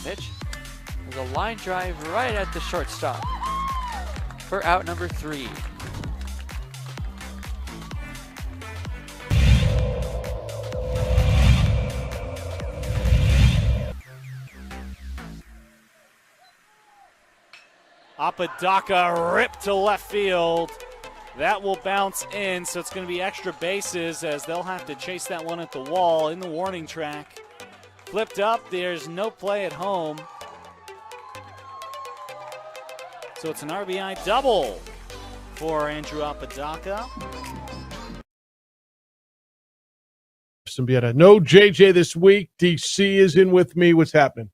pitch. There's a line drive right at the shortstop for out number 3. Apodaca ripped to left field. That will bounce in, so it's going to be extra bases as they'll have to chase that one at the wall in the warning track. Flipped up, there's no play at home. So it's an RBI double for Andrew Apodaca. No JJ this week. DC is in with me. What's happening?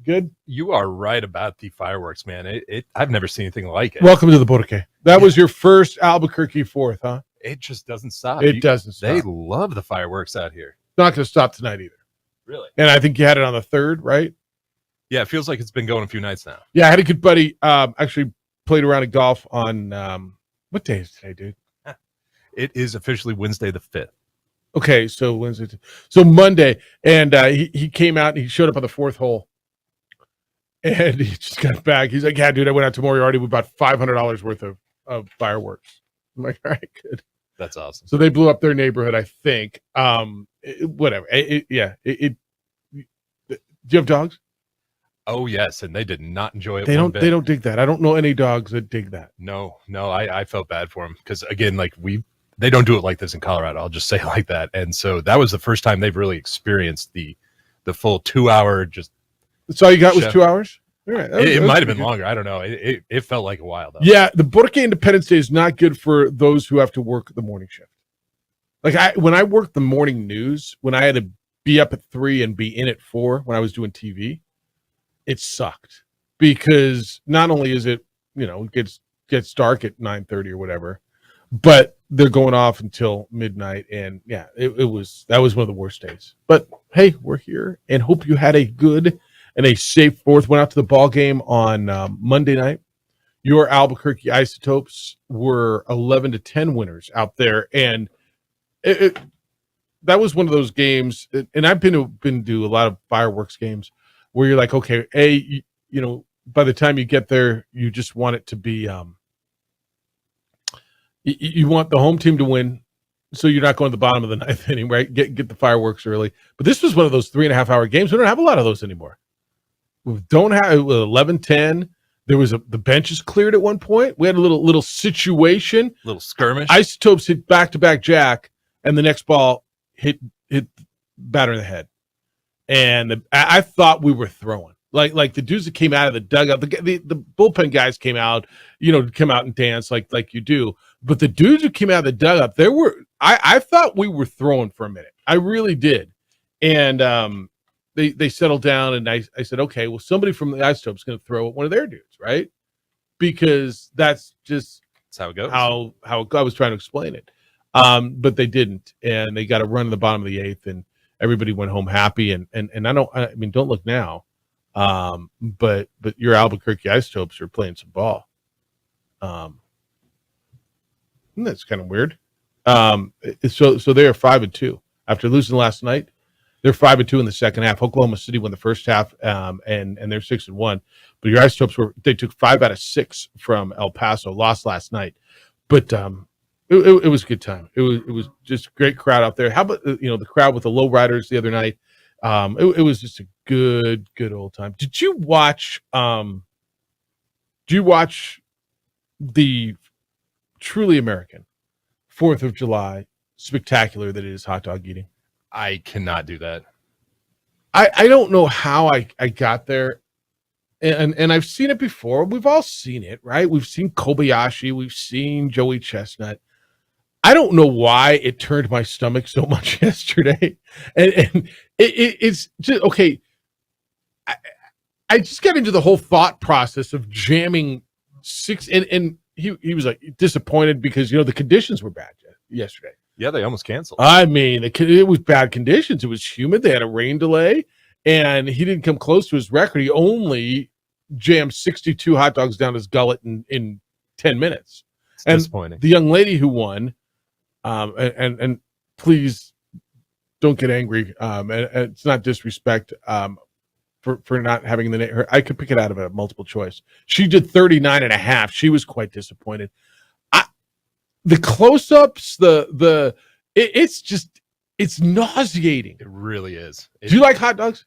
Good. You are right about the fireworks, man. I've never seen anything like it. Welcome to the Borque. That was your first Albuquerque 4th, huh? It just doesn't stop. It doesn't stop. They love the fireworks out here. Not going to stop tonight either. Really? And I think you had it on the 3rd, right? Yeah, it feels like it's been going a few nights now. Yeah, I had a good buddy. Actually played around at golf on what day is today, dude? It is officially Wednesday the 5th. Okay, so Wednesday, so Monday, and he came out and he showed up on the 4th hole, and he just got back. He's like, "Yeah, dude, I went out to Moriarty. We bought $500 worth of fireworks." I'm like, "All right, good." That's awesome. So they blew up their neighborhood, I think. Whatever. Do you have dogs? Oh yes, and they did not enjoy it. They don't dig that. I don't know any dogs that dig that. No, I felt bad for them because again, like they don't do it like this in Colorado. I'll just say it like that. And so that was the first time they've really experienced the full 2-hour just. That's all you got was 2 hours? All right. It might have been longer. I don't know. It felt like a while though. Yeah, the Borque Independence Day is not good for those who have to work the morning shift. Like when I worked the morning news, when I had to be up at 3 and be in at 4 when I was doing TV, it sucked because not only is it, it gets dark at 9:30 or whatever, but they're going off until midnight. And yeah, that was one of the worst days. But hey, we're here and hope you had a good and a safe 4th. Went out to the ball game on Monday night. Your Albuquerque Isotopes were 11-10 winners out there, and that was one of those games. And I've been to a lot of fireworks games where you're like, okay, by the time you get there, you just want it to be. You want the home team to win, so you're not going to the bottom of the 9th inning, right? Get the fireworks early. But this was one of those 3.5-hour games. We don't have a lot of those anymore. We don't have 11-10. There was the benches cleared at one point. We had a little situation, little skirmish. Isotopes hit back-to-back jack, and the next ball hit batter in the head. And I thought we were throwing. Like the dudes that came out of the dugout, the bullpen guys came out, come out and dance like you do. But the dudes who came out of the dugout, I thought we were throwing for a minute. I really did. And they settled down, and I said, okay, well, somebody from the Isotopes is going to throw at one of their dudes, right? Because that's how it goes. How I was trying to explain it. But they didn't, and they got a run in the bottom of the 8th, and everybody went home happy. And don't look now. But your Albuquerque Isotopes are playing some ball. That's kind of weird. So they are 5-2 after losing last night. They're 5-2 in the second half. Oklahoma City won the first half, and they're 6-1. But your Isotopes they took 5 out of 6 from El Paso. Lost last night, but it was a good time. It was just a great crowd out there. How about the crowd with the low riders the other night? It was just a good old time. Did you watch the truly American 4th of July spectacular that it is hot dog eating? I cannot do that. I don't know how I got there. And I've seen it before. We've all seen it, right? We've seen Kobayashi. We've seen Joey Chestnut. I don't know why it turned my stomach so much yesterday. And it's just, okay. I just got into the whole thought process of jamming 6. And he was like disappointed because, the conditions were bad yesterday. Yeah, they almost canceled. I mean, it was bad conditions. It was humid. They had a rain delay, and he didn't come close to his record. He only jammed 62 hot dogs down his gullet in 10 minutes. It's disappointing. The young lady who won, and please don't get angry. And it's not disrespect for not having the name. I could pick it out of a multiple choice. She did 39.5. She was quite disappointed. The close-ups, it's nauseating. It really is. Do you like hot dogs?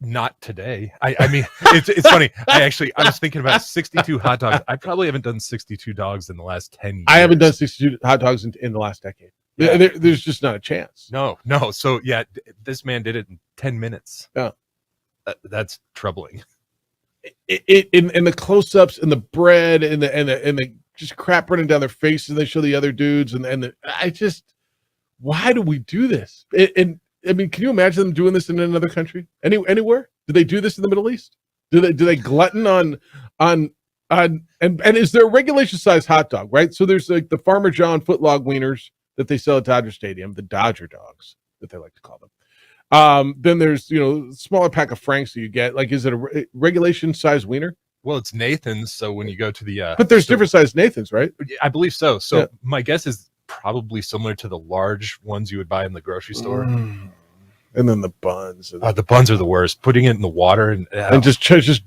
Not today. I mean, it's funny. I was thinking about 62 hot dogs. I probably haven't done 62 dogs in the last 10 years. I haven't done 62 hot dogs in the last decade. Yeah. There's just not a chance. No. So yeah, this man did it in 10 minutes. Yeah. That's troubling. In the close-ups and the bread and the just crap running down their faces, and they show the other dudes why do we do this? And I mean, can you imagine them doing this in another country? Anywhere? Do they do this in the Middle East? Do they glutton on and is there a regulation size hot dog, right? So there's like the Farmer John footlong wieners that they sell at Dodger Stadium, the Dodger dogs that they like to call them. Then there's, smaller pack of Franks that you get. Like, is it a regulation size wiener? Well, it's Nathan's, so when you go to the but there's different sized Nathans, right? I believe so. So my guess is probably similar to the large ones you would buy in the grocery store. And then the buns. The buns are the worst. Putting it in the water and just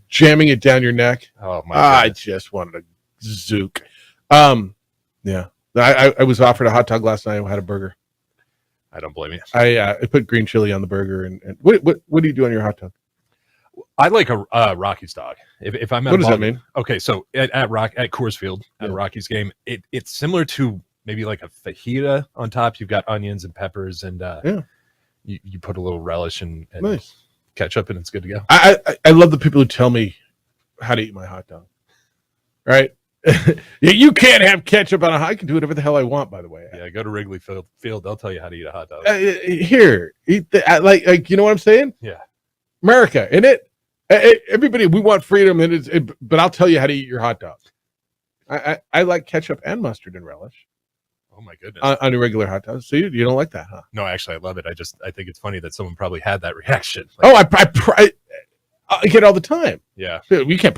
jamming it down your neck. Oh my God. I just wanted a zook. Yeah. I was offered a hot dog last night. I had a burger. I don't blame you. I put green chili on the burger. And what do you do on your hot dog? I like a Rockies dog. If I'm at what does that mean? Okay, so at Coors Field at a Rockies game, it's similar to maybe like a fajita on top. You've got onions and peppers, and you put a little relish and nice ketchup, and it's good to go. I love the people who tell me how to eat my hot dog. Right? You can't have ketchup on a hot. I can do whatever the hell I want. By the way, yeah. Go to Wrigley Field. They'll tell you how to eat a hot dog. Here, eat like you know what I'm saying? Yeah. America, in it. Everybody, we want freedom, but I'll tell you how to eat your hot dog. I like ketchup and mustard and relish. Oh my goodness! On a regular hot dog. So you don't like that, huh? No, actually, I love it. I think it's funny that someone probably had that reaction. Like, I get it all the time. Yeah, you can't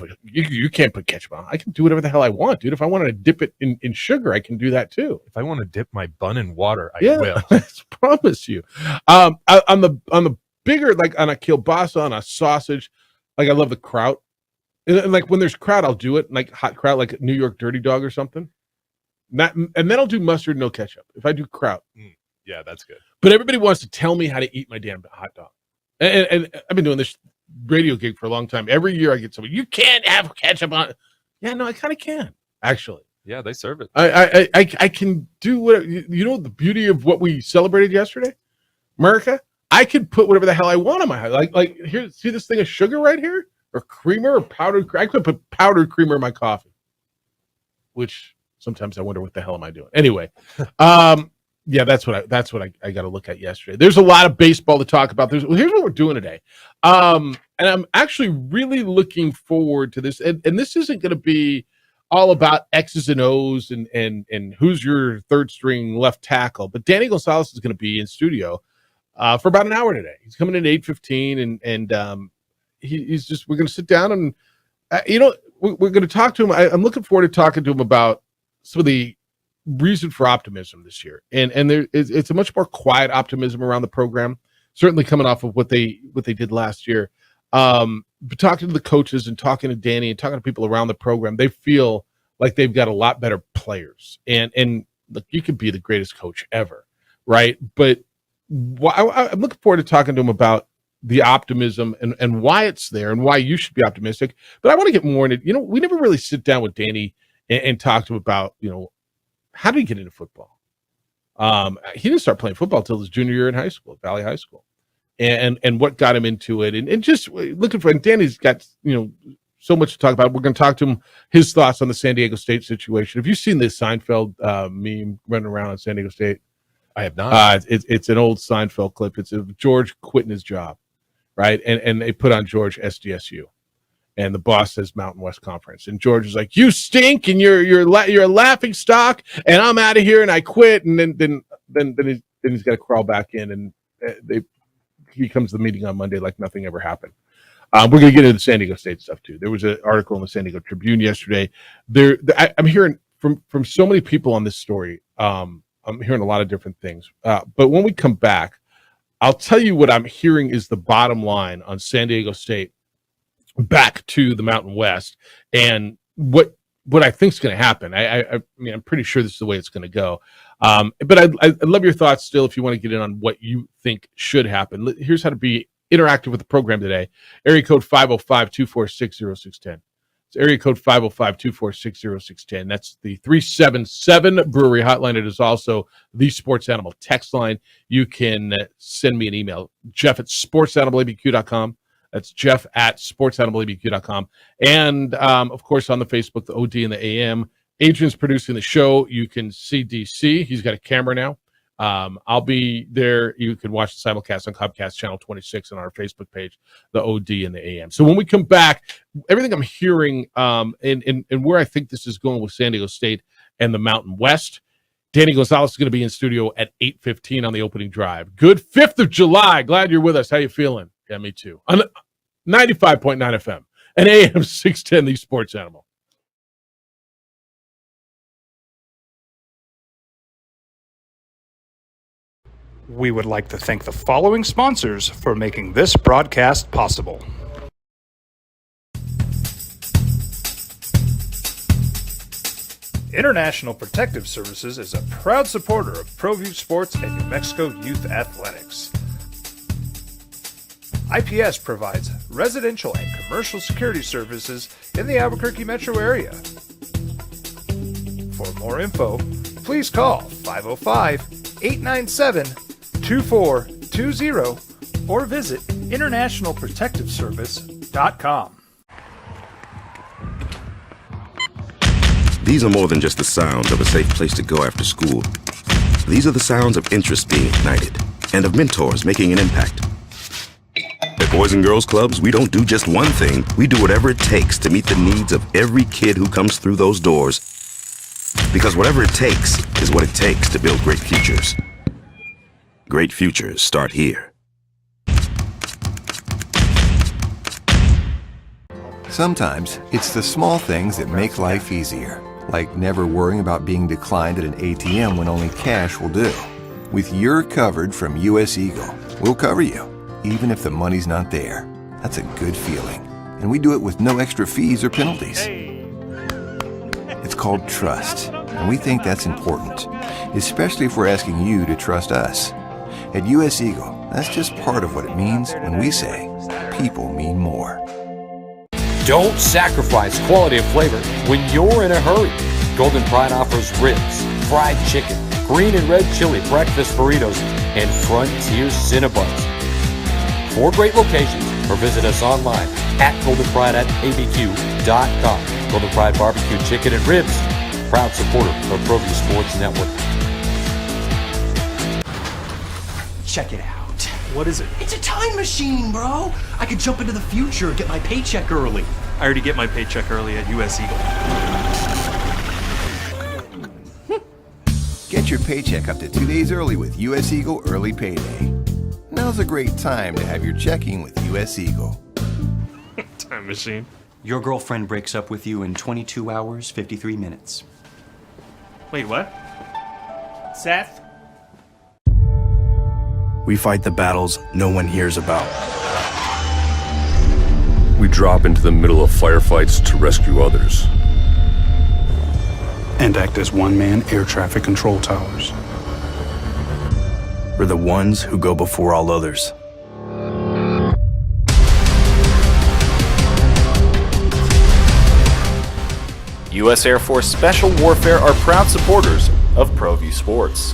put ketchup on. I can do whatever the hell I want, dude. If I wanted to dip it in sugar, I can do that too. If I want to dip my bun in water, I will. I promise you. On the bigger, like on a kielbasa, on a sausage, like I love the kraut. And like when there's kraut, I'll do it, like hot kraut, like New York Dirty Dog or something. And then I'll do mustard, no ketchup. If I do kraut. Yeah, that's good. But everybody wants to tell me how to eat my damn hot dog. And I've been doing this radio gig for a long time. Every year I get somebody, you can't have ketchup on it. Yeah, no, I kind of can, actually. Yeah, they serve it. I can do whatever. You know the beauty of what we celebrated yesterday? America? I can put whatever the hell I want on my hot. Like here, see this thing of sugar right here? Or creamer or powdered creamer? I could put powdered creamer in my coffee. Which sometimes I wonder what the hell am I doing? Anyway, yeah, that's what I got to look at yesterday. There's a lot of baseball to talk about. Here's what we're doing today. And I'm actually really looking forward to this. And this isn't going to be all about X's and O's and who's your third string left tackle. But Danny Gonzalez is going to be in studio for about an hour today. He's coming in at 8:15 and he's just, we're going to sit down and, we're going to talk to him. I'm looking forward to talking to him about some of the reason for optimism this year. And it's a much more quiet optimism around the program, certainly coming off of what they did last year. But talking to the coaches and talking to Danny and talking to people around the program, they feel like they've got a lot better players. And look, you could be the greatest coach ever, right? But I'm looking forward to talking to him about the optimism and why it's there and why you should be optimistic. But I want to get more into, we never really sit down with Danny and talk to him about, how did he get into football? He didn't start playing football until his junior year in high school, at Valley High School, and what got him into it, and just looking for. And Danny's got so much to talk about. We're going to talk to him, his thoughts on the San Diego State situation. Have you seen this Seinfeld meme running around on San Diego State? I have not. It's an old Seinfeld clip. It's of George quitting his job, right? And they put on George SDSU. And the boss says Mountain West Conference, and George is like, "You stink, and you're a laughing stock, and I'm out of here, and I quit." And then he's got to crawl back in, and he comes to the meeting on Monday like nothing ever happened. We're going to get into the San Diego State stuff too. There was an article in the San Diego Tribune yesterday. I'm hearing from so many people on this story. I'm hearing a lot of different things. But when we come back, I'll tell you what I'm hearing is the bottom line on San Diego State back to the Mountain West, and what I think is going to happen. I mean, I'm pretty sure this is the way it's going to go. But I'd love your thoughts still if you want to get in on what you think should happen. Here's how to be interactive with the program today. Area code 505-246-0610. It's area code 505-246-0610. That's the 377 Brewery hotline. It is also the Sports Animal text line. You can send me an email, jeff@sportsanimalabq.com. That's jeff@sportsanimalabq.com. And, of course, on the Facebook, the OD and the AM. Adrian's producing the show. You can see DC. He's got a camera now. I'll be there. You can watch the simulcast on Comcast Channel 26 on our Facebook page, the OD and the AM. So when we come back, everything I'm hearing and where I think this is going with San Diego State and the Mountain West, Danny Gonzalez is going to be in studio at 8:15 on the opening drive. Good 5th of July. Glad you're with us. How you feeling? Yeah, me too. On 95.9 FM and AM 610, the Sports Animal. We would like to thank the following sponsors for making this broadcast possible. International Protective Services is a proud supporter of ProView Sports and New Mexico Youth Athletics. IPS provides residential and commercial security services in the Albuquerque metro area. For more info, please call 505-897-2420 or visit internationalprotectiveservice.com. These are more than just the sounds of a safe place to go after school. These are the sounds of interest being ignited and of mentors making an impact. At Boys and Girls Clubs, we don't do just one thing. We do whatever it takes to meet the needs of every kid who comes through those doors. Because whatever it takes is what it takes to build great futures. Great futures start here. Sometimes it's the small things that make life easier, like never worrying about being declined at an ATM when only cash will do. With your covered from US Eagle, we'll cover you, even if the money's not there. That's a good feeling. And we do it with no extra fees or penalties. It's called trust, and we think that's important, especially if we're asking you to trust us. At US Eagle, that's just part of what it means when we say people mean more. Don't sacrifice quality of flavor when you're in a hurry. Golden Pride offers ribs, fried chicken, green and red chili breakfast burritos, and Frontier Cinnabons. 4 great locations, or visit us online at goldenpride@abq.com. Golden Pride Barbecue Chicken and Ribs, proud supporter of ProView Sports Network. Check it out. What is it? It's a time machine, bro. I could jump into the future, get my paycheck early. I already get my paycheck early at US Eagle. Get your paycheck up to 2 days early with US Eagle Early Payday. Now's a great time to have your checking with US Eagle. Time machine. Your girlfriend breaks up with you in 22 hours, 53 minutes. Wait, what? Seth? We fight the battles no one hears about. We drop into the middle of firefights to rescue others. And act as one-man air traffic control towers. We're the ones who go before all others. U.S. Air Force Special Warfare are proud supporters of ProView Sports.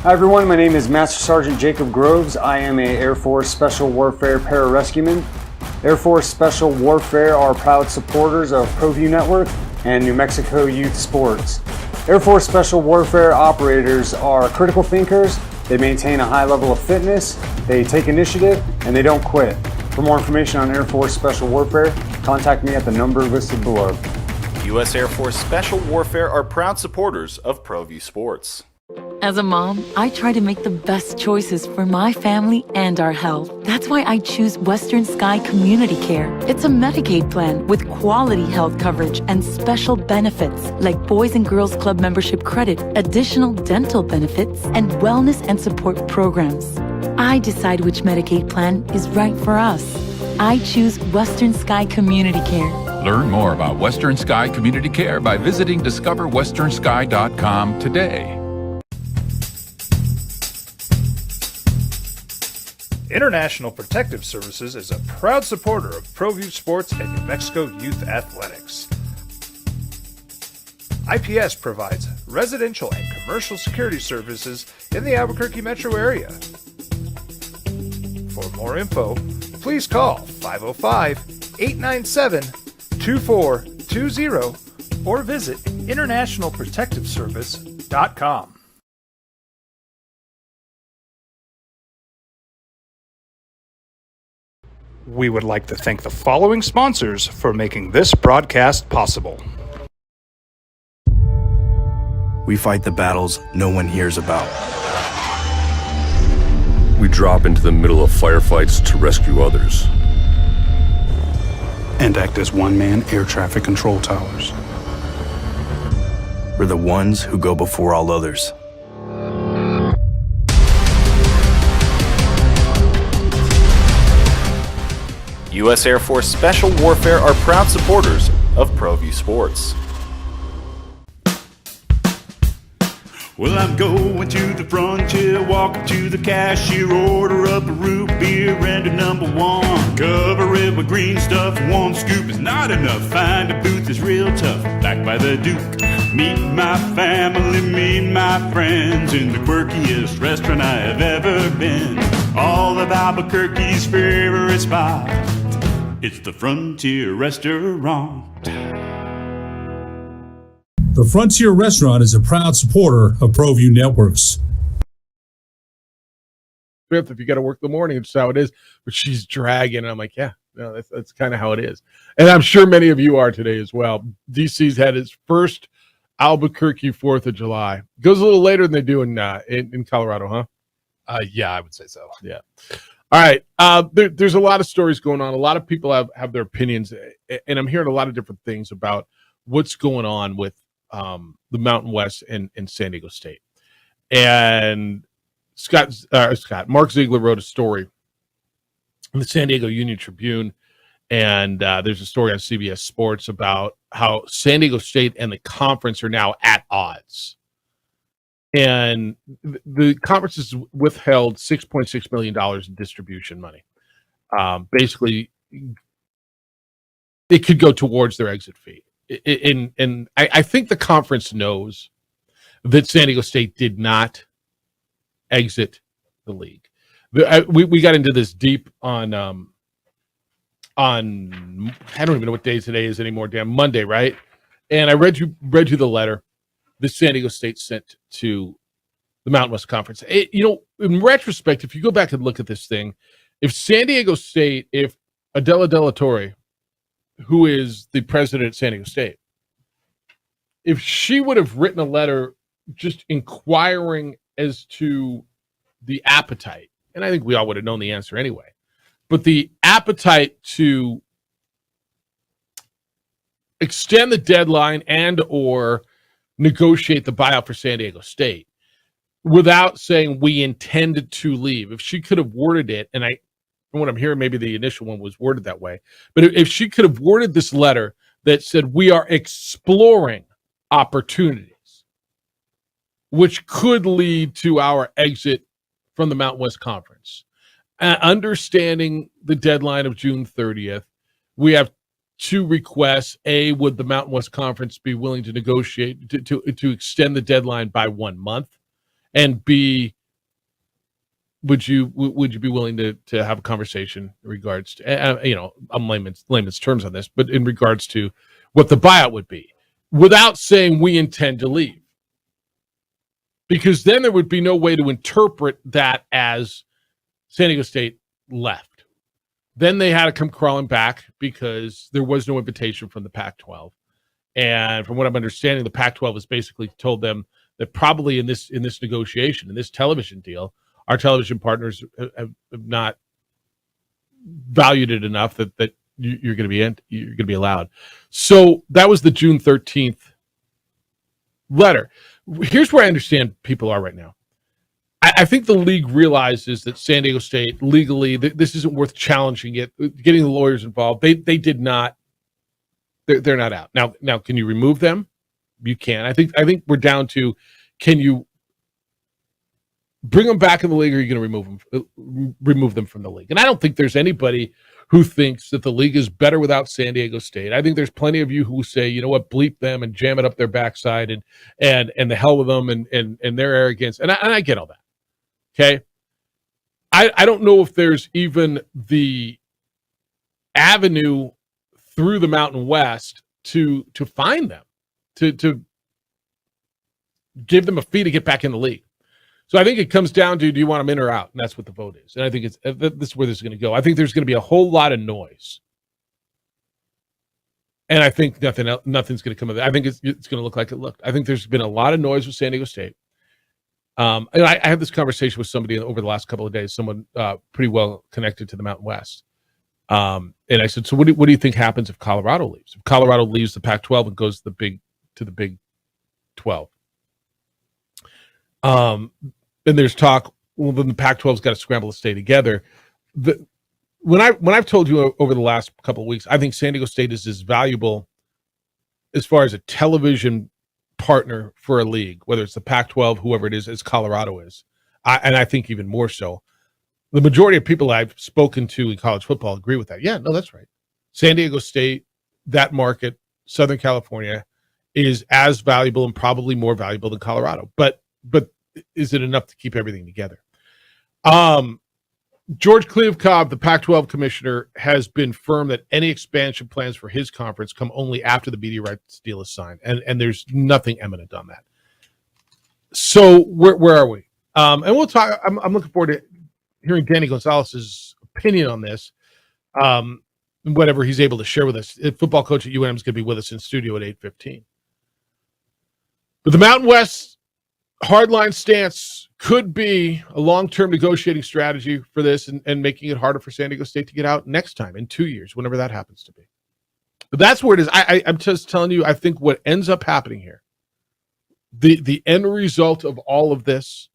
Hi everyone, my name is Master Sergeant Jacob Groves. I am a Air Force Special Warfare pararescueman. Air Force Special Warfare are proud supporters of ProView Network and New Mexico Youth Sports. Air Force Special Warfare operators are critical thinkers. They maintain a high level of fitness, they take initiative, and they don't quit. For more information on Air Force Special Warfare, contact me at the number listed below. U.S. Air Force Special Warfare are proud supporters of ProView Sports. As a mom, I try to make the best choices for my family and our health. That's why I choose Western Sky Community Care. It's a Medicaid plan with quality health coverage and special benefits like Boys and Girls Club membership credit, additional dental benefits, and wellness and support programs. I decide which Medicaid plan is right for us. I choose Western Sky Community Care. Learn more about Western Sky Community Care by visiting discoverwesternsky.com today. International Protective Services is a proud supporter of ProView Sports and New Mexico Youth Athletics. IPS provides residential and commercial security services in the Albuquerque metro area. For more info, please call 505-897-2420 or visit internationalprotectiveservice.com. We would like to thank the following sponsors for making this broadcast possible. We fight the battles no one hears about. We drop into the middle of firefights to rescue others. And act as one-man air traffic control towers. We're the ones who go before all others. U.S. Air Force Special Warfare are proud supporters of ProView Sports. Well, I'm going to the frontier, walk up to the cashier, order up a root beer and a number one. Cover it with green stuff, one scoop is not enough. Find a booth is real tough, back by the Duke. Meet my family, meet my friends in the quirkiest restaurant I have ever been. All of Albuquerque's favorite spot, it's the Frontier Restaurant. The Frontier Restaurant is a proud supporter of ProView Networks. If you got to work the morning, it's how it is. But she's dragging. And I'm like, yeah, no, that's kind of how it is. And I'm sure many of you are today as well. DC's had its first Albuquerque 4th of July. Goes a little later than they do in Colorado, huh? Yeah, I would say so. Yeah. All right. There's a lot of stories going on. A lot of people have their opinions, and I'm hearing a lot of different things about what's going on with the Mountain West and San Diego State. And Mark Ziegler wrote a story in the San Diego Union Tribune, and there's a story on CBS Sports about how San Diego State and the conference are now at odds. And the conference has withheld $6.6 million in distribution money. Basically, it could go towards their exit fee. And I think the conference knows that San Diego State did not exit the league. We got into this deep on I don't even know what day today is anymore. Damn, Monday, right? And I read you the letter that San Diego State sent to the Mountain West Conference. In retrospect, if you go back and look at this thing, if San Diego State, if Adela De La Torre, who is the president at San Diego State, if she would have written a letter just inquiring as to the appetite, and I think we all would have known the answer anyway, but the appetite to extend the deadline and or negotiate the buyout for San Diego State without saying we intended to leave. If she could have worded it, and from what I'm hearing, maybe the initial one was worded that way, but if she could have worded this letter that said we are exploring opportunities which could lead to our exit from the Mountain West Conference, understanding the deadline of June 30th, we have two requests. A, would the Mountain West Conference be willing to negotiate to extend the deadline by 1 month? And B, would you be willing to have a conversation in regards to, I'm layman's terms on this, but in regards to what the buyout would be, without saying we intend to leave? Because then there would be no way to interpret that as San Diego State left. Then they had to come crawling back because there was no invitation from the Pac-12. And from what I'm understanding, the Pac-12 has basically told them that probably in this negotiation, in this television deal, our television partners have not valued it enough that you're going to be allowed. So that was the June 13th letter. Here's where I understand people are right now. I think the league realizes that San Diego State legally, this isn't worth challenging it, getting the lawyers involved. They did not. They're not out now. Can you remove them? You can. I think we're down to, can you bring them back in the league, or are you going to remove them from the league? And I don't think there's anybody who thinks that the league is better without San Diego State. I think there's plenty of you who say, you know what, bleep them and jam it up their backside and the hell with them and their arrogance. And I get all that. Okay. I don't know if there's even the avenue through the Mountain West to find them, to give them a fee to get back in the league. So I think it comes down to, do you want them in or out? And that's what the vote is. And I think this is where this is going to go. I think there's going to be a whole lot of noise. And I think nothing's going to come of it. I think it's going to look like it looked. I think there's been a lot of noise with San Diego State. And I had this conversation with somebody over the last couple of days, someone pretty well connected to the Mountain West. And I said, so what do you think happens if Colorado leaves? If Colorado leaves the Pac-12 and goes to the Big 12? And there's talk, well, then the Pac-12's got to scramble to stay together. When I've told you over the last couple of weeks, I think San Diego State is as valuable as far as a television partner for a league, whether it's the Pac-12, whoever it is, as Colorado is. And I think even more so. The majority of people I've spoken to in college football agree with that. Yeah, no, that's right. San Diego State, that market, Southern California, is as valuable and probably more valuable than Colorado. But is it enough to keep everything together? George Kliavkoff, the Pac-12 commissioner, has been firm that any expansion plans for his conference come only after the media rights deal is signed, and there's nothing imminent on that. So where are we? And we'll talk. I'm looking forward to hearing Danny Gonzalez's opinion on this. Whatever he's able to share with us. Football coach at UNM is going to be with us in studio at 8:15. But the Mountain West hardline stance could be a long-term negotiating strategy for this and making it harder for San Diego State to get out next time in 2 years, whenever that happens to be. But that's where it is. I'm just telling you, I think what ends up happening here, the end result of all of this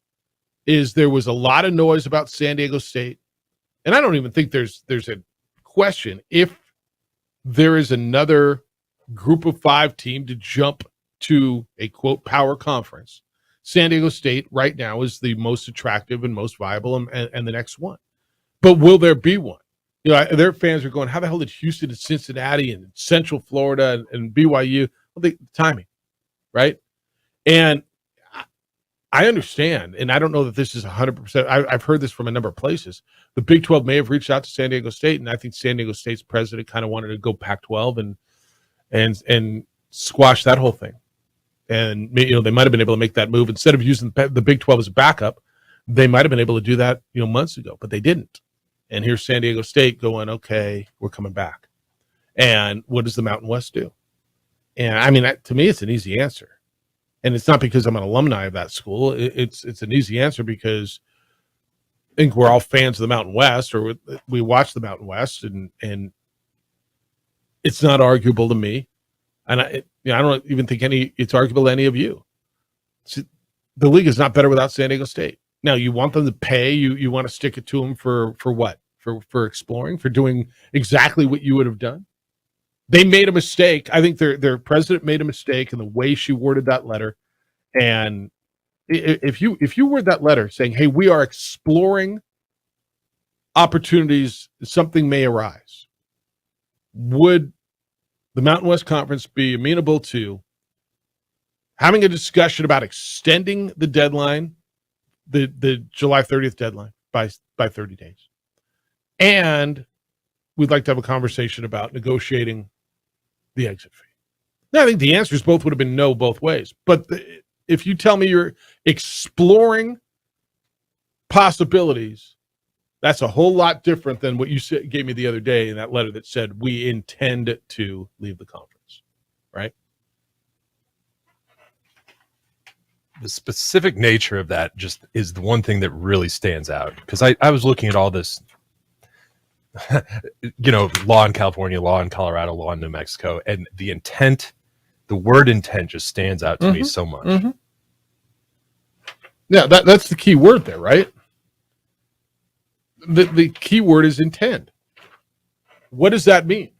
is there was a lot of noise about San Diego State. And I don't even think there's a question if there is another group of 5 team to jump to a, quote, power conference. San Diego State right now is the most attractive and most viable and the next one. But will there be one? You know, their fans are going, how the hell did Houston and Cincinnati and Central Florida and BYU? Well, the timing, right? And I understand, and I don't know that this is 100%. I've heard this from a number of places. The Big 12 may have reached out to San Diego State, and I think San Diego State's president kind of wanted to go Pac-12 and squash that whole thing. And, you know, they might have been able to make that move instead of using the Big 12 as a backup. They might have been able to do that, you know, months ago, but they didn't. And here's San Diego State going, okay, we're coming back. And what does the Mountain West do? And I mean, to me, it's an easy answer. And it's not because I'm an alumni of that school. It's an easy answer because I think we're all fans of the Mountain West, or we watch the Mountain West, and it's not arguable to me. And I don't even think it's arguable to any of you. The league is not better without San Diego State. Now, you want them to pay. You want to stick it to them for what? For exploring, for doing exactly what you would have done. They made a mistake. I think their president made a mistake in the way she worded that letter. And if you word that letter saying, "Hey, we are exploring opportunities, something may arise," would the Mountain West Conference be amenable to having a discussion about extending the deadline, the July 30th deadline by 30 days? And we'd like to have a conversation about negotiating the exit fee. Now, I think the answers both would have been no both ways. But if you tell me you're exploring possibilities, that's a whole lot different than what you gave me the other day in that letter that said we intend to leave the conference, right? the specific nature of that just is the one thing that really stands out, because I was looking at all this, law in California, law in Colorado, law in New Mexico, and the intent, the word intent just stands out to me so much. Mm-hmm. Yeah, that's the key word there, right? The key word is intent. What does that mean?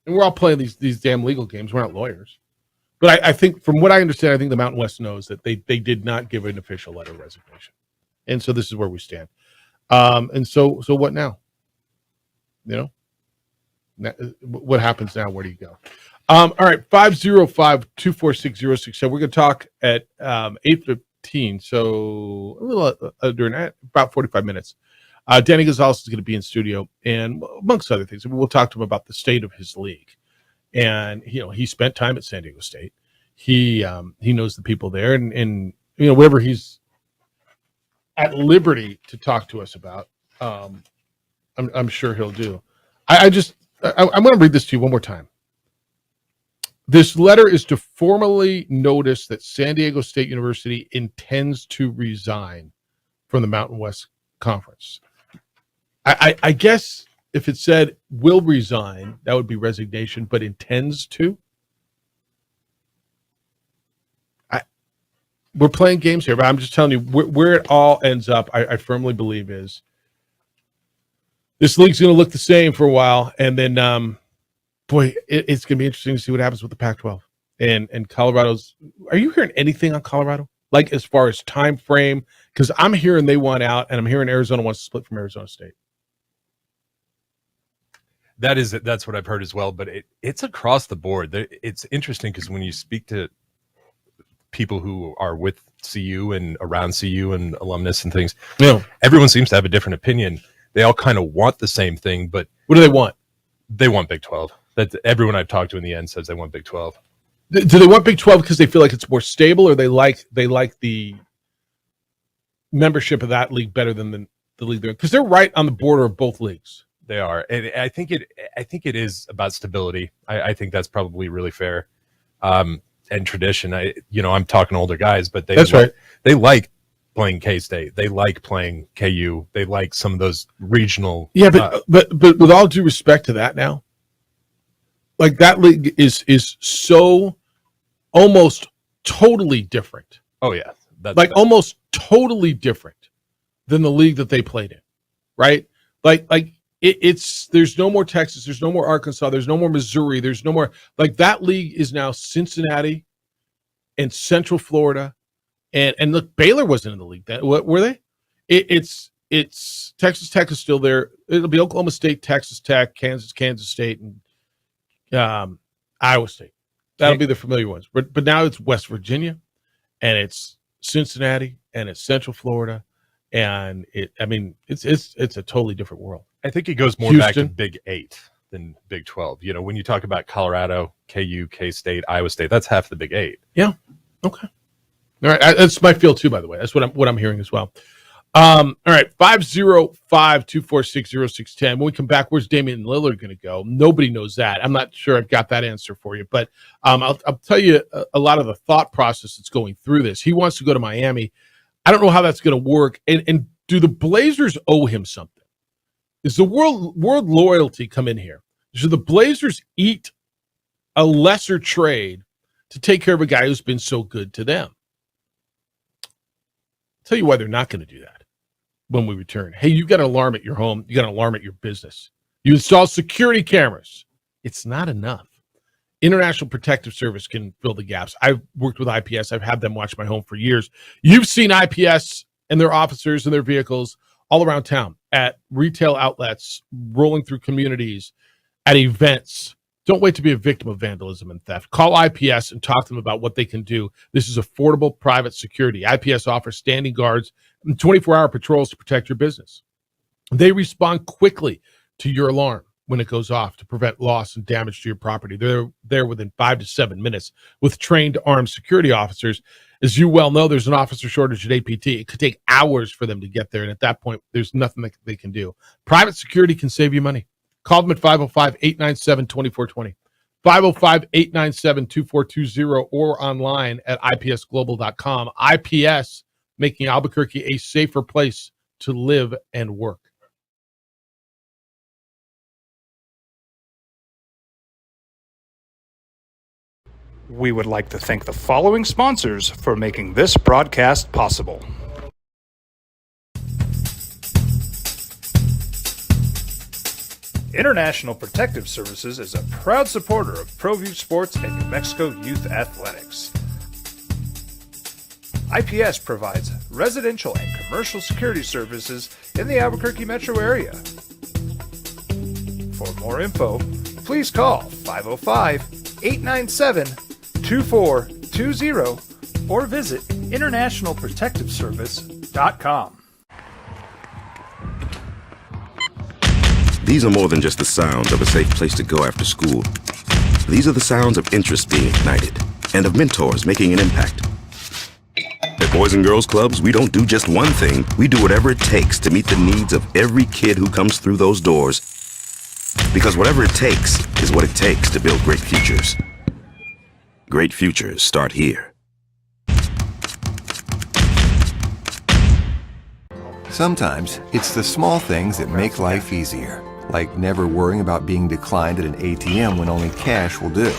And we're all playing these damn legal games. We're not lawyers. But I think, from what I understand, I think the Mountain West knows that they did not give an official letter of resignation. And so this is where we stand. And so what now? What happens now? Where do you go? All right, 505-246-06. So we're going to talk at 8:15. So a little during about 45 minutes. Danny Gonzalez is going to be in studio, and amongst other things, we'll talk to him about the state of his league. And he spent time at San Diego State. He knows the people there, and whatever he's at liberty to talk to us about, I'm sure he'll do. I'm going to read this to you one more time. This letter is to formally notice that San Diego State University intends to resign from the Mountain West Conference. I guess if it said will resign, that would be resignation, but intends to. We're playing games here, but I'm just telling you where it all ends up. I firmly believe is this league's going to look the same for a while, and then it's going to be interesting to see what happens with the Pac-12 and Colorado's. Are you hearing anything on Colorado, like as far as time frame? Because I'm hearing they want out, and I'm hearing Arizona wants to split from Arizona State. That's what I've heard as well, but it's across the board. It's interesting because when you speak to people who are with CU and around CU and alumnus and things, everyone seems to have a different opinion. They all kind of want the same thing, but what do they want? They want Big 12. That everyone I've talked to in the end says they want Big 12. Do they want Big 12 because they feel like it's more stable, or they like the membership of that league better than the league they're in? Because they're right on the border of both leagues. They are, and I think it is about stability. I think that's probably really fair, and tradition. I'm talking older guys, but that's right. They like playing K-State. They like playing KU. They like some of those regional. Yeah, but with all due respect to that, now, like that league is so almost totally different. Oh yeah, almost totally different than the league that they played in, right? It's there's no more Texas, there's no more Arkansas, there's no more Missouri, there's no more, like, that league is now Cincinnati and Central Florida, and look, Baylor wasn't in the league. What were they? It's Texas Tech is still there. It'll be Oklahoma State, Texas Tech, Kansas State, and Iowa State. That'll be the familiar ones. But now it's West Virginia, and it's Cincinnati, and it's Central Florida, and it's a totally different world. I think it goes more back to Big 8 than Big 12. When you talk about Colorado, KU, K-State, Iowa State, that's half the Big 8. Yeah. Okay. All right. That's my feel too, by the way. That's what I'm hearing as well. All right. 505-246-0610. When we come back, where's Damian Lillard going to go? Nobody knows that. I'm not sure I've got that answer for you, but I'll tell you a lot of the thought process that's going through this. He wants to go to Miami. I don't know how that's going to work. And do the Blazers owe him something? Is the world loyalty come in here? Should the Blazers eat a lesser trade to take care of a guy who's been so good to them? I'll tell you why they're not going to do that when we return. Hey, you got an alarm at your home. You got an alarm at your business. You install security cameras. It's not enough. International Protective Service can fill the gaps. I've worked with IPS. I've had them watch my home for years. You've seen IPS and their officers and their vehicles all around town, at retail outlets, rolling through communities, at events. Don't wait to be a victim of vandalism and theft. Call IPS and talk to them about what they can do. This is affordable private security. IPS offers standing guards and 24-hour patrols to protect your business. They respond quickly to your alarm when it goes off to prevent loss and damage to your property. They're there within 5 to 7 minutes with trained armed security officers. As you well know, there's an officer shortage at APT. It could take hours for them to get there, and at that point, there's nothing that they can do. Private security can save you money. Call them at 505-897-2420. 505-897-2420 or online at ipsglobal.com. IPS, making Albuquerque a safer place to live and work. We would like to thank the following sponsors for making this broadcast possible. International Protective Services is a proud supporter of ProView Sports and New Mexico Youth Athletics. IPS provides residential and commercial security services in the Albuquerque metro area. For more info, please call 505-897-2420 or visit internationalprotectiveservice.com. These are more than just the sounds of a safe place to go after school. These are the sounds of interest being ignited and of mentors making an impact. At Boys and Girls Clubs, we don't do just one thing. We do whatever it takes to meet the needs of every kid who comes through those doors. Because whatever it takes is what it takes to build great futures. Great futures start here. Sometimes it's the small things that make life easier, like never worrying about being declined at an ATM when only cash will do.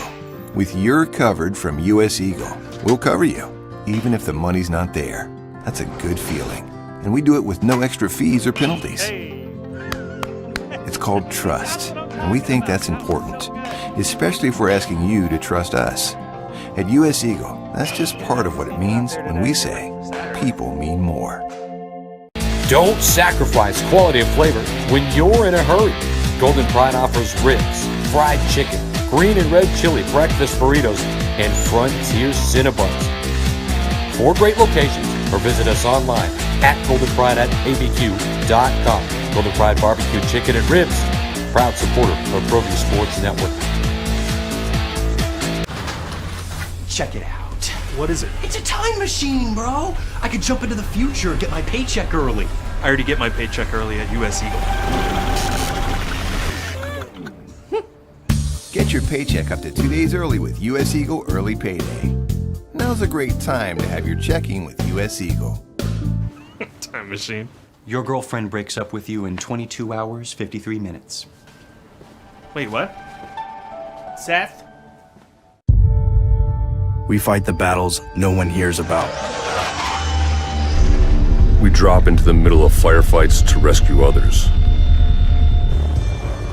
With your covered from US Eagle, we'll cover you, even if the money's not there. That's a good feeling. And we do it with no extra fees or penalties. It's called trust, and we think that's important, especially if we're asking you to trust us. At US Eagle, that's just part of what it means when we say people mean more. Don't sacrifice quality and flavor when you're in a hurry. Golden Pride offers ribs, fried chicken, green and red chili breakfast burritos, and Frontier Cinnabons. 4 great locations, or visit us online at goldenpride@abq.com. Golden Pride Barbecue Chicken and Ribs, proud supporter of ProView Sports Network. Check it out. What is it? It's a time machine, bro. I could jump into the future, get my paycheck early. I already get my paycheck early at US Eagle. Get your paycheck up to 2 days early with US Eagle Early Payday. Now's a great time to have your checking with US Eagle. Time machine. Your girlfriend breaks up with you in 22 hours, 53 minutes. Wait, what? Seth? We fight the battles no one hears about. We drop into the middle of firefights to rescue others.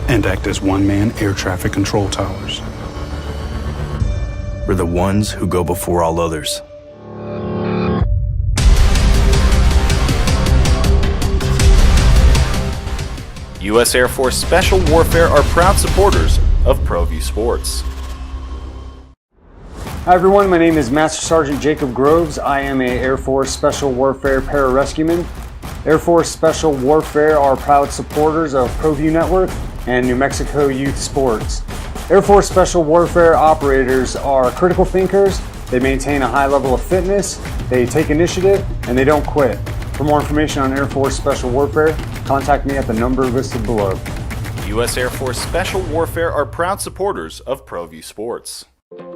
And act as one-man air traffic control towers. We're the ones who go before all others. U.S. Air Force Special Warfare are proud supporters of ProView Sports. Hi everyone, my name is Master Sergeant Jacob Groves. I am a Air Force Special Warfare pararescueman. Air Force Special Warfare are proud supporters of ProView Network and New Mexico Youth Sports. Air Force Special Warfare operators are critical thinkers. They maintain a high level of fitness, they take initiative, and they don't quit. For more information on Air Force Special Warfare, contact me at the number listed below. U.S. Air Force Special Warfare are proud supporters of ProView Sports.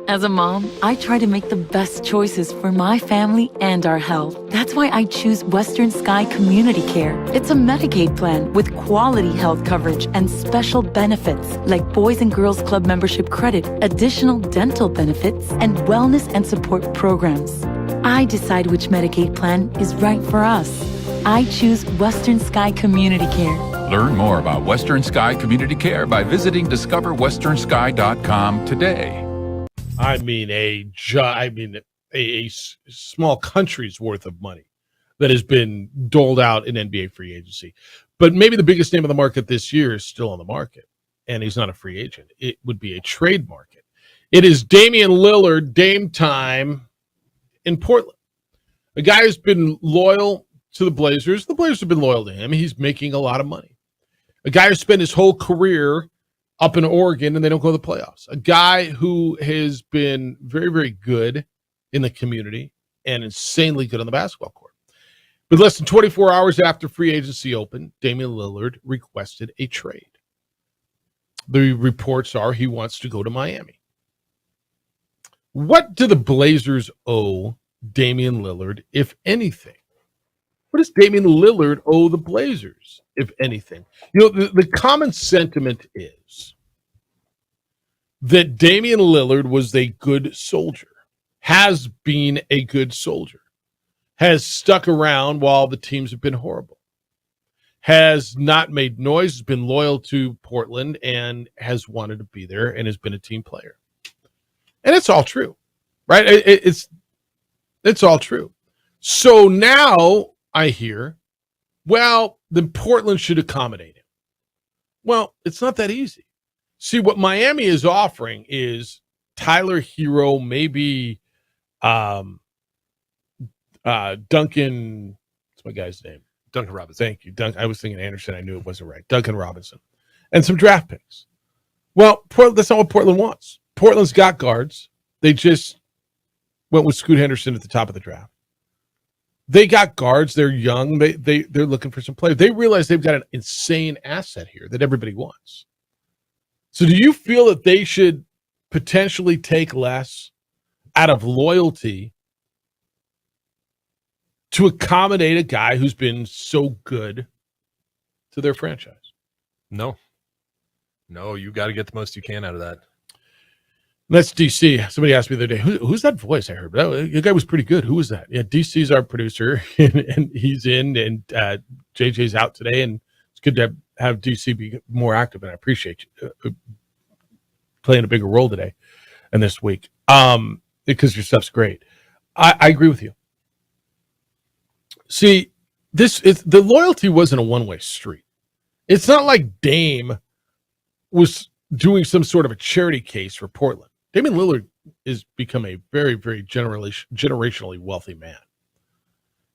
As a mom, I try to make the best choices for my family and our health. That's why I choose Western Sky Community Care. It's a Medicaid plan with quality health coverage and special benefits like Boys and Girls Club membership credit, additional dental benefits, and wellness and support programs. I decide which Medicaid plan is right for us. I choose Western Sky Community Care. Learn more about Western Sky Community Care by visiting discoverwesternsky.com today. I mean, a small country's worth of money that has been doled out in NBA free agency. But maybe the biggest name of the market this year is still on the market, and he's not a free agent. It would be a trade market. It is Damian Lillard, Dame time in Portland. A guy who's been loyal to the Blazers. The Blazers have been loyal to him. He's making a lot of money. A guy who spent his whole career up in Oregon and they don't go to the playoffs. A guy who has been very, very good in the community and insanely good on the basketball court. But less than 24 hours after free agency opened, Damian Lillard requested a trade. The reports are he wants to go to Miami. What do the Blazers owe Damian Lillard, if anything? What does Damian Lillard owe the Blazers, if anything? The common sentiment is that Damian Lillard was a good soldier, has been a good soldier, has stuck around while the teams have been horrible, has not made noise, has been loyal to Portland, and has wanted to be there and has been a team player. And it's all true, right? It's all true. So now I hear, well, then Portland should accommodate him. Well, it's not that easy. See, what Miami is offering is Tyler Hero, maybe Duncan, what's my guy's name? Duncan Robinson. Thank you. I was thinking Anderson. I knew it wasn't right. Duncan Robinson. And some draft picks. Well, that's not what Portland wants. Portland's got guards. They just went with Scoot Henderson at the top of the draft. They got guards. They're young. They're looking for some players. They realize they've got an insane asset here that everybody wants. So do you feel that they should potentially take less out of loyalty to accommodate a guy who's been so good to their franchise? No, you got to get the most you can out of that. That's DC. Somebody asked me the other day, who's that voice I heard? The guy was pretty good. Who was that? Yeah, DC's our producer, and he's in, and JJ's out today, and it's good to have DC be more active, and I appreciate you playing a bigger role today and this week because your stuff's great. I agree with you. See, the loyalty wasn't a one-way street. It's not like Dame was doing some sort of a charity case for Portland. Damian Lillard has become a very, very generationally wealthy man.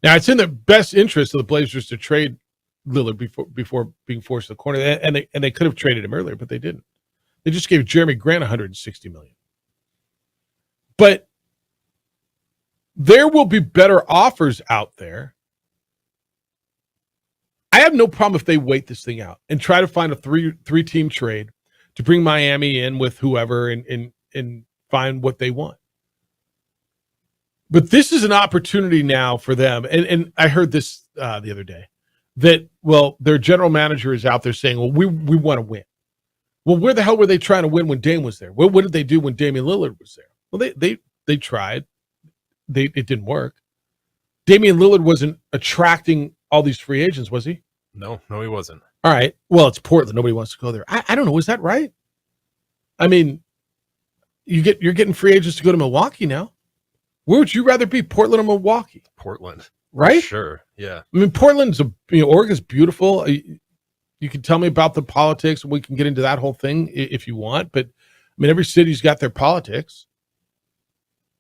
Now, it's in the best interest of the Blazers to trade Lillard before being forced to the corner, and they could have traded him earlier, but they didn't. They just gave Jeremy Grant $160 million. But there will be better offers out there. I have no problem if they wait this thing out and try to find a three-team trade to bring Miami in with whoever and find what they want. But this is an opportunity now for them. And I heard this the other day that, well, their general manager is out there saying, well, we want to win. Well, where the hell were they trying to win when Dame was there? What did they do when Damian Lillard was there? Well, they tried. It didn't work. Damian Lillard wasn't attracting all these free agents, was he? No, he wasn't. All right. Well, it's Portland. Nobody wants to go there. I don't know. Is that right? I mean, you're getting free agents to go to Milwaukee now. Where would you rather be, Portland or Milwaukee? Portland. Right? Sure. Yeah. I mean, Portland's Oregon's beautiful. You can tell me about the politics, and we can get into that whole thing if you want. But I mean, every city's got their politics.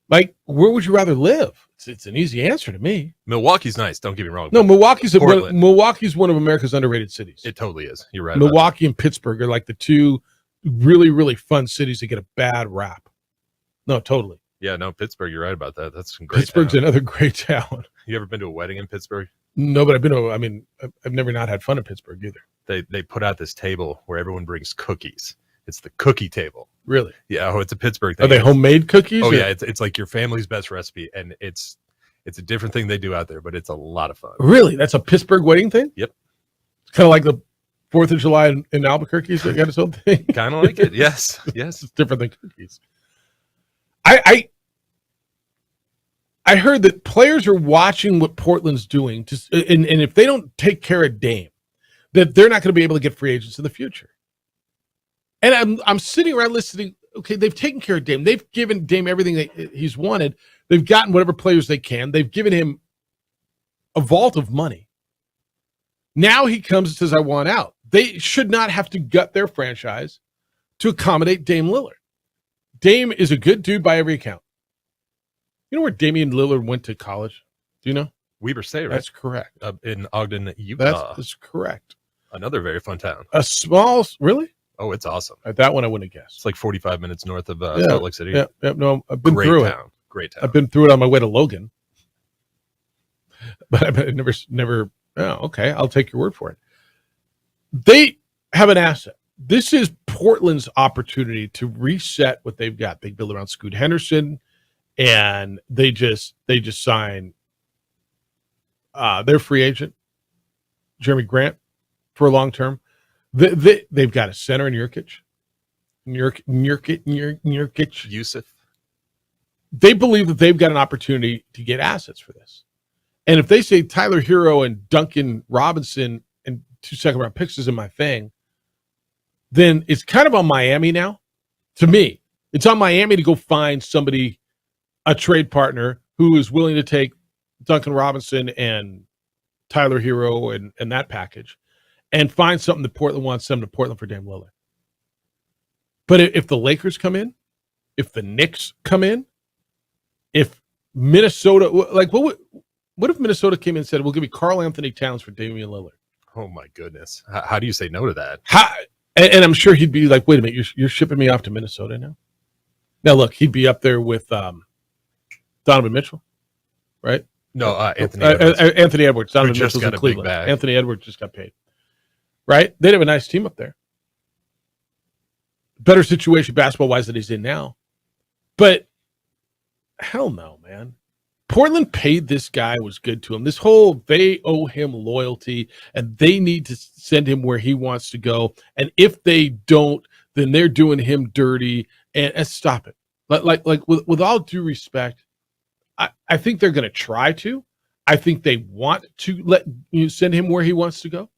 Like, where would you rather live? It's an easy answer to me. Milwaukee's nice. Don't get me wrong. No, Milwaukee's one of America's underrated cities. It totally is. You're right. Milwaukee and Pittsburgh are like the two really, really fun cities that get a bad rap. No, totally. Yeah, no, Pittsburgh. You're right about that. That's great. Pittsburgh's another great town. You ever been to a wedding in Pittsburgh? No, but I've never not had fun in Pittsburgh either. They put out this table where everyone brings cookies. It's the cookie table. Really? Yeah. Oh, it's a Pittsburgh thing. Are they homemade cookies? Oh, yeah. It's like your family's best recipe, and it's a different thing they do out there, but it's a lot of fun. Really? That's a Pittsburgh wedding thing? Yep. It's kind of like the 4th of July in Albuquerque. So you got its own thing. Kind of like it. Yes. Yes. It's different than cookies. I heard that players are watching what Portland's doing, and if they don't take care of Dame, that they're not going to be able to get free agents in the future. And I'm sitting around listening. Okay, they've taken care of Dame. They've given Dame everything he's wanted. They've gotten whatever players they can. They've given him a vault of money. Now he comes and says, I want out. They should not have to gut their franchise to accommodate Dame Lillard. Dame is a good dude by every account. You know where Damian Lillard went to college? Do you know? Weber State, right? That's correct. In Ogden, Utah. That's correct. Another very fun town. Really? Oh, it's awesome. That one I wouldn't have guessed. It's like 45 minutes north of Salt Lake City. Yeah. No, I've been through it. Great town. I've been through it on my way to Logan. But I never. Oh, okay. I'll take your word for it. They have an asset. This is Portland's opportunity to reset what they've got. They build around Scoot Henderson. and they just sign their free agent, Jeremy Grant, for a long term. They've got a center in Nurkic. Yusuf. They believe that they've got an opportunity to get assets for this. And if they say Tyler Hero and Duncan Robinson and 2 second-round picks is in my thing, then it's kind of on Miami now. To me, it's on Miami to go find somebody, a trade partner who is willing to take Duncan Robinson and Tyler Hero and that package and find something that Portland wants, send them to Portland for Dame Lillard. But if the Lakers come in, if the Knicks come in, if Minnesota, like what if Minnesota came in and said, we'll give you Karl Anthony Towns for Damian Lillard? Oh my goodness. How do you say no to that? And I'm sure he'd be like, wait a minute, you're shipping me off to Minnesota now? Now look, he'd be up there with Donovan Mitchell, right? No, Anthony Edwards. Anthony Edwards. Donovan Who just Mitchell's got in a big Cleveland. bag. Anthony Edwards just got paid. Right? They'd have a nice team up there. Better situation basketball-wise than he's in now. But hell no, man. Portland paid this guy, was good to him. This whole they owe him loyalty and they need to send him where he wants to go. And if they don't, then they're doing him dirty. And stop it. Like with all due respect, I think they're going to try to. I think they want to send him where he wants to go.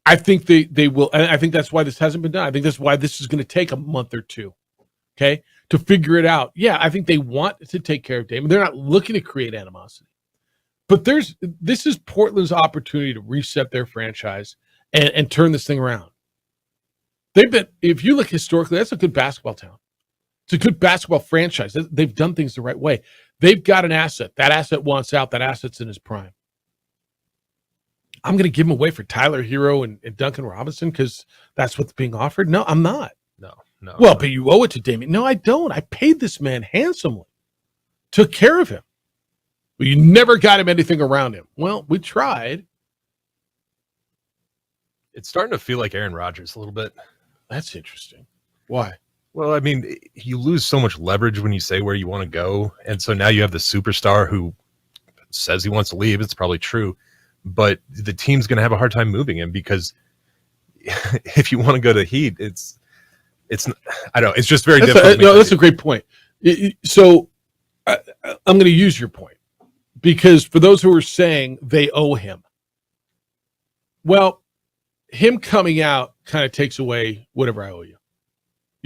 I think they will. And I think that's why this hasn't been done. I think that's why this is going to take a month or two. Okay. To figure it out. Yeah, I think they want to take care of Dame. They're not looking to create animosity. But this is Portland's opportunity to reset their franchise and turn this thing around. If you look historically, that's a good basketball town. It's a good basketball franchise. They've done things the right way. They've got an asset. That asset wants out. That asset's in his prime. I'm going to give him away for Tyler Hero and Duncan Robinson because that's what's being offered? No, I'm not. No. Well, but you owe it to Damian. No, I don't. I paid this man handsomely. Took care of him. But you never got him anything around him. Well, we tried. It's starting to feel like Aaron Rodgers a little bit. That's interesting. Why? Well, I mean, you lose so much leverage when you say where you want to go. And so now you have the superstar who says he wants to leave. It's probably true. But the team's going to have a hard time moving him because if you want to go to Heat, it's I don't know. It's just very difficult. That's a great point. So I'm going to use your point because for those who are saying they owe him, well, him coming out kind of takes away whatever I owe you.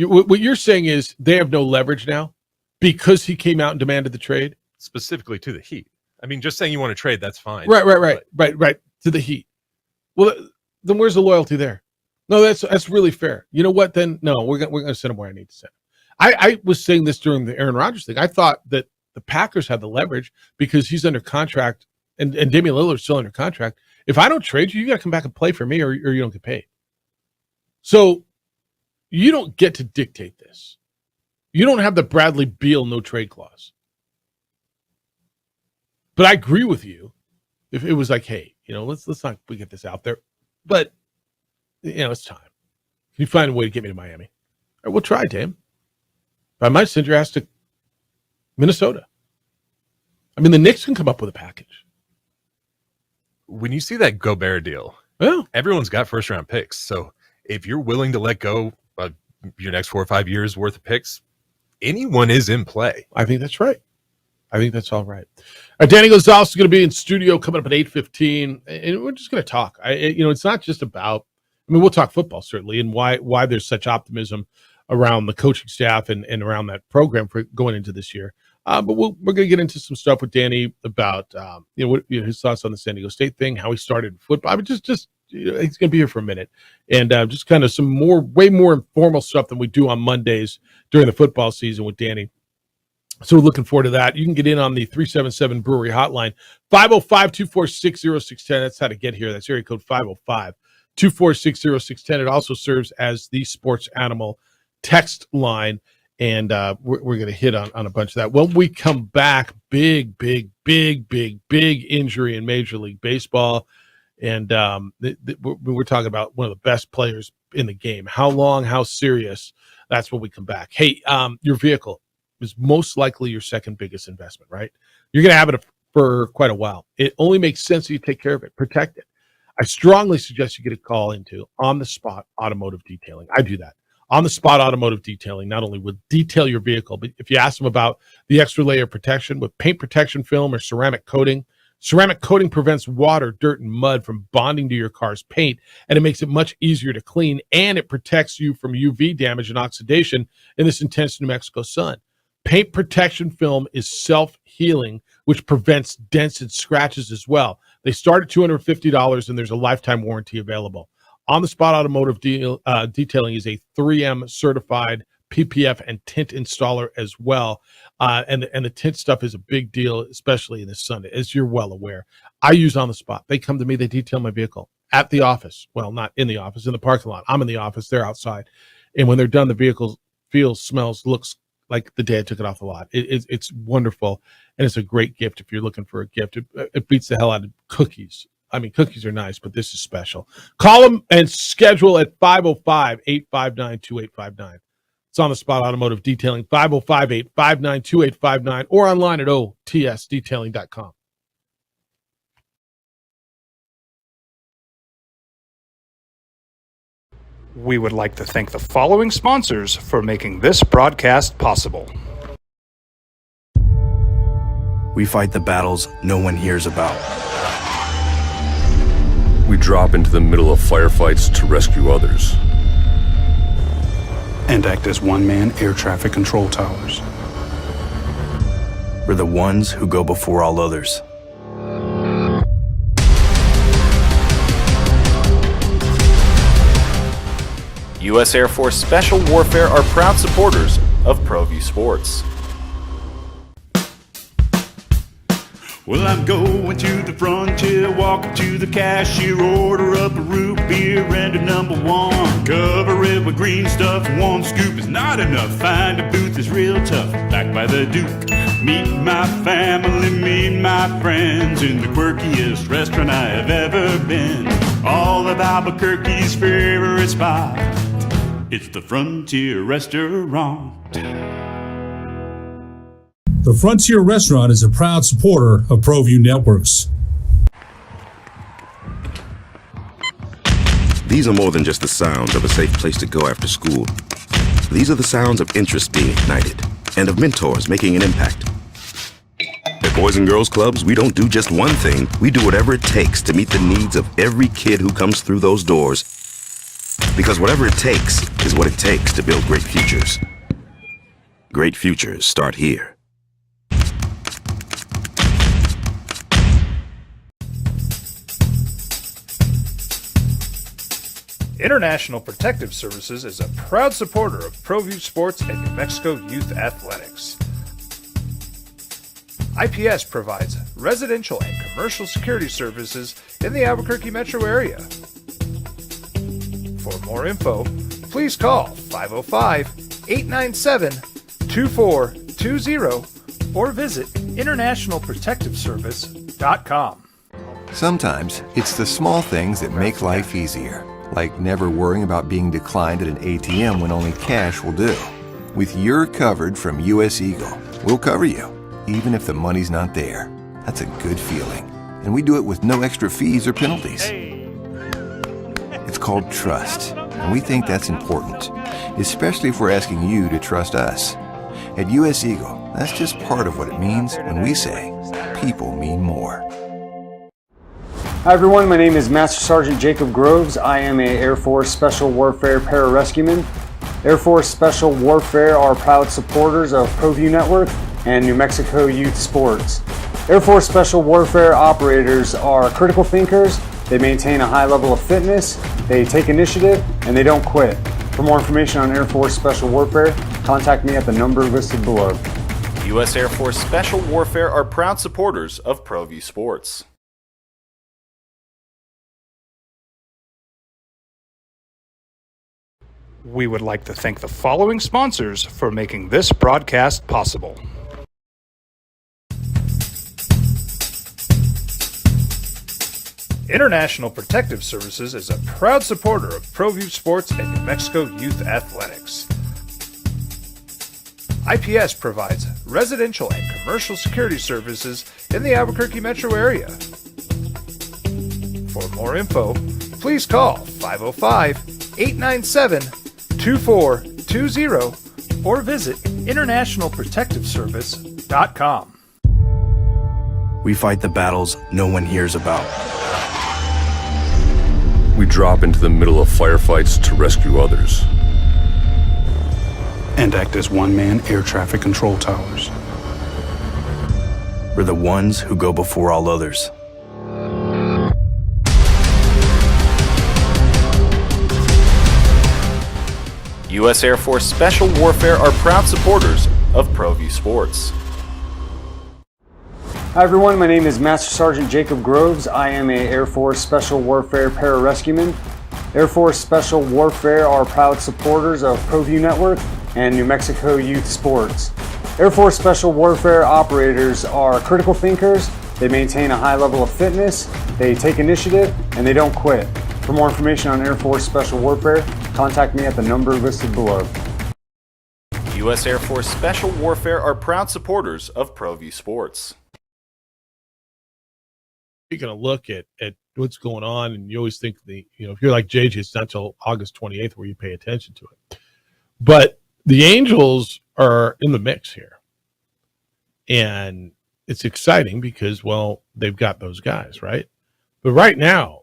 What you're saying is they have no leverage now because he came out and demanded the trade? Specifically to the Heat. I mean, just saying you want to trade, that's fine. Right. To the Heat. Well, then where's the loyalty there? No, that's really fair. You know what? Then no, we're going to send him where I need to send him. I was saying this during the Aaron Rodgers thing. I thought that the Packers had the leverage because he's under contract and Damian Lillard's still under contract. If I don't trade you, you got to come back and play for me or you don't get paid. So you don't get to dictate this. You don't have the Bradley Beal no trade clause. But I agree with you. If it was like, hey, let's not get this out there. But it's time. Can you find a way to get me to Miami? All right, we'll try, Dame. But I might send your ass to Minnesota. I mean, the Knicks can come up with a package. When you see that Gobert deal, everyone's got first-round picks. So if you're willing to let go of your next 4 or 5 years worth of picks, anyone is in play. I think that's right. I think that's all right. Danny Gonzalez is going to be in studio coming up at 8:15, and we're just going to talk. It's not just about. I mean, we'll talk football certainly, and why there's such optimism around the coaching staff and around that program for going into this year. But we're going to get into some stuff with Danny about his thoughts on the San Diego State thing, how he started in football. I mean, just he's going to be here for a minute, and just kind of some way more informal stuff than we do on Mondays during the football season with Danny. So we're looking forward to that. You can get in on the 377 Brewery hotline, 505-246-0610. That's how to get here. That's area code 505-246-0610. It also serves as the Sports Animal text line, and we're going to hit on a bunch of that. When we come back, big injury in Major League Baseball, and we're talking about one of the best players in the game. How long, how serious? That's when we come back. Hey, your vehicle. is most likely your second biggest investment, right? You're going to have it for quite a while. It only makes sense that you take care of it, protect it. I strongly suggest you get a call into On the Spot Automotive Detailing. I do that. On the Spot Automotive Detailing not only will detail your vehicle, but if you ask them about the extra layer of protection with paint protection film or ceramic coating prevents water, dirt, and mud from bonding to your car's paint, and it makes it much easier to clean, and it protects you from UV damage and oxidation in this intense New Mexico sun. Paint protection film is self-healing, which prevents dents and scratches as well. They start at $250, and there's a lifetime warranty available. On the Spot Automotive Detailing is a 3M certified PPF and tint installer as well. And the tint stuff is a big deal, especially in the sun, as you're well aware. I use On the Spot. They come to me, they detail my vehicle at the office. Well, not in the office, in the parking lot. I'm in the office, they're outside. And when they're done, the vehicle feels, smells, looks like the day I took it off the lot. It's wonderful, and it's a great gift if you're looking for a gift. It beats the hell out of cookies. I mean, cookies are nice, but this is special. Call them and schedule at 505-859-2859. It's On the Spot Automotive Detailing, 505-859-2859, or online at otsdetailing.com. We would like to thank the following sponsors for making this broadcast possible. We fight the battles no one hears about. We drop into the middle of firefights to rescue others. And act as one-man air traffic control towers. We're the ones who go before all others. U.S. Air Force Special Warfare are proud supporters of ProView Sports. Well, I'm going to the frontier, walk up to the cashier, order up a root beer and a number one. Cover it with green stuff, one scoop is not enough. Find a booth is real tough, back by the Duke. Meet my family, meet my friends in the quirkiest restaurant I have ever been. All of Albuquerque's favorite spot, it's the Frontier Restaurant. The Frontier Restaurant is a proud supporter of ProView Networks. These are more than just the sounds of a safe place to go after school. These are the sounds of interest being ignited and of mentors making an impact. At Boys and Girls Clubs, we don't do just one thing. We do whatever it takes to meet the needs of every kid who comes through those doors. Because whatever it takes is what it takes to build great futures. Great futures start here. International Protective Services is a proud supporter of ProView Sports and New Mexico Youth Athletics. IPS provides residential and commercial security services in the Albuquerque metro area. For more info, please call 505-897-2420 or visit internationalprotectiveservice.com. Sometimes it's the small things that make life easier, like never worrying about being declined at an ATM when only cash will do. With You're Covered from US Eagle, we'll cover you, even if the money's not there. That's a good feeling. And we do it with no extra fees or penalties. It's called trust, and we think that's important, especially if we're asking you to trust us. At US Eagle, that's just part of what it means when we say people mean more. Hi everyone, my name is Master Sergeant Jacob Groves. I am a Air Force Special Warfare Pararescueman. Air Force Special Warfare are proud supporters of ProView Network and New Mexico Youth Sports. Air Force Special Warfare operators are critical thinkers. They maintain a high level of fitness, they take initiative, and they don't quit. For more information on Air Force Special Warfare, contact me at the number listed below. U.S. Air Force Special Warfare are proud supporters of ProView Sports. We would like to thank the following sponsors for making this broadcast possible. International Protective Services is a proud supporter of ProView Sports and New Mexico Youth Athletics. IPS provides residential and commercial security services in the Albuquerque metro area. For more info, please call 505-897-2420 or visit internationalprotectiveservice.com. We fight the battles no one hears about. We drop into the middle of firefights to rescue others. And act as one-man air traffic control towers. We're the ones who go before all others. U.S. Air Force Special Warfare are proud supporters of ProView Sports. Hi everyone, my name is Master Sergeant Jacob Groves. I am a Air Force Special Warfare pararescueman. Air Force Special Warfare are proud supporters of ProView Network and New Mexico Youth Sports. Air Force Special Warfare operators are critical thinkers. They maintain a high level of fitness, they take initiative, and they don't quit. For more information on Air Force Special Warfare, contact me at the number listed below. U.S. Air Force Special Warfare are proud supporters of ProView Sports. Taking a look at what's going on, and you always think if you're like JJ, it's not until August 28th where you pay attention to it. But the Angels are in the mix here, and it's exciting because, well, they've got those guys, right? But right now,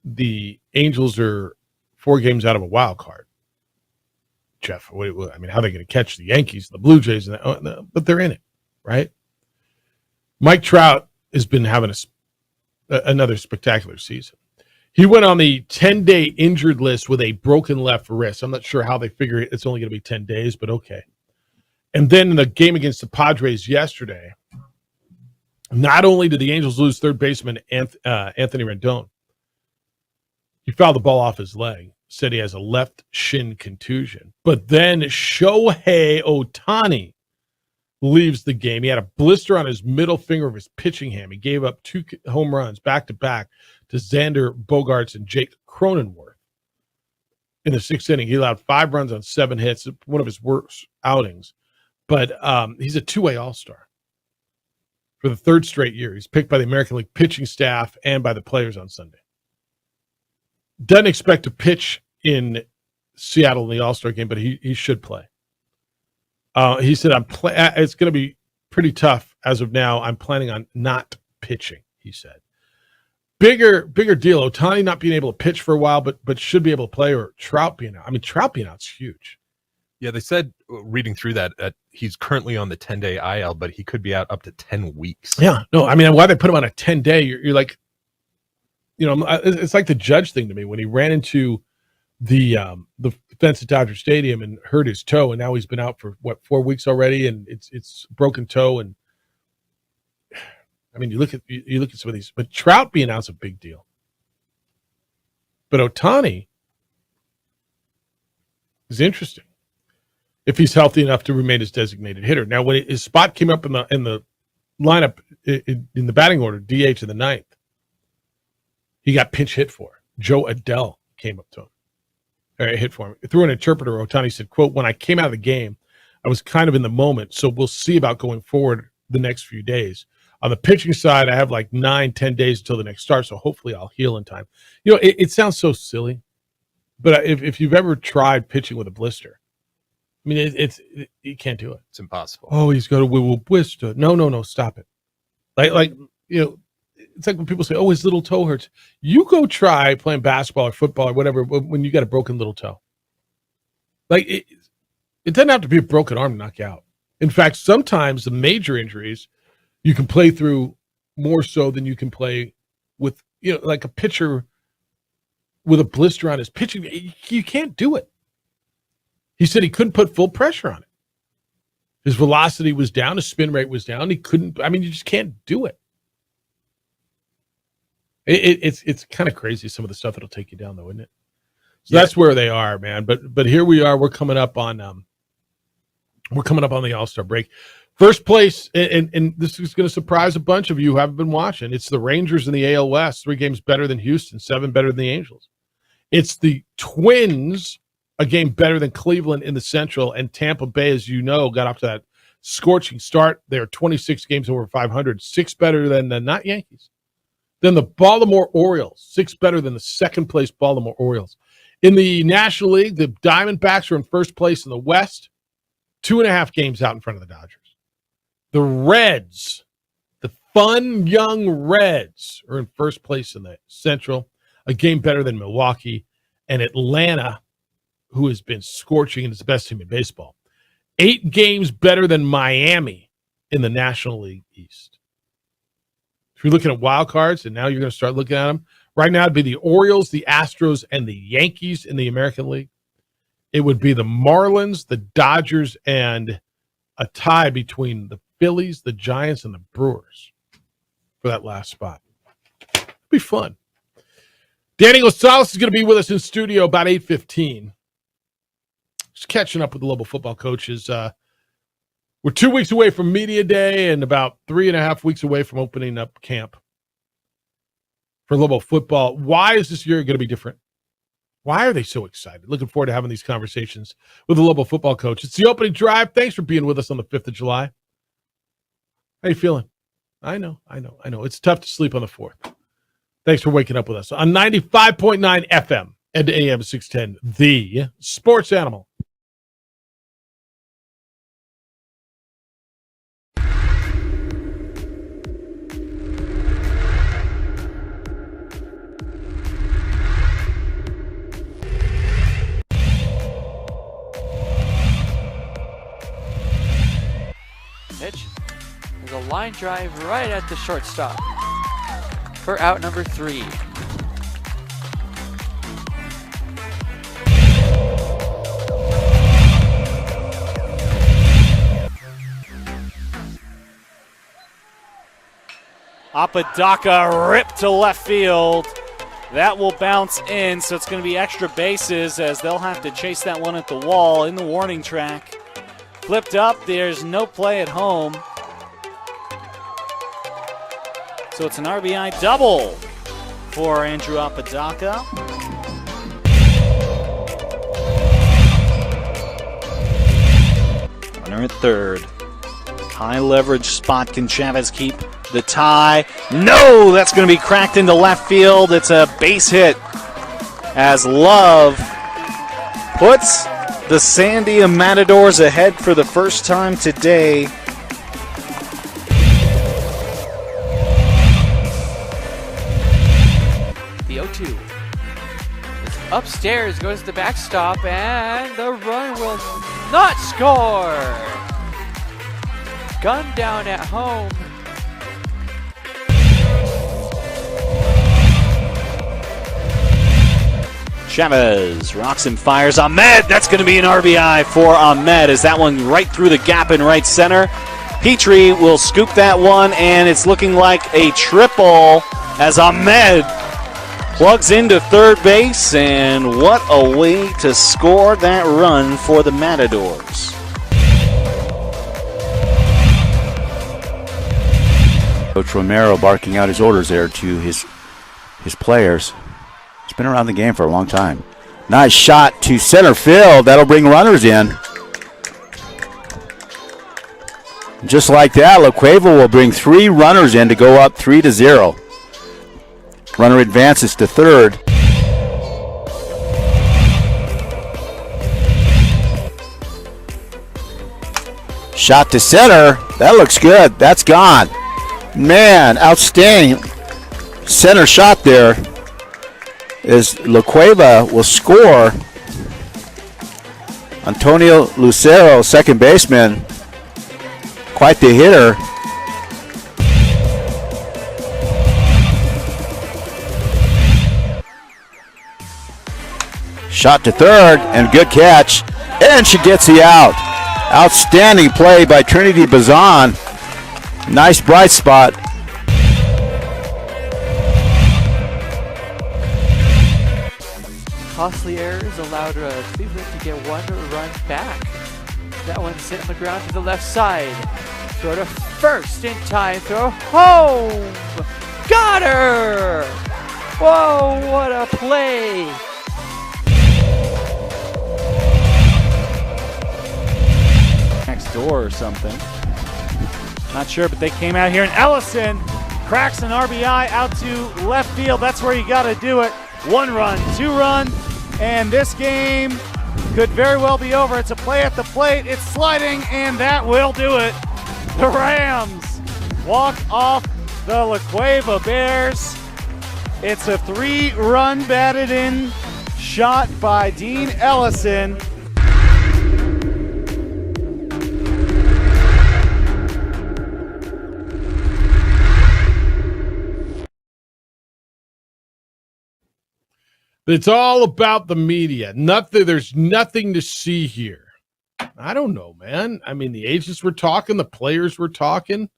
the Angels are 4 games out of a wild card. Jeff, how are they going to catch the Yankees, the Blue Jays, but they're in it, right? Mike Trout has been having another spectacular season. He went on the 10-day injured list with a broken left wrist. I'm not sure how they figure it's only going to be 10 days, but okay. And then in the game against the Padres yesterday, not only did the Angels lose third baseman Anthony Rendon, he fouled the ball off his leg, said he has a left shin contusion. But then Shohei Ohtani leaves the game. He had a blister on his middle finger of his pitching hand. He gave up 2 home runs back-to-back to Xander Bogaerts and Jake Cronenworth. In the 6th inning, he allowed 5 runs on 7 hits, one of his worst outings. But he's a 2-way all-star for the 3rd straight year. He's picked by the American League pitching staff and by the players on Sunday. Doesn't expect to pitch in Seattle in the all-star game, but he should play. He said, it's going to be pretty tough as of now. I'm planning on not pitching, he said. Bigger deal. Ohtani not being able to pitch for a while, but should be able to play, or Trout being out. I mean, Trout being out's huge. Yeah, they said, reading through that he's currently on the 10-day IL, but he could be out up to 10 weeks. Yeah, no, I mean, why they put him on a 10-day, you're like, it's like the Judge thing to me when he ran into the fence at Dodger Stadium and hurt his toe, and now he's been out for 4 weeks already, and it's broken toe. And I mean, you look at some of these, but Trout being out's a big deal. But Ohtani is interesting if he's healthy enough to remain his designated hitter. Now, when his spot came up in the lineup in the batting order, DH in the 9th, he got pinch hit for. Joe Adell came up to him. Hit for him. Through an interpreter, Ohtani said, quote, "When I came out of the game, I was kind of in the moment, so we'll see about going forward the next few days. On the pitching side, I have like 9-10 days until the next start, so hopefully I'll heal in time." It sounds so silly, but if you've ever tried pitching with a blister, I mean, you can't do it. It's impossible. Oh, he's got a blister. No, stop it. It's like when people say, "Oh, his little toe hurts." You go try playing basketball or football or whatever when you got a broken little toe. Like it doesn't have to be a broken arm to knock you out. In fact, sometimes the major injuries you can play through more so than you can play with, like a pitcher with a blister on his pitching. You can't do it. He said he couldn't put full pressure on it. His velocity was down. His spin rate was down. He couldn't. I mean, you just can't do it. It's kind of crazy, some of the stuff that'll take you down, though, isn't it? So that's where they are, man. But here we are. We're coming up on the All-Star break. First place, and this is going to surprise a bunch of you who haven't been watching. It's the Rangers in the AL West, 3 games better than Houston, 7 better than the Angels. It's the Twins a game better than Cleveland in the Central, and Tampa Bay, as you know, got off to that scorching start. They're 26 games over 500, 6 better than the not Yankees. Then the Baltimore Orioles, 6 better than the second-place Baltimore Orioles. In the National League, the Diamondbacks are in first place in the West, 2.5 games out in front of the Dodgers. The Reds, the fun young Reds, are in first place in the Central, a game better than Milwaukee. And Atlanta, who has been scorching and is the best team in baseball, 8 games better than Miami in the National League East. If you're looking at wild cards, and now you're going to start looking at them, right now it'd be the Orioles, the Astros, and the Yankees in the American League. It would be the Marlins, the Dodgers, and a tie between the Phillies, the Giants, and the Brewers for that last spot. It'd be fun. Danny Gonzalez is going to be with us in studio about 8:15. Just catching up with the Lobo football coaches. We're 2 weeks away from Media Day and about 3.5 weeks away from opening up camp for Lobo football. Why is this year going to be different? Why are they so excited? Looking forward to having these conversations with the Lobo football coach. It's the opening drive. Thanks for being with us on the 5th of July. How you feeling? I know. It's tough to sleep on the 4th. Thanks for waking up with us on 95.9 FM and AM 610, the Sports Animal. Pitch. There's a line drive right at the shortstop for out number 3. Apodaca ripped to left field. That will bounce in, so it's going to be extra bases as they'll have to chase that one at the wall in the warning track. Flipped up, there's no play at home. So it's an RBI double for Andrew Apodaca. Runner at third. High leverage spot. Can Chavez keep the tie? No! That's going to be cracked into left field. It's a base hit as Love puts the Sandia Matadors ahead for the first time today. The 0-2. Upstairs goes the backstop, and the run will not score. Gun down at home. Chavez rocks and fires. Ahmed, that's going to be an RBI for Ahmed as that one right through the gap in right center. Petrie will scoop that one, and it's looking like a triple as Ahmed plugs into third base, and what a way to score that run for the Matadors. Coach Romero barking out his orders there to his players. He's been around the game for a long time. Nice shot to center field. That'll bring runners in. Just like that, La Cueva will bring 3 runners in to go up 3-0. Runner advances to third. Shot to center. That looks good. That's gone. Man, outstanding center shot there. Is La Cueva will score. Antonio Lucero, second baseman, quite the hitter. Shot to third, and good catch, and she gets the out. Outstanding play by Trinity Bazan. Nice bright spot. Costly errors allowed Cleveland to get 1 run back. That one sent on the ground to the left side. Throw to first in time. Throw home. Got her. Whoa, what a play. door or something. Not sure, but they came out here, and Ellison cracks an RBI out to left field. That's where you got to do it. 1 run, 2 run, and this game could very well be over. It's a play at the plate. It's sliding, and that will do it. The Rams walk off the La Cueva Bears. It's a 3-run batted in shot by Dean Ellison. It's all about the media. There's nothing to see here. I don't know, man. I mean, the agents were talking, the players were talking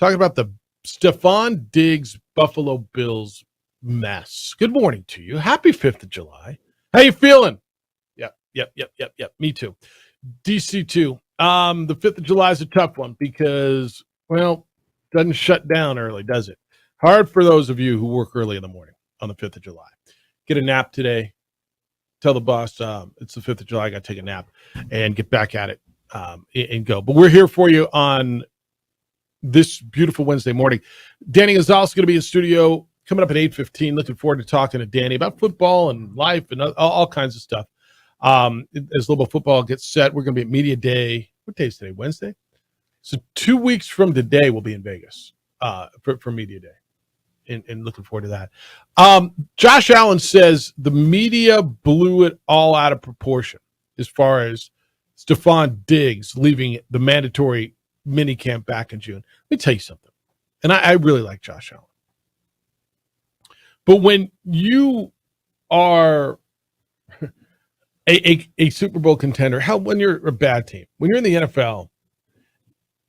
about the Stephon Diggs Buffalo Bills mess. Good morning to you. Happy 5th of July. How you feeling? Yep. Me too. DC too. The 5th of July is a tough one because, well, doesn't shut down early, does it? Hard for those of you who work early in the morning on the 5th of July. Get a nap today. Tell the boss it's the 5th of July. I got to take a nap and get back at it and go. But we're here for you on this beautiful Wednesday morning. Danny Gonzalez is going to be in studio coming up at 8:15. Looking forward to talking to Danny about football and life and all kinds of stuff. As Lobo football gets set, we're going to be at Media Day. What day is today? Wednesday? So 2 weeks from today, we'll be in Vegas for Media Day. And looking forward to that. Josh Allen says the media blew it all out of proportion as far as Stephon Diggs leaving the mandatory minicamp back in June. Let me tell you something. And I really like Josh Allen. But when you are a Super Bowl contender, when you're a bad team, when you're in the NFL,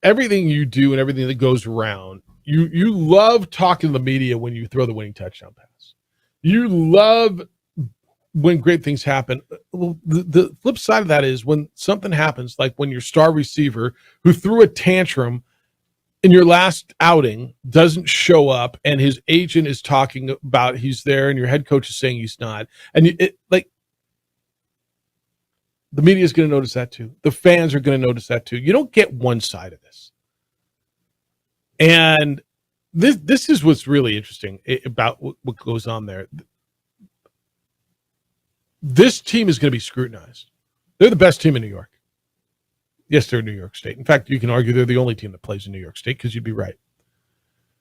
everything you do and everything that goes around, you love talking to the media when you throw the winning touchdown pass. You love when great things happen. The flip side of that is when something happens, like when your star receiver who threw a tantrum in your last outing doesn't show up and his agent is talking about he's there and your head coach is saying he's not. And the media is going to notice that too. The fans are going to notice that too. You don't get one side of this. And this is what's really interesting about what goes on there. This team is going to be scrutinized. They're the best team in New York. Yes, they're in New York State. In fact, you can argue they're the only team that plays in New York State because you'd be right.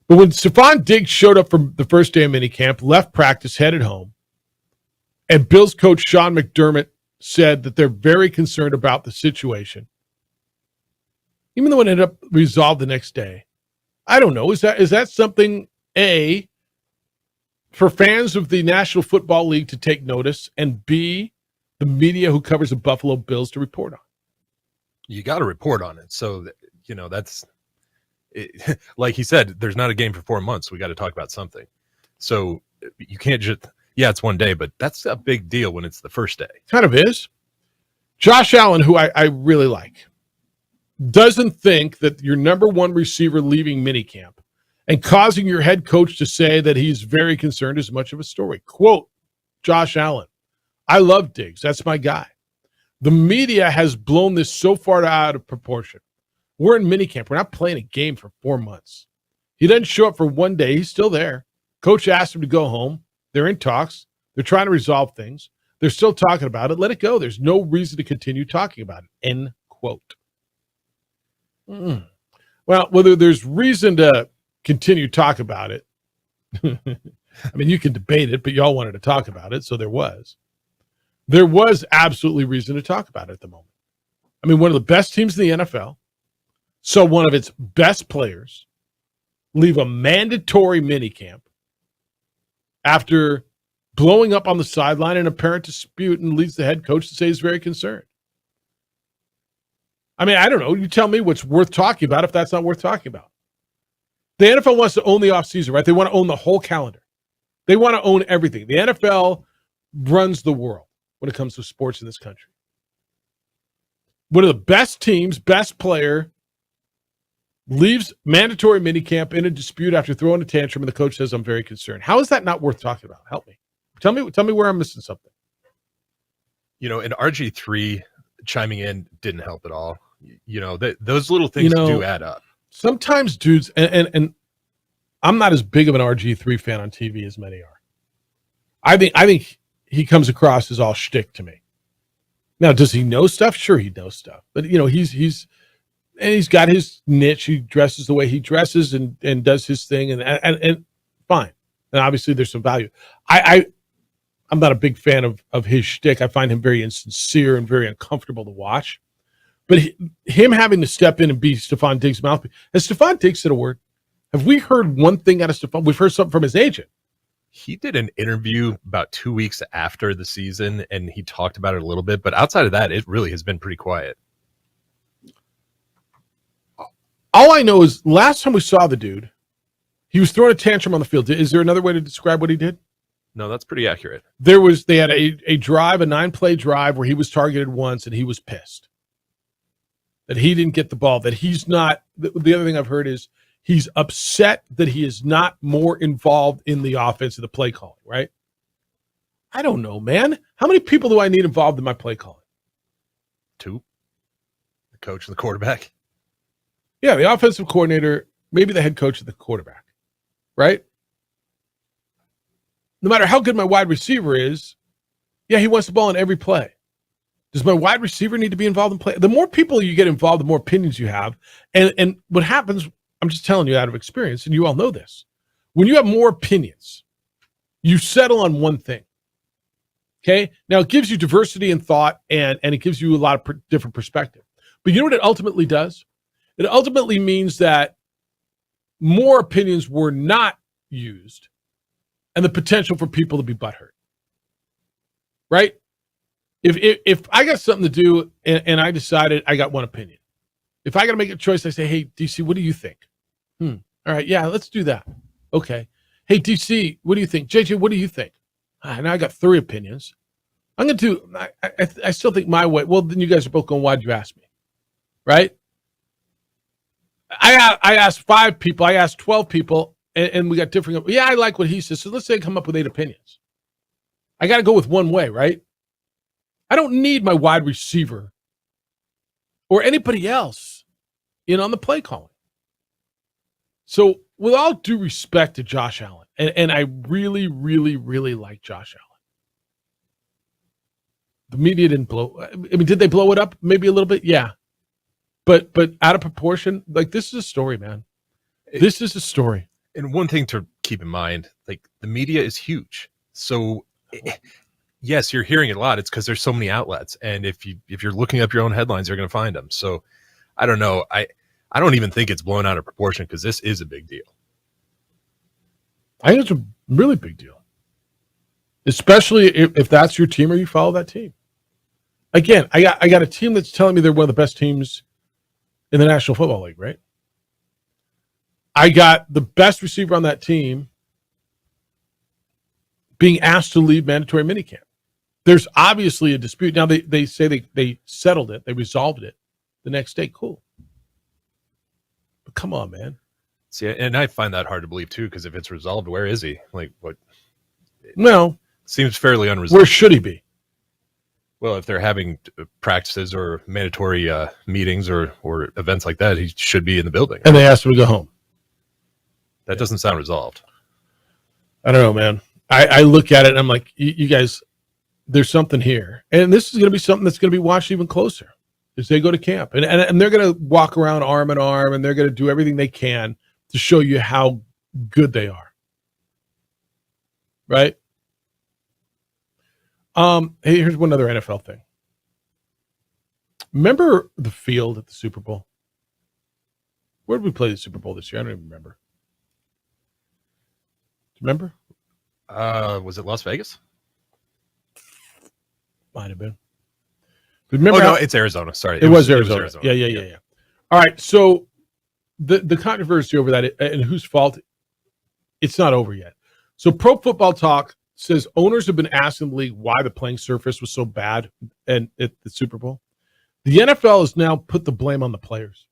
But when Stephon Diggs showed up from the first day of minicamp, left practice, headed home, and Bills coach Sean McDermott said that they're very concerned about the situation, even though it ended up resolved the next day. I don't know. Is that something, A, for fans of the National Football League to take notice, and B, the media who covers the Buffalo Bills to report on? You got to report on it. So, that's it. Like he said, there's not a game for 4 months. We got to talk about something. So you can't just, it's one day, but that's a big deal when it's the first day. Kind of is. Josh Allen, who I really like, doesn't think that your number one receiver leaving minicamp and causing your head coach to say that he's very concerned is much of a story. Quote, Josh Allen, I love Diggs. That's my guy. The media has blown this so far out of proportion. We're in minicamp. We're not playing a game for 4 months. He doesn't show up for one day. He's still there. Coach asked him to go home. They're in talks. They're trying to resolve things. They're still talking about it. Let it go. There's no reason to continue talking about it. End quote. Well, whether there's reason to continue talk about it, I mean, you can debate it, but y'all wanted to talk about it, so there was. There was absolutely reason to talk about it at the moment. I mean, one of the best teams in the NFL saw one of its best players leave a mandatory minicamp after blowing up on the sideline in apparent dispute, and leads the head coach to say he's very concerned. I mean, I don't know. You tell me what's worth talking about if that's not worth talking about. The NFL wants to own the offseason, right? They want to own the whole calendar. They want to own everything. The NFL runs the world when it comes to sports in this country. One of the best teams, best player, leaves mandatory minicamp in a dispute after throwing a tantrum, and the coach says, I'm very concerned. How is that not worth talking about? Help me. Tell me where I'm missing something. And RG3 chiming in didn't help at all. Those little things do add up. Sometimes dudes, and I'm not as big of an RG3 fan on TV as many are. I think he comes across as all shtick to me. Now, does he know stuff? Sure, he knows stuff, but he's got his niche. He dresses the way he dresses and does his thing, and fine. And obviously, there's some value. I'm not a big fan of his shtick. I find him very insincere and very uncomfortable to watch. But him having to step in and be Stephon Diggs' mouthpiece. Has Stephon Diggs said a word? Have we heard one thing out of Stephon? We've heard something from his agent. He did an interview about 2 weeks after the season, and he talked about it a little bit. But outside of that, it really has been pretty quiet. All I know is last time we saw the dude, he was throwing a tantrum on the field. Is there another way to describe what he did? No, that's pretty accurate. They had a drive, a 9-play drive where he was targeted once and he was pissed that he didn't get the ball, that he's not. The other thing I've heard is he's upset that he is not more involved in the offense of the play calling, right? I don't know, man. How many people do I need involved in my play calling? 2. The coach and the quarterback. Yeah, the offensive coordinator, maybe the head coach of the quarterback, right? No matter how good my wide receiver is, yeah, he wants the ball in every play. Does my wide receiver need to be involved in play? The more people you get involved, the more opinions you have. And what happens, I'm just telling you out of experience, and you all know this, when you have more opinions, you settle on one thing. Okay? Now, it gives you diversity in thought, and it gives you a lot of different perspective. But you know what it ultimately does? It ultimately means that more opinions were not used and the potential for people to be butthurt. Right? If I got something to do and I decided I got one opinion, if I got to make a choice, I say, hey, DC, what do you think? All right, yeah, let's do that. Okay. Hey, DC, what do you think? JJ, what do you think? Now I got 3 opinions. I'm going to do, I still think my way. Well, then you guys are both going, why'd you ask me? Right? I asked 5 people. I asked 12 people, and we got different. Yeah, I like what he says. So let's say I come up with 8 opinions. I got to go with one way, right? I don't need my wide receiver or anybody else in on the play calling. So with all due respect to Josh Allen, and I really, really, really like Josh Allen. The media didn't blow. I mean, did they blow it up? Maybe a little bit. Yeah. But out of proportion, like this is a story, man. This is a story. And one thing to keep in mind, like the media is huge. So yes, you're hearing it a lot. It's because there's so many outlets. And if you're looking up your own headlines, you're going to find them. So I don't know. I don't even think it's blown out of proportion because this is a big deal. I think it's a really big deal. Especially if that's your team or you follow that team. Again, I got a team that's telling me they're one of the best teams in the National Football League, right? I got the best receiver on that team being asked to leave mandatory minicamp. There's obviously a dispute. Now, they say they settled it. They resolved it the next day. Cool. But come on, man. See, and I find that hard to believe, too, because if it's resolved, where is he? Like, what? Well, seems fairly unresolved. Where should he be? Well, if they're having practices or mandatory meetings or events like that, he should be in the building. And they asked him to go home. That doesn't sound resolved. I don't know, man. I look at it and I'm like, you guys, there's something here. And this is going to be something that's going to be watched even closer as they go to camp. And they're going to walk around arm in arm, and they're going to do everything they can to show you how good they are. Right? Hey, here's one other NFL thing. Remember the field at the Super Bowl? Where did we play the Super Bowl this year? I don't even remember. Do you remember? Was it Las Vegas? Might have been. But remember no, it's Arizona. Sorry. It was Arizona. Yeah. All right, so the controversy over that and whose fault, it's not over yet. So Pro Football Talk says owners have been asking the league why the playing surface was so bad and at the Super Bowl. The NFL has now put the blame on the players.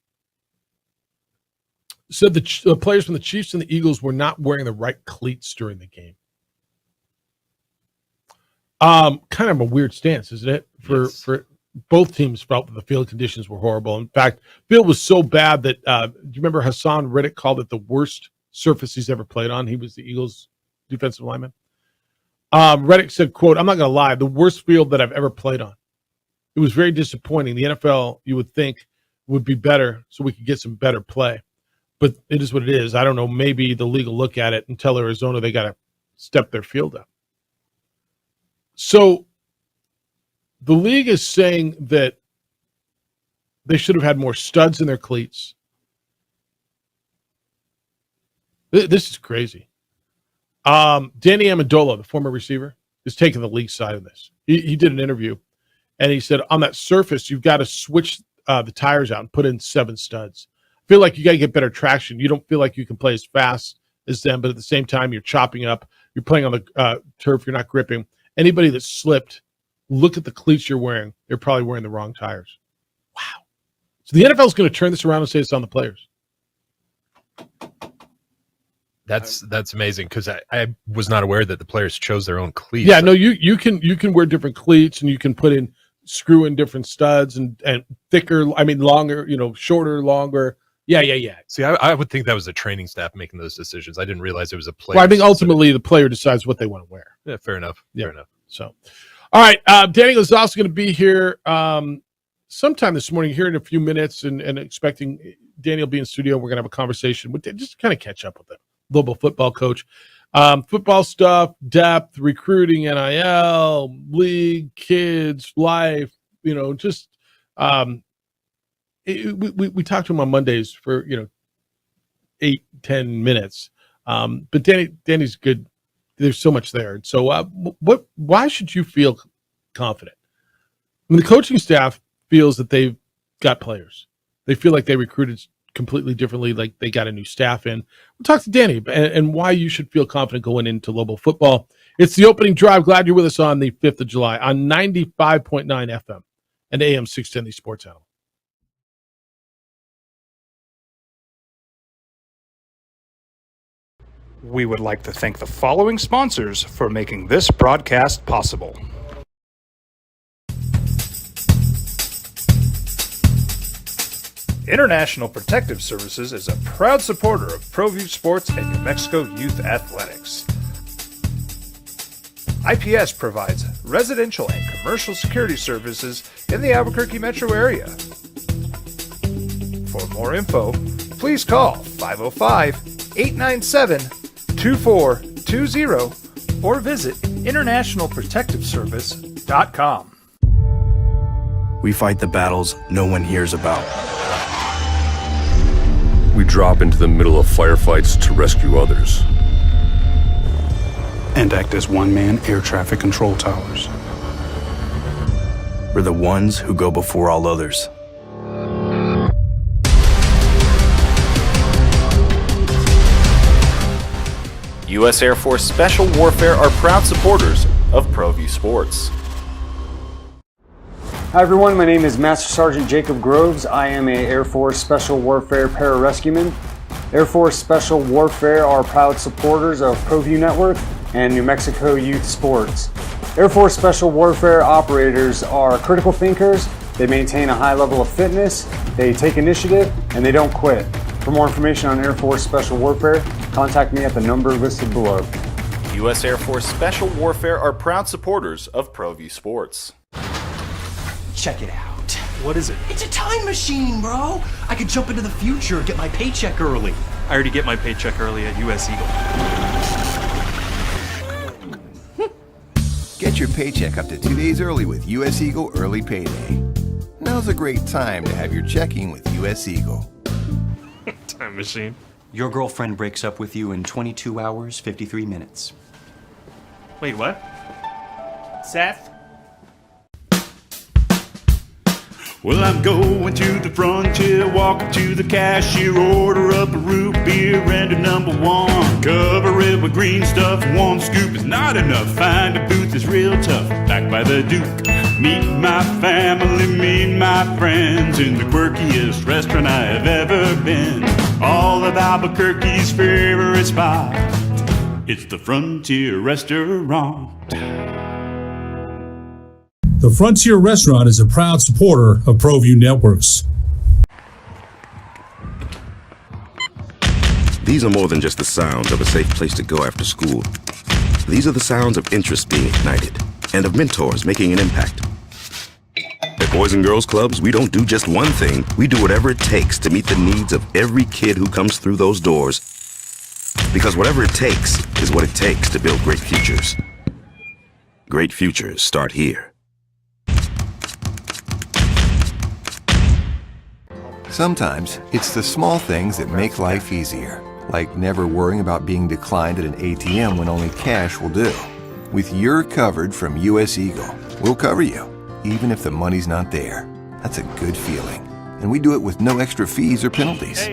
Said the players from the Chiefs and the Eagles were not wearing the right cleats during the game. Kind of a weird stance, isn't it? For both teams felt that the field conditions were horrible. In fact, field was so bad that do you remember Hassan Reddick called it the worst surface he's ever played on? He was the Eagles defensive lineman. Reddick said, quote, "I'm not going to lie, the worst field that I've ever played on. It was very disappointing. The NFL, you would think, would be better so we could get some better play. But it is what it is. I don't know, maybe the league will look at it and tell Arizona they got to step their field up." So the league is saying that they should have had more studs in their cleats. This is crazy. Danny Amendola, the former receiver, is taking the league side of this. He did an interview, and he said, on that surface, you've got to switch the tires out and put in 7 studs. I feel like you got to get better traction. You don't feel like you can play as fast as them, but at the same time, you're chopping up. You're playing on the turf. You're not gripping. Anybody that slipped, look at the cleats you're wearing. They're probably wearing the wrong tires. Wow. So the NFL is going to turn this around and say it's on the players. That's amazing, because I was not aware that the players chose their own cleats. Yeah, no, you can wear different cleats, and you can put in screw in different studs and thicker. I mean, longer. Shorter, longer. Yeah. See, I would think that was the training staff making those decisions. I didn't realize it was a player. Well, I think ultimately the player decides what they want to wear. Yeah, fair enough. Yeah. Fair enough. So, all right, Danny is also going to be here sometime this morning, here in a few minutes, and expecting Danny will be in studio. We're going to have a conversation with just kind of catch up with him. Global football coach, football stuff, depth, recruiting, NIL, league, kids, life. We talked to him on Mondays for 8-10 minutes. But Danny's good. There's so much there. So why should you feel confident? I mean, the coaching staff feels that they've got players. They feel like they recruited completely differently, like they got a new staff in. We'll talk to Danny and why you should feel confident going into Lobo football. It's the opening drive. Glad you're with us on the 5th of July on 95.9 FM and AM 610, the Sports Animal. We would like to thank the following sponsors for making this broadcast possible. International Protective Services is a proud supporter of ProView Sports and New Mexico Youth Athletics. IPS provides residential and commercial security services in the Albuquerque metro area. For more info, please call 505-897-2420 or visit internationalprotectiveservice.com. We fight the battles no one hears about. We drop into the middle of firefights to rescue others. And act as one-man air traffic control towers. We're the ones who go before all others. U.S. Air Force Special Warfare are proud supporters of ProView Sports. Hi everyone, my name is Master Sergeant Jacob Groves. I am a Air Force Special Warfare pararescueman. Air Force Special Warfare are proud supporters of ProView Network and New Mexico Youth Sports. Air Force Special Warfare operators are critical thinkers. They maintain a high level of fitness, they take initiative, and they don't quit. For more information on Air Force Special Warfare, contact me at the number listed below. U.S. Air Force Special Warfare are proud supporters of ProView Sports. Check it out. What is it? It's a time machine, bro. I could jump into the future, get my paycheck early. I already get my paycheck early at US Eagle. Get your paycheck up to 2 days early with US Eagle Early Payday. Now's a great time to have your checking with US Eagle. Time machine. Your girlfriend breaks up with you in 22 hours, 53 minutes. Wait, what? Seth? Well, I'm going to the frontier, walk up to the cashier, order up a root beer and a number one. Cover it with green stuff, one scoop is not enough. Find a booth is real tough, back by the Duke. Meet my family, meet my friends in the quirkiest restaurant I have ever been. All of Albuquerque's favorite spot, it's the Frontier Restaurant. The Frontier Restaurant is a proud supporter of ProView Networks. These are more than just the sounds of a safe place to go after school. These are the sounds of interest being ignited and of mentors making an impact. At Boys and Girls Clubs, we don't do just one thing. We do whatever it takes to meet the needs of every kid who comes through those doors. Because whatever it takes is what it takes to build great futures. Great futures start here. Sometimes it's the small things that make life easier, like never worrying about being declined at an ATM when only cash will do. With You're Covered from US Eagle, we'll cover you, even if the money's not there. That's a good feeling. And we do it with no extra fees or penalties.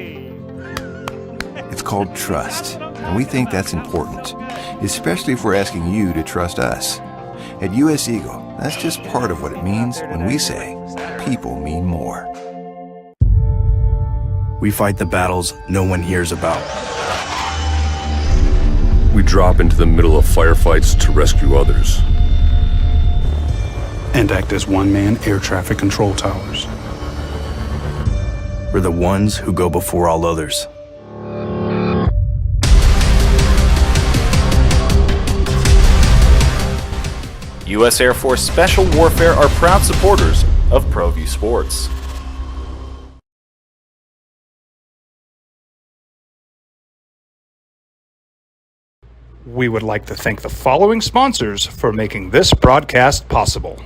It's called trust, and we think that's important, especially if we're asking you to trust us. At US Eagle, that's just part of what it means when we say people mean more. We fight the battles no one hears about. We drop into the middle of firefights to rescue others. And act as one-man air traffic control towers. We're the ones who go before all others. U.S. Air Force Special Warfare are proud supporters of ProView Sports. We would like to thank the following sponsors for making this broadcast possible.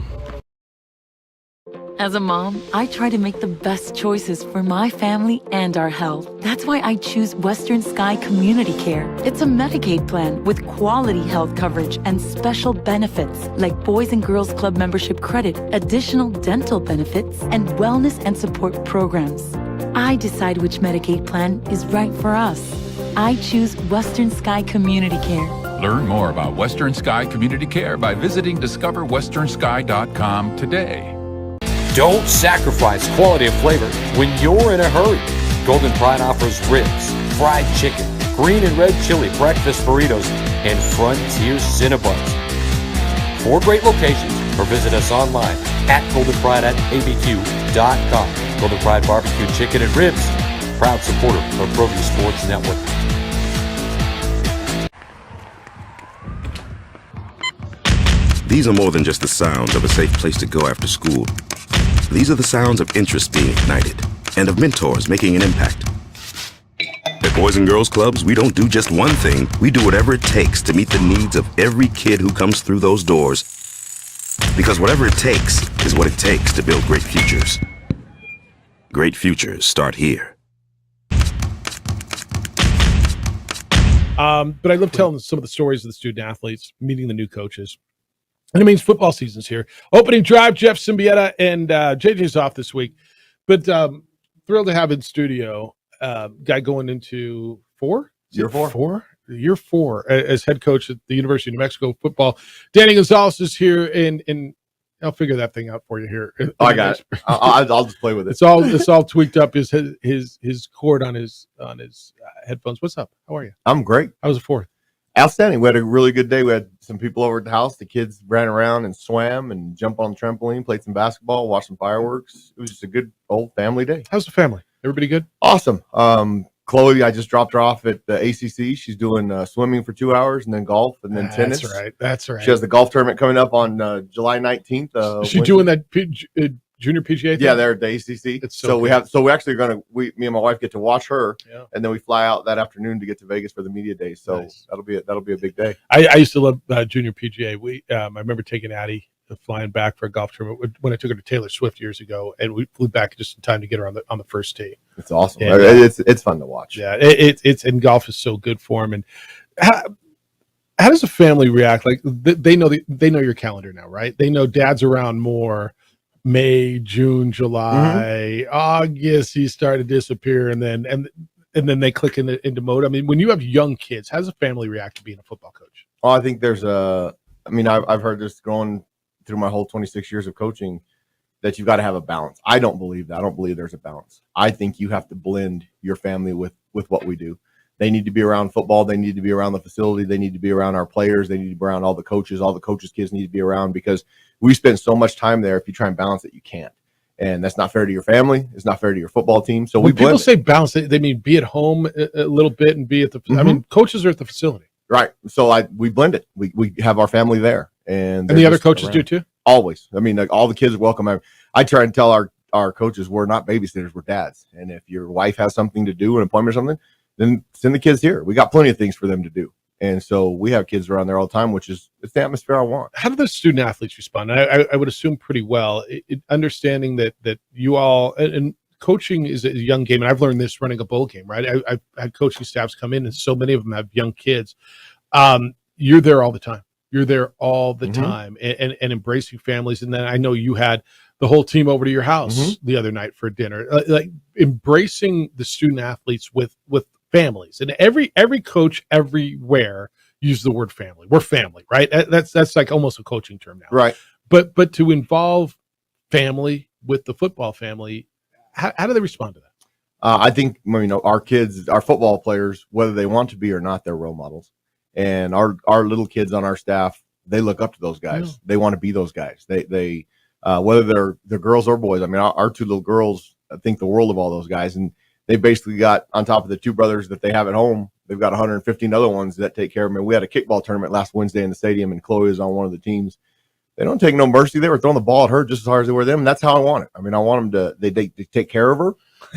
As a mom, I try to make the best choices for my family and our health. That's why I choose Western Sky Community Care. It's a Medicaid plan with quality health coverage and special benefits like Boys and Girls Club membership credit, additional dental benefits, and wellness and support programs. I decide which Medicaid plan is right for us. I choose Western Sky Community Care. Learn more about Western Sky Community Care by visiting discoverwesternsky.com today. Don't sacrifice quality of flavor when you're in a hurry. Golden Pride offers ribs, fried chicken, green and red chili breakfast burritos, and Frontier Cinnabons. 4 great locations, or visit us online at goldenpride@abq.com. Golden Pride Barbecue Chicken and Ribs, proud supporter of ProView Sports Network. These are more than just the sounds of a safe place to go after school. These are the sounds of interest being ignited and of mentors making an impact. At Boys and Girls Clubs, we don't do just one thing. We do whatever it takes to meet the needs of every kid who comes through those doors. Because whatever it takes is what it takes to build great futures. Great futures start here. But I love telling some of the stories of the student athletes, meeting the new coaches. And it means football season's here. Opening drive, Jeff Symbieta and JJ's off this week. But thrilled to have in studio guy going into year four as head coach at the University of New Mexico football. Danny Gonzalez is here, and I'll figure that thing out for you here. I got it. I'll just play with it. It's all tweaked up. His cord on his headphones. What's up? How are you? I'm great. How was the fourth? Outstanding. We had a really good day. We had some people over at the house. The kids ran around and swam and jumped on the trampoline, played some basketball, watched some fireworks. It was just a good old family day. How's the family? Everybody good? Awesome. Chloe, I just dropped her off at the ACC. She's doing swimming for 2 hours and then golf and then tennis. That's right. She has the golf tournament coming up on July 19th. Is she doing that junior PGA thing? Yeah, they're at the ACC. It's so we actually me and my wife get to watch her, and then we fly out that afternoon to get to Vegas for the media day. So nice. that'll be a big day. I used to love junior PGA. I remember taking Addie flying back for a golf tournament when I took her to Taylor Swift years ago, and we flew back just in time to get her on the first tee. It's awesome. And, it's fun to watch. Yeah, it's and golf is so good for him. And how does a family react? Like they know your calendar now, right? They know Dad's around more. May, June, July, August, he started to disappear, and then they click into mode. I mean, when you have young kids, how does a family react to being a football coach? Well, I think I've heard this growing through my whole 26 years of coaching that you've got to have a balance. I don't believe that. I don't believe there's a balance. I think you have to blend your family with what we do. They need to be around football. They need to be around the facility. They need to be around our players. They need to be around all the coaches. All the coaches' kids need to be around, because we spend so much time there. If you try and balance it, you can't. And that's not fair to your family. It's not fair to your football team. So when people say balance, they mean be at home a little bit and be at the. I mean, coaches are at the facility, right? So we blend it. We have our family there, and the other coaches do too. Always. I mean, like, all the kids are welcome. I try and tell our coaches, we're not babysitters, we're dads. And if your wife has something to do, an appointment or something, then send the kids here. We got plenty of things for them to do. And so we have kids around there all the time, which is, it's the atmosphere I want. How do the student athletes respond? I would assume pretty well, understanding that you all, and coaching is a young game. And I've learned this running a bowl game, right? I've had coaching staffs come in, and so many of them have young kids. You're there all the time. You're there all the time and embracing families. And then I know you had the whole team over to your house the other night for dinner, like embracing the student athletes with families. And every coach everywhere use the word family. We're family, right? That's like almost a coaching term now. Right. But to involve family with the football family, how do they respond to that? I think, our kids, our football players, whether they want to be or not, they're role models. And our little kids on our staff, they look up to those guys. Yeah. They want to be those guys. They whether they're girls or boys. I mean, our two little girls think the world of all those guys, and they basically got, on top of the two brothers that they have at home, they've got 115 other ones that take care of them. We had a kickball tournament last Wednesday in the stadium, and Chloe is on one of the teams. They don't take no mercy. They were throwing the ball at her just as hard as they were them. And that's how I want it. I mean, I want them to, they take care of her,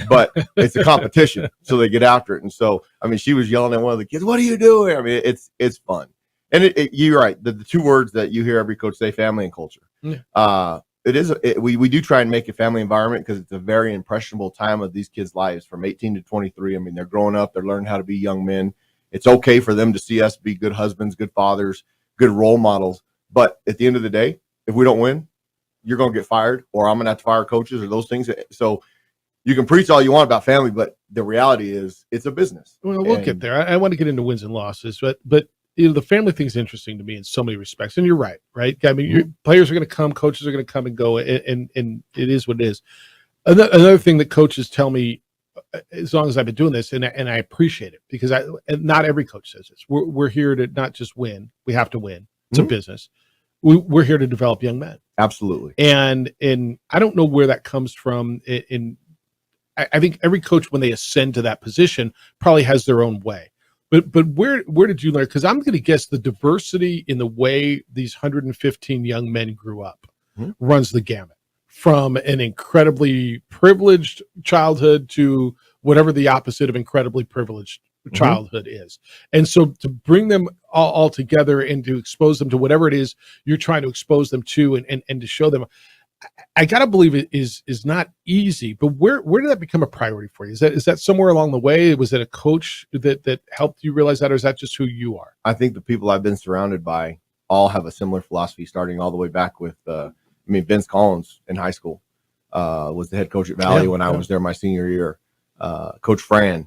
but it's a competition. So they get after it. And so, I mean, she was yelling at one of the kids, "What are you doing?" I mean, it's fun. And you're right. The two words that you hear every coach say, family and culture. Yeah. We do try and make a family environment, because it's a very impressionable time of these kids' lives from 18 to 23. I mean, they're growing up, they're learning how to be young men. It's okay for them to see us be good husbands, good fathers, good role models. But at the end of the day, if we don't win, you're going to get fired, or I'm going to have to fire coaches, or those things. So you can preach all you want about family, but the reality is it's a business. Well, we'll get there. I want to get into wins and losses, but the family thing is interesting to me in so many respects. And you're right? I mean, your players are going to come, coaches are going to come and go, and it is what it is. Another thing that coaches tell me, as long as I've been doing this, and I appreciate it, because not every coach says this. We're here to not just win; we have to win. It's a business. We're here to develop young men. Absolutely. And I don't know where that comes from. I think every coach, when they ascend to that position, probably has their own way. But where did you learn? Because I'm going to guess the diversity in the way these 115 young men grew up runs the gamut, from an incredibly privileged childhood to whatever the opposite of incredibly privileged childhood is. And so to bring them all together and to expose them to whatever it is you're trying to expose them to, and to show them, I gotta believe it is not easy. But where did that become a priority for you? Is that somewhere along the way? Was it a coach that helped you realize that, or is that just who you are? I think the people I've been surrounded by all have a similar philosophy, starting all the way back with Vince Collins in high school was the head coach at Valley when I was there my senior year. Coach Fran,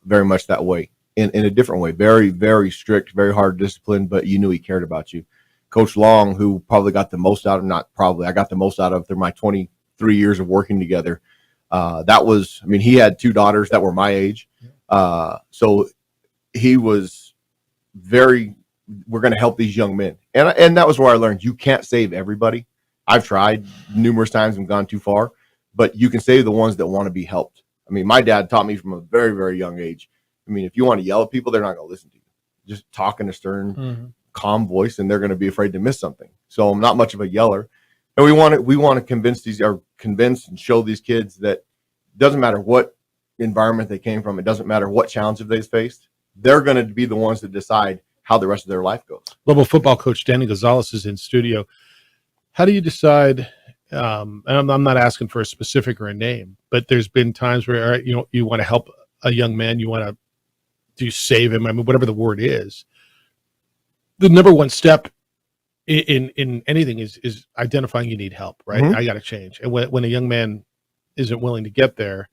very much that way, in a different way, very, very strict, very hard discipline, but you knew he cared about you. Coach Long, who probably got the most out of, I got the most out of through my 23 years of working together. He had two daughters that were my age. So he was we're going to help these young men. And that was where I learned you can't save everybody. I've tried numerous times and gone too far, but you can save the ones that want to be helped. I mean, my dad taught me from a very, very young age. I mean, if you want to yell at people, they're not going to listen to you. Just talk in a stern, calm voice, and they're going to be afraid to miss something. So I'm not much of a yeller. And we want to convince and show these kids that it doesn't matter what environment they came from. It doesn't matter what challenges they've faced. They're going to be the ones that decide how the rest of their life goes. Global football coach Danny Gonzalez is in studio. How do you decide? And I'm not asking for a specific or a name, but there's been times where you want to help a young man, do you save him? I mean, whatever the word is. The number one step in anything is identifying you need help, right? I got to change. And when a young man isn't willing to get there,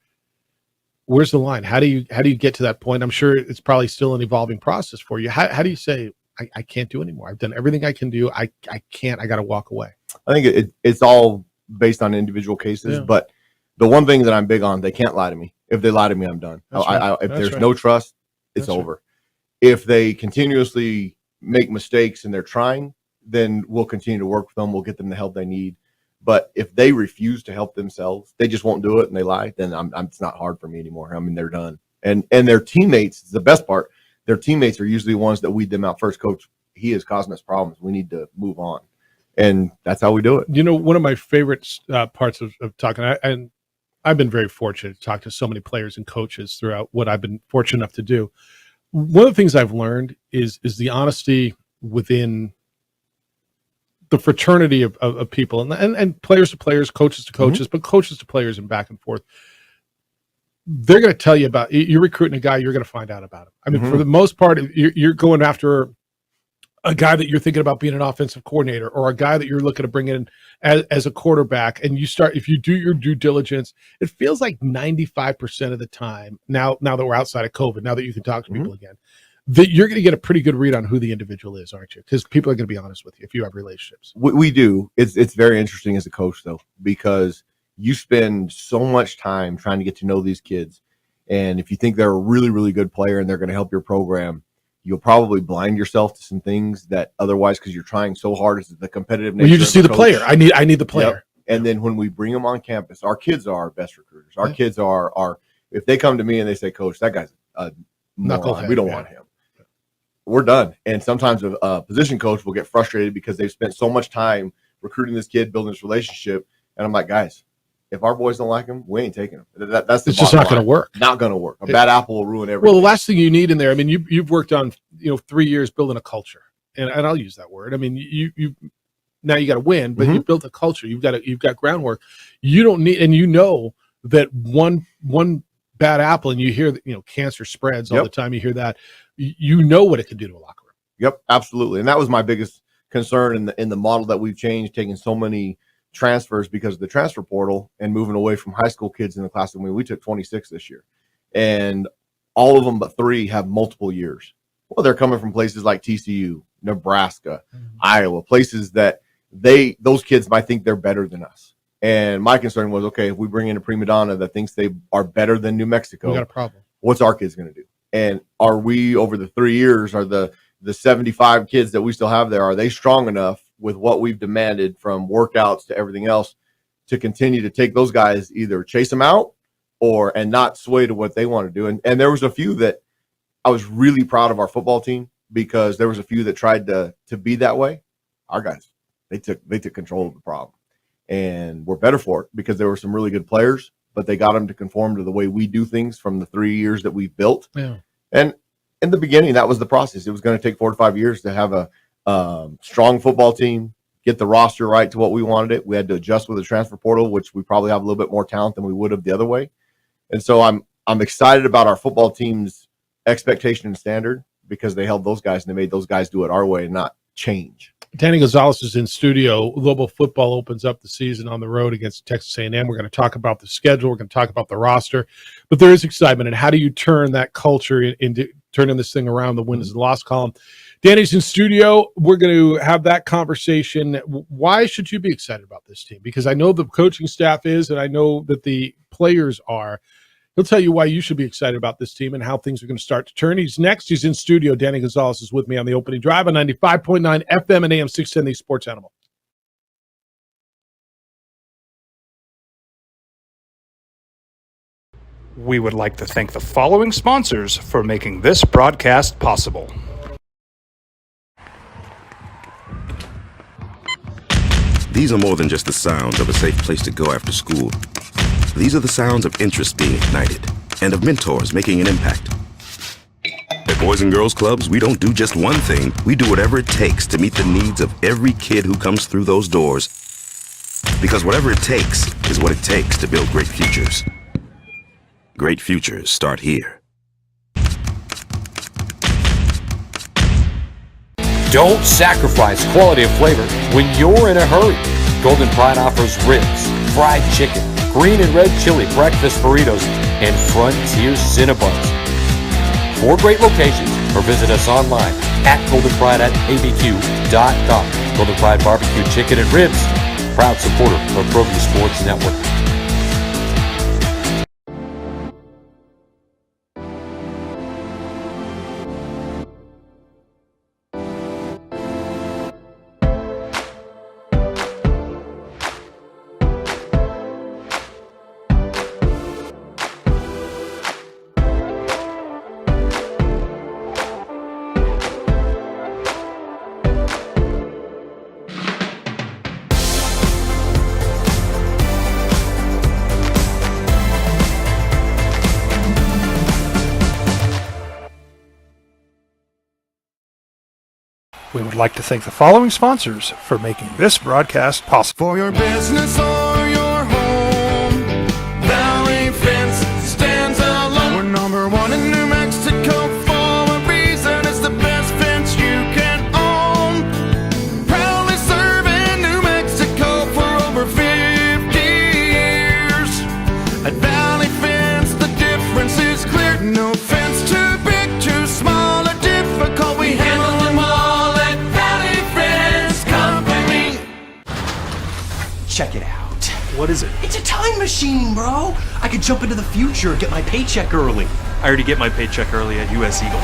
where's the line? How do you get to that point? I'm sure it's probably still an evolving process for you. How do you say, I can't do anymore? I've done everything I can do. I can't. I got to walk away. I think it's all based on individual cases, but the one thing that I'm big on, they can't lie to me. If they lie to me, I'm done. If there's no trust, it's That's right. over. If they continuously make mistakes and they're trying, then we'll continue to work with them. We'll get them the help they need. But if they refuse to help themselves, they just won't do it and they lie, then it's not hard for me anymore. I mean, they're done. And their teammates, the best part, their teammates are usually the ones that weed them out first. Coach, he is causing us problems. We need to move on. And that's how we do it. You know, one of my favorite parts of talking, and I've been very fortunate to talk to so many players and coaches throughout what I've been fortunate enough to do. One of the things I've learned is the honesty within the fraternity of people, and players to players, coaches to coaches, but coaches to players and back and forth. They're going to tell you about, you're recruiting a guy, you're going to find out about him. I mean, for the most part, you're going after a guy that you're thinking about being an offensive coordinator, or a guy that you're looking to bring in as a quarterback. And if you do your due diligence, it feels like 95% of the time, now that we're outside of COVID, now that you can talk to people again, that you're going to get a pretty good read on who the individual is, aren't you? Because people are going to be honest with you if you have relationships. We do. It's very interesting as a coach, though, because you spend so much time trying to get to know these kids. And if you think they're a really, really good player and they're going to help your program, you'll probably blind yourself to some things that otherwise, because you're trying so hard, is the competitive nature. Well, you just see the player. I need the player. Yep. And then when we bring them on campus, our kids are our best recruiters. Our kids are, if they come to me and they say, Coach, that guy's a moron. We don't want him. We're done. And sometimes a position coach will get frustrated because they've spent so much time recruiting this kid, building this relationship. And I'm like, guys, if our boys don't like him, we ain't taking him. That's the it's just not going to work. Not going to work. A bad apple will ruin everything. Well, the last thing you need in there, I mean, you've worked on 3 years building a culture, and I'll use that word. I mean, you now you got to win, but you built a culture. You've got groundwork. You don't need, and you know that one bad apple, and you hear that cancer spreads all the time. You hear that, you know what it can do to a locker room. Yep, absolutely. And that was my biggest concern in the model that we've changed, taking so many transfers because of the transfer portal and moving away from high school kids in the class. We took 26 this year, and all of them but 3 have multiple years. Well, they're coming from places like TCU, Nebraska, Iowa, places that those kids might think they're better than us. And my concern was, okay, if we bring in a prima donna that thinks they are better than New Mexico, we got a problem. What's our kids going to do? And are we, over the 3 years, are the 75 kids that we still have there, are they strong enough with what we've demanded from workouts to everything else to continue to take those guys, either chase them out and not sway to what they want to do? And there was a few that I was really proud of our football team, because there was a few that tried to be that way. Our guys, they took control of the problem, and we're better for it because there were some really good players, but they got them to conform to the way we do things from the 3 years that we've built. Yeah. And in the beginning, that was the process. It was going to take 4 to 5 years to have a strong football team, get the roster right to what we wanted it. We had to adjust with the transfer portal, which we probably have a little bit more talent than we would have the other way. And so I'm excited about our football team's expectation and standard, because they held those guys and they made those guys do it our way and not change. Danny Gonzalez is in studio. Global football opens up the season on the road against Texas A&M. We're going to talk about the schedule. We're going to talk about the roster, but there is excitement. And how do you turn that culture into turning this thing around, the wins and loss column? Danny's in studio. We're going to have that conversation. Why should you be excited about this team? Because I know the coaching staff is, and I know that the players are. He'll tell you why you should be excited about this team and how things are going to start to turn. He's next. He's in studio. Danny Gonzalez is with me on the opening drive on 95.9 FM and AM 610, the Sports Animal. We would like to thank the following sponsors for making this broadcast possible. These are more than just the sounds of a safe place to go after school. These are the sounds of interest being ignited and of mentors making an impact. At Boys and Girls Clubs, we don't do just one thing. We do whatever it takes to meet the needs of every kid who comes through those doors. Because whatever it takes is what it takes to build great futures. Great futures start here. Don't sacrifice quality and flavor when you're in a hurry. Golden Pride offers ribs, fried chicken, green and red chili breakfast burritos, and Frontier Cinnabons. 4 great locations, or visit us online at goldenpride@abq.com. Golden Pride Barbecue Chicken and Ribs, proud supporter of ProView Sports Network. We would like to thank the following sponsors for making this broadcast possible. For your business or your home, Valley Fence stands alone. We're number one in New Mexico for a reason. It's the best fence you can own. Proudly serving New Mexico for over 50 years. At Valley Fence, the difference is clear. No fence too big, too small, or difficult. We handle them all at Valley Fence Company. Check it out. What is it? It's a time machine, bro. I could jump into the future, get my paycheck early. I already get my paycheck early at US Eagle.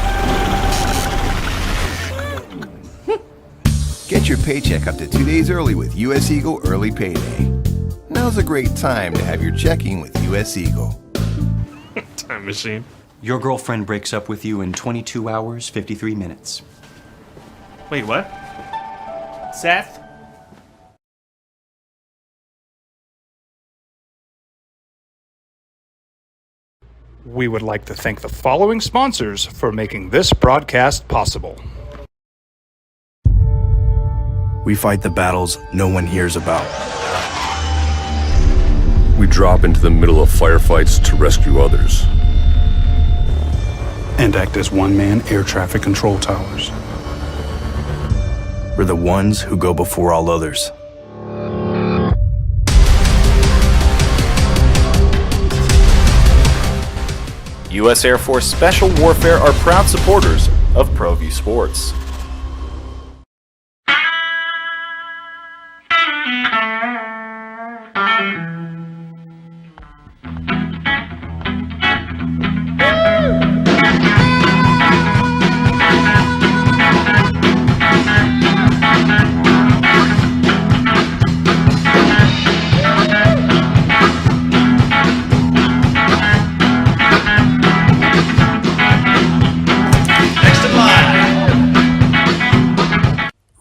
Get your paycheck up to 2 days early with US Eagle Early Payday. Now's a great time to have your checking with US Eagle. Time machine. Your girlfriend breaks up with you in 22 hours, 53 minutes. Wait, what? Seth? We would like to thank the following sponsors for making this broadcast possible. We fight the battles no one hears about. We drop into the middle of firefights to rescue others. And act as one-man air traffic control towers. We're the ones who go before all others. U.S. Air Force Special Warfare are proud supporters of ProView Sports.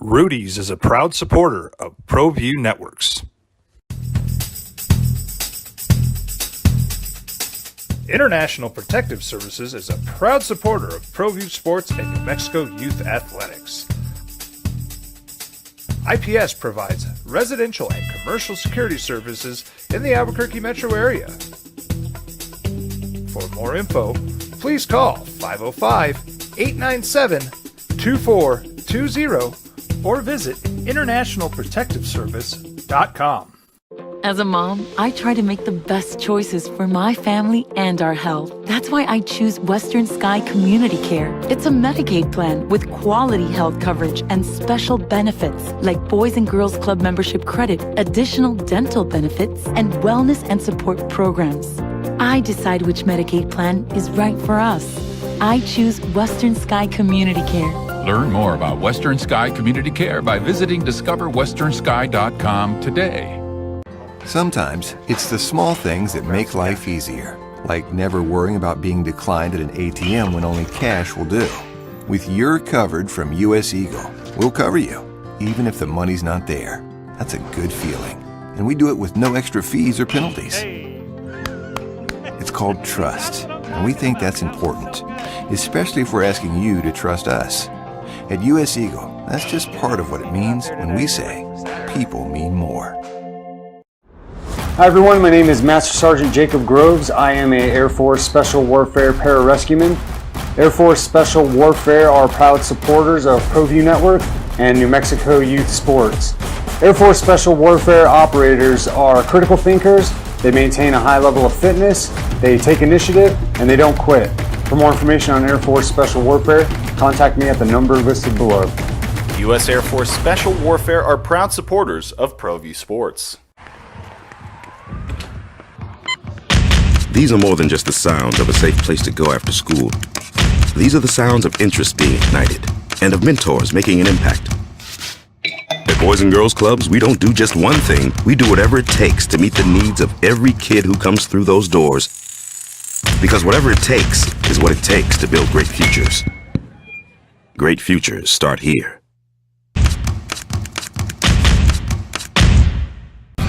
Rudy's is a proud supporter of ProView Networks. International Protective Services is a proud supporter of ProView Sports and New Mexico Youth Athletics. IPS provides residential and commercial security services in the Albuquerque metro area. For more info, please call 505-897-2420 or visit internationalprotectiveservice.com. As a mom, I try to make the best choices for my family and our health. That's why I choose Western Sky Community Care. It's a Medicaid plan with quality health coverage and special benefits like Boys and Girls Club membership credit, additional dental benefits, and wellness and support programs. I decide which Medicaid plan is right for us. I choose Western Sky Community Care. Learn more about Western Sky Community Care by visiting discoverwesternsky.com today. Sometimes it's the small things that make life easier, like never worrying about being declined at an ATM when only cash will do. With your covered from US Eagle, we'll cover you, even if the money's not there. That's a good feeling. And we do it with no extra fees or penalties. It's called trust, and we think that's important, especially if we're asking you to trust us. At US Eagle, that's just part of what it means when we say people mean more. Hi everyone, my name is Master Sergeant Jacob Groves. I am a Air Force Special Warfare Pararescueman. Air Force Special Warfare are proud supporters of ProView Network and New Mexico Youth Sports. Air Force Special Warfare operators are critical thinkers. They maintain a high level of fitness, they take initiative, and they don't quit. For more information on Air Force Special Warfare, contact me at the number listed below. U.S. Air Force Special Warfare are proud supporters of ProView Sports. These are more than just the sounds of a safe place to go after school. These are the sounds of interest being ignited and of mentors making an impact. At Boys and Girls Clubs, we don't do just one thing. We do whatever it takes to meet the needs of every kid who comes through those doors. Because whatever it takes is what it takes to build great futures. Great futures start here.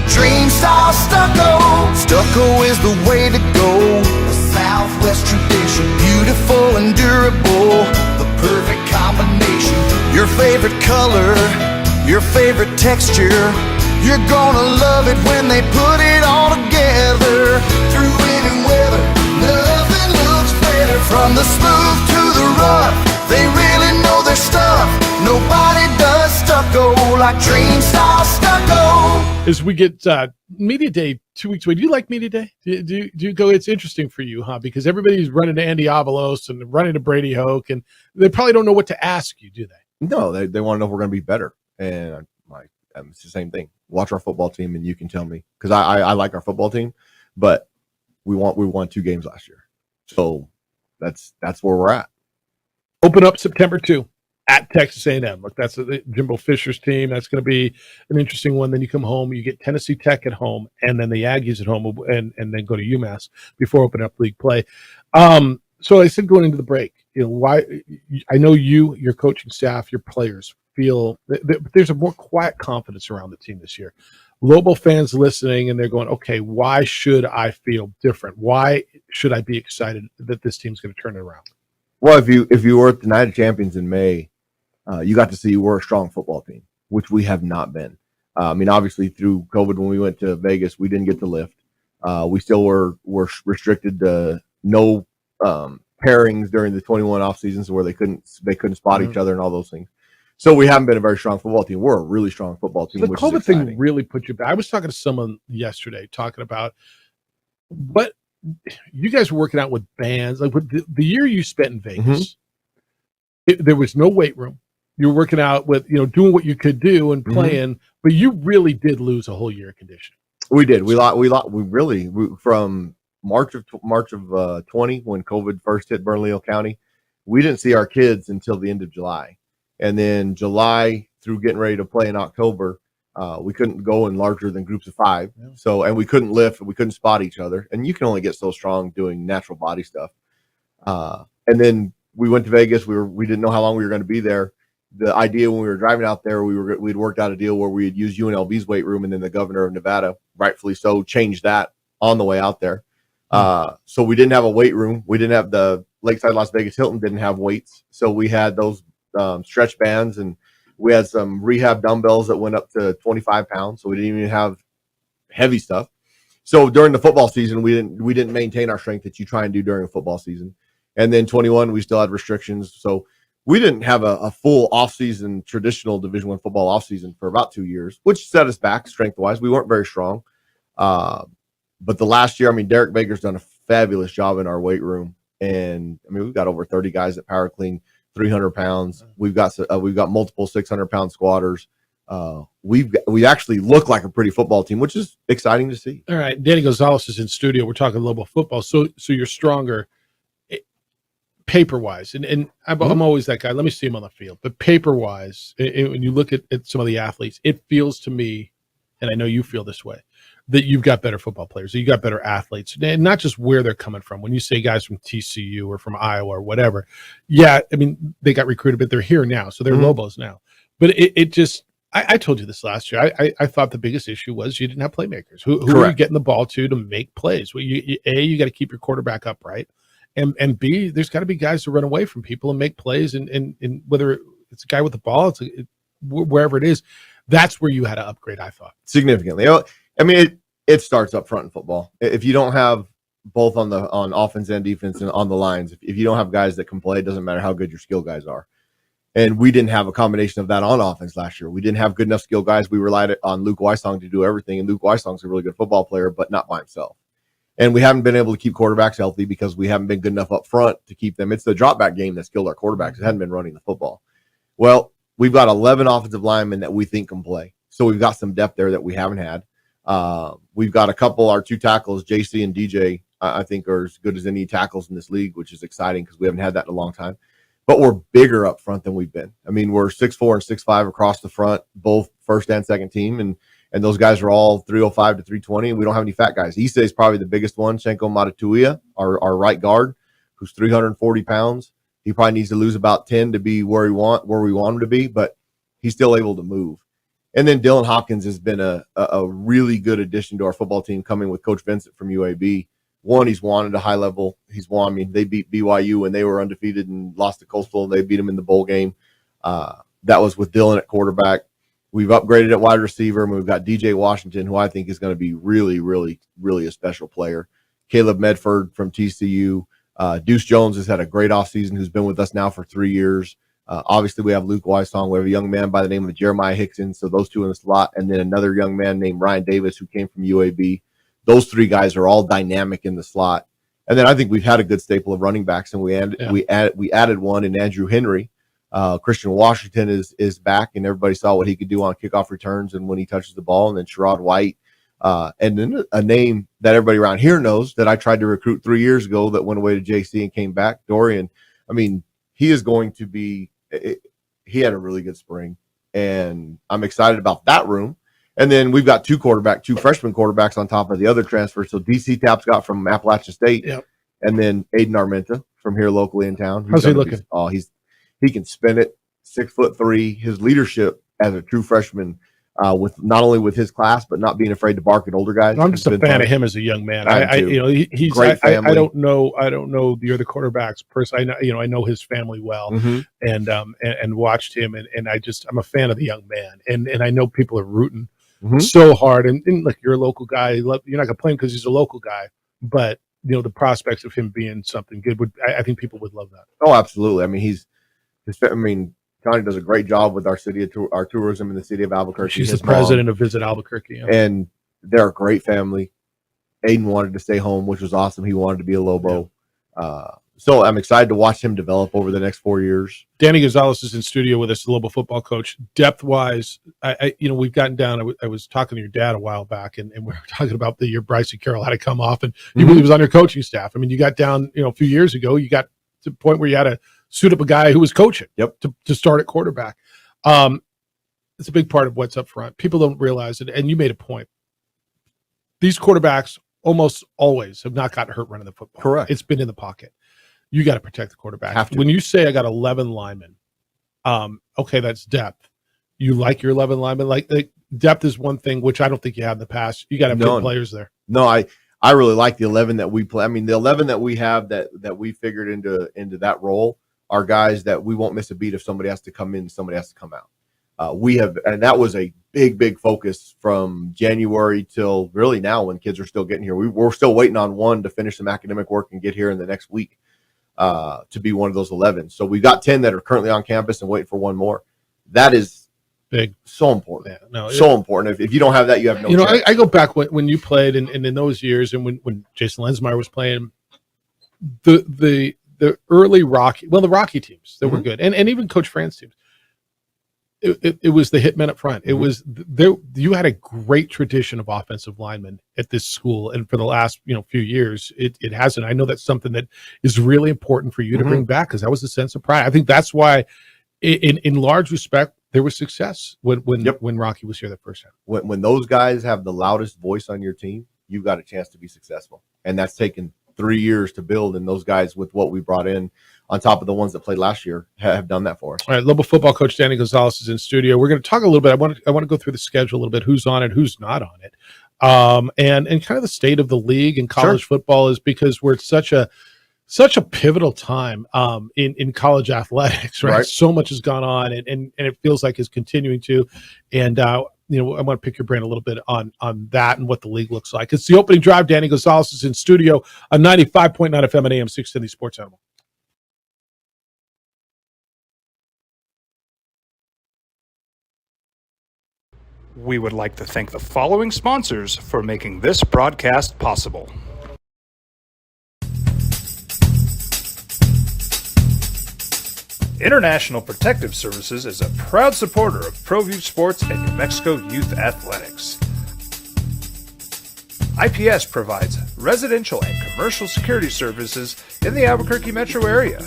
Dream style stucco. Stucco is the way to go. The Southwest tradition, beautiful and durable. The perfect combination. Your favorite color, your favorite texture. You're gonna love it when they put it all together. Through any weather, nothing looks better. From the smooth to the rough, they really know their stuff. Nobody does stucco like Dream Style Stucco. As we get Media Day 2 weeks away, do you like Media Day? Do you go? It's interesting for you, huh? Because everybody's running to Andy Avalos and running to Brady Hoke, and they probably don't know what to ask you, do they? No, they want to know if we're going to be better. And it's the same thing. Watch our football team, and you can tell me, because I like our football team, but we won 2 games last year, so that's where we're at. Open up September 2 at Texas A&M. Look, that's Jimbo Fisher's team. That's going to be an interesting one. Then you come home, you get Tennessee Tech at home, and then the Aggies at home, and then go to UMass before opening up league play. So I said going into the break, why? I know your coaching staff, your players feel there's a more quiet confidence around the team this year. Lobo fans listening, and they're going, okay, why should I feel different? Why should I be excited that this team's going to turn it around? Well, if you were at the Night of Champions in May, you got to see we're a strong football team, which we have not been. I mean, obviously through COVID, when we went to Vegas, we didn't get to lift. We still were restricted to no pairings during the 21 off seasons where they couldn't spot each other and all those things. So we haven't been a very strong football team. We're a really strong football team. So the COVID thing really put you back. I was talking to someone yesterday talking about what you guys were working out with bands. Like with the year you spent in Vegas, there was no weight room. You were working out with, doing what you could do and playing, but you really did lose a whole year of conditioning. We did. We really from March of 20 when COVID first hit Bernalillo County, we didn't see our kids until the end of July. And then July through getting ready to play in October, we couldn't go in larger than groups of 5. Yeah. So, and we couldn't lift, we couldn't spot each other. And you can only get so strong doing natural body stuff. And then we went to Vegas. We didn't know how long we were going to be there. The idea when we were driving out there, we'd worked out a deal where we'd use UNLV's weight room, and then the governor of Nevada, rightfully so, changed that on the way out there. So we didn't have a weight room. We didn't have the Lakeside Las Vegas Hilton didn't have weights. So we had those stretch bands, and we had some rehab dumbbells that went up to 25 pounds. So we didn't even have heavy stuff. So during the football season, we didn't maintain our strength that you try and do during a football season. And then 21, we still had restrictions. So we didn't have a full offseason, traditional Division I football offseason for about 2 years, which set us back strength-wise. We weren't very strong. But the last year, Derek Baker's done a fabulous job in our weight room. And, we've got over 30 guys that power clean 300 pounds. We've got multiple 600-pound squatters. We actually look like a pretty football team, which is exciting to see. All right. Danny Gonzalez is in studio. We're talking Lobo football. So you're stronger paper-wise. And I'm always that guy. Let me see him on the field. But paper-wise, when you look at some of the athletes, it feels to me, and I know you feel this way, that you've got better football players, that you got better athletes, and not just where they're coming from. When you say guys from TCU or from Iowa or whatever, yeah, they got recruited, but they're here now, so they're Lobos now. But it just, I told you this last year. I thought the biggest issue was you didn't have playmakers. Who are you getting the ball to make plays? Well, you got to keep your quarterback upright, and B, there's got to be guys to run away from people and make plays, and whether it's a guy with the ball, wherever it is, that's where you had to upgrade. I thought significantly. It starts up front in football. If you don't have both on offense and defense and on the lines, if you don't have guys that can play, it doesn't matter how good your skill guys are. And we didn't have a combination of that on offense last year. We didn't have good enough skill guys. We relied on Luke Weissong to do everything, and Luke Weissong's a really good football player, but not by himself. And we haven't been able to keep quarterbacks healthy because we haven't been good enough up front to keep them. It's the drop back game that killed our quarterbacks. It hadn't been running the football. Well, we've got 11 offensive linemen that we think can play. So we've got some depth there that we haven't had. We've got a couple, our 2 tackles, JC and DJ, I think are as good as any tackles in this league, which is exciting because we haven't had that in a long time. But we're bigger up front than we've been. We're 6'4" and 6'5" across the front, both first and second team. And those guys are all 305 to 320. And we don't have any fat guys. Issa is probably the biggest one. Shenko Matatuia, our right guard, who's 340 pounds. He probably needs to lose about 10 to be where we want him to be, but he's still able to move. And then Dylan Hopkins has been a really good addition to our football team, coming with Coach Vincent from UAB. One, he's won at a high level. He's won. They beat BYU when they were undefeated and lost to Coastal. They beat him in the bowl game. that was with Dylan at quarterback. We've upgraded at wide receiver, and we've got DJ Washington, who I think is going to be really, really, really a special player. Caleb Medford from TCU. Deuce Jones has had a great offseason, who's been with us now for 3 years. Obviously, we have Luke Weissong. We have a young man by the name of Jeremiah Hickson, so those two in the slot, and then another young man named Ryan Davis, who came from UAB. Those three guys are all dynamic in the slot. And then I think we've had a good staple of running backs, and we added one in Andrew Henry. Christian Washington is back, and everybody saw what he could do on kickoff returns and when he touches the ball. And then Sherrod White, and then a name that everybody around here knows that I tried to recruit 3 years ago that went away to JC and came back, Dorian. I mean, he is going to be he had a really good spring, and I'm excited about that room. And then we've got two freshman quarterbacks on top of the other transfers. So DC Tapscott from Appalachian State, and then Aiden Armenta from here locally in town. How's he looking? He can spin it, 6'3". His leadership as a true freshman, with not only with his class but not being afraid to bark at older guys. I'm just a fan of him as a young man. He's great family. I don't know the other quarterbacks personally. I know his family well, and watched him, and I'm a fan of the young man, and I know people are rooting so hard. And look, you're a local guy. You're not going to play him because he's a local guy, but the prospects of him being something good I think people would love that. Oh, absolutely. I mean, Johnny does a great job with our our tourism in the city of Albuquerque. She's the president of Visit Albuquerque. And they're a great family. Aiden wanted to stay home, which was awesome. He wanted to be a Lobo. So I'm excited to watch him develop over the next 4 years. Danny Gonzalez is in studio with us, the Lobo football coach. Depth-wise, we've gotten down. I was talking to your dad a while back, and we were talking about the year Bryson Carroll had to come off, and he was on your coaching staff. I mean, you got down, a few years ago. You got to the point where you had to suit up a guy who was coaching to start at quarterback. It's a big part of what's up front. People don't realize it, and you made a point. These quarterbacks almost always have not gotten hurt running the football. Correct. It's been in the pocket. You got to protect the quarterback. When you say I got 11 linemen, okay, that's depth. You like your 11 linemen? Like depth is one thing, which I don't think you have in the past. You got to have good players there. No, I really like the 11 that we play. I mean, the 11 that we have that we figured into that role are guys that we won't miss a beat if somebody has to come in, somebody has to come out. And that was a big focus from January till really now when kids are still getting here. We're still waiting on one to finish some academic work and get here in the next week to be one of those 11. So we've got 10 that are currently on campus and waiting for one more. That is big, so important. So important. If you don't have that, you have no chance. I go back when you played and in those years, and when Jason Lensmeyer was playing, the early Rocky teams that were good, and even Coach Fran's teams. It was the hit men up front. It was there. You had a great tradition of offensive linemen at this school, and for the last few years, it hasn't. I know that's something that is really important for you to bring back, because that was a sense of pride. I think that's why, in large respect, there was success when Rocky was here the first time. When those guys have the loudest voice on your team, you've got a chance to be successful, and that's taken 3 years to build. And those guys, with what we brought in, on top of the ones that played last year, have done that for us. All right, Lobo football coach Danny Gonzalez is in studio. We're going to talk a little bit. I want to go through the schedule a little bit, who's on it, who's not on it, and kind of the state of the league and college football is, because we're at such a pivotal time in college athletics, right? So much has gone on, and it feels like it's continuing to. And I want to pick your brain a little bit on that and what the league looks like. It's the opening drive. Danny Gonzalez is in studio on 95.9 FM and AM 670 Sports Animal. We would like to thank the following sponsors for making this broadcast possible. International Protective Services is a proud supporter of ProView Sports and New Mexico Youth Athletics. IPS provides residential and commercial security services in the Albuquerque metro area.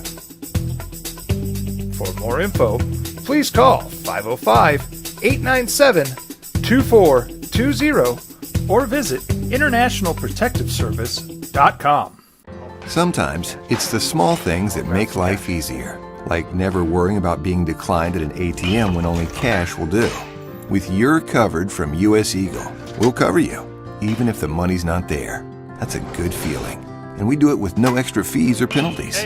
For more info, please call 505-897-2420 or visit internationalprotectiveservice.com. Sometimes it's the small things that make life easier, like never worrying about being declined at an ATM when only cash will do. With You're Covered from U.S. Eagle, we'll cover you, even if the money's not there. That's a good feeling. And we do it with no extra fees or penalties.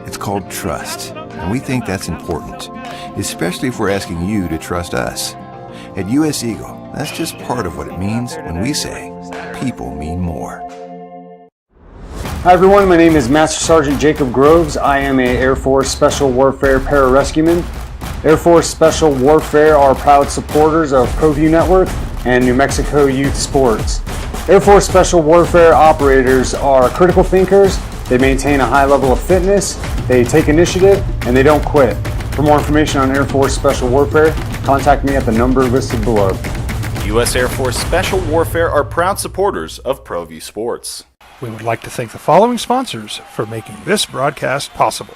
It's called trust. and we think that's important, especially if we're asking you to trust us. At U.S. Eagle, that's just part of what it means when we say people mean more. Hi everyone, my name is Master Sergeant Jacob Groves. I am a Air Force Special Warfare Pararescueman. Air Force Special Warfare are proud supporters of ProView Network and New Mexico Youth Sports. Air Force Special Warfare operators are critical thinkers. They maintain a high level of fitness, they take initiative, and they don't quit. For more information on Air Force Special Warfare, contact me at the number listed below. U.S. Air Force Special Warfare are proud supporters of ProView Sports. We would like to thank the following sponsors for making this broadcast possible.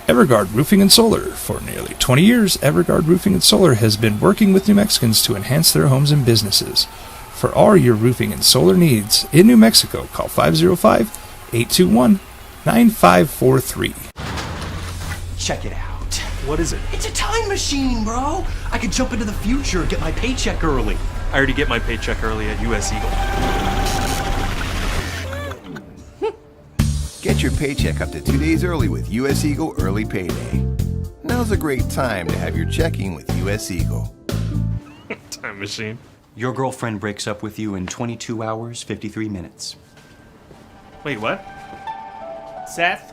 Everguard Roofing and Solar. For nearly 20 years, Everguard Roofing and Solar has been working with New Mexicans to enhance their homes and businesses. For all your roofing and solar needs in New Mexico, call 505-821-9543. Check it out. What is it? It's a time machine, bro. I could jump into the future, get my paycheck early. I already get my paycheck early at U.S. Eagle. Get your paycheck up to 2 days early with U.S. Eagle Early Payday. Now's a great time to have your checking with U.S. Eagle. Time machine. Your girlfriend breaks up with you in 22 hours, 53 minutes. Wait, what? Seth?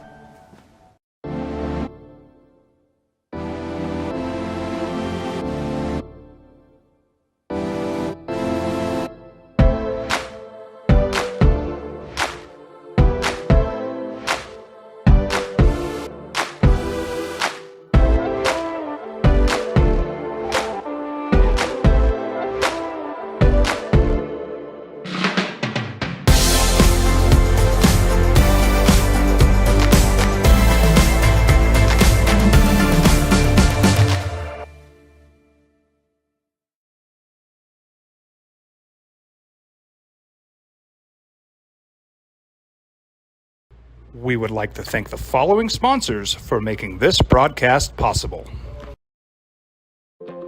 We would like to thank the following sponsors for making this broadcast possible.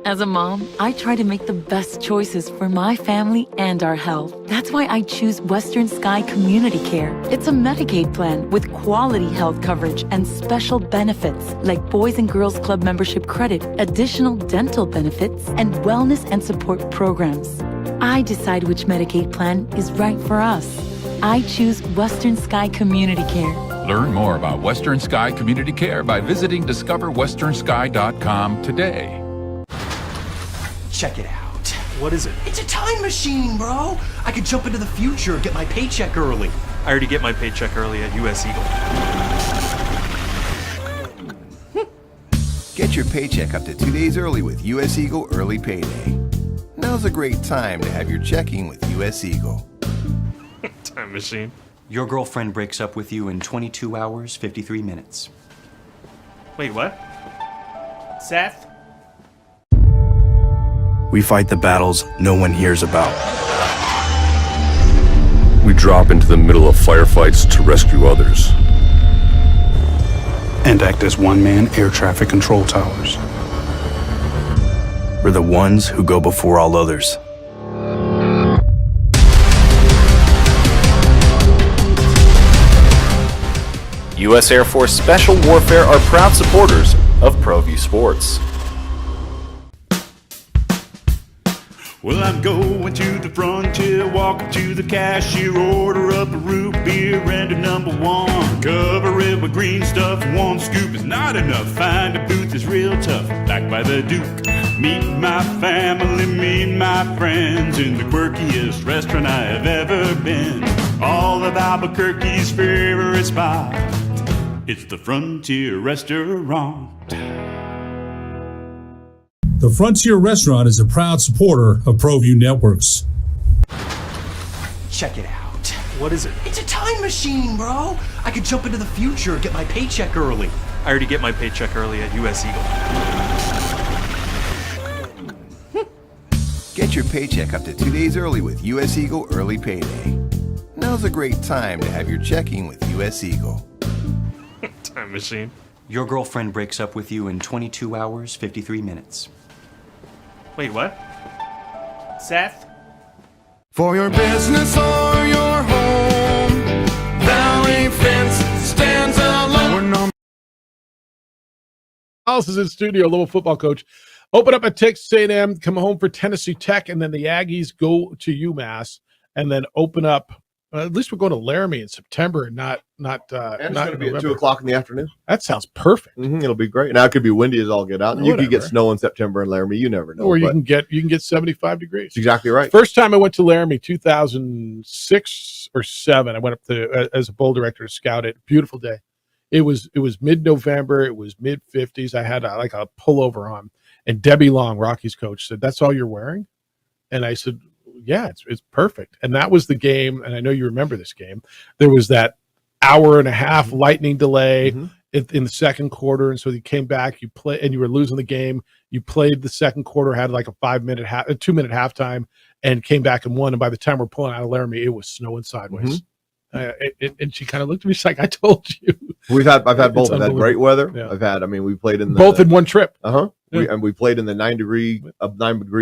As a mom, I try to make the best choices for my family and our health. That's why I choose Western Sky Community Care. It's a Medicaid plan with quality health coverage and special benefits like Boys and Girls Club membership credit, additional dental benefits, and wellness and support programs. I decide which Medicaid plan is right for us. I choose Western Sky Community Care. Learn more about Western Sky Community Care by visiting discoverwesternsky.com today. Check it out. What is it? It's a time machine, bro. I could jump into the future, get my paycheck early. I already get my paycheck early at U.S. Eagle. Get your paycheck up to 2 days early with U.S. Eagle Early Payday. Now's a great time to have your checking with U.S. Eagle. Time machine. Your girlfriend breaks up with you in 22 hours, 53 minutes. Wait, what? Seth? We fight the battles no one hears about. We drop into the middle of firefights to rescue others. And act as one-man air traffic control towers. We're the ones who go before all others. U.S. Air Force Special Warfare are proud supporters of ProView Sports. Well, I'm going to the frontier, walking to the cashier, order up a root beer and a number one. Cover it with green stuff, one scoop is not enough. Find a booth is real tough, back by the Duke. Meet my family, meet my friends in the quirkiest restaurant I have ever been. All of Albuquerque's favorite spot, it's the Frontier Restaurant. The Frontier Restaurant is a proud supporter of ProView Networks. Check it out. What is it? It's a time machine, bro. I could jump into the future, get my paycheck early. I already get my paycheck early at U.S. Eagle. Get your paycheck up to 2 days early with U.S. Eagle Early Payday. Now's a great time to have your checking with U.S. Eagle. Time machine. Your girlfriend breaks up with you in 22 hours, 53 minutes. Wait, what? Seth? For your business or your home, Valley Fence stands alone. Gonzalez is in studio, Louisville football coach. Open up at Texas A&M, come home for Tennessee Tech, and then the Aggies go to UMass, and then open up. At least we're going to Laramie in September, and not. And it's going to be November. at 2:00 in the afternoon. That sounds perfect. It'll be great. Now it could be windy as all get out. And you could get Whatever. snow in September in Laramie. You never know. Or you but can get 75 degrees. That's exactly right. First time I went to Laramie, 2006 or 7. I went up to as a bowl director to scout it. Beautiful day. It was mid-November. It was mid-50s. I had like a pullover on, and Debbie Long, Rocky's coach, said, "That's all you're wearing?" And I said, "Yeah, it's perfect." And that was the game. And I know you remember this game. There was that hour and a half lightning delay in the second quarter, and so you came back, you play, and you were losing the game. You played the second quarter, had like a 2-minute halftime, and came back and won. And by the time we're pulling out of Laramie, it was snowing sideways. And she kind of looked at me. She's like, "I told you." I've had both. I've had great weather. Yeah. We played in both in one trip. We played in the 9 degree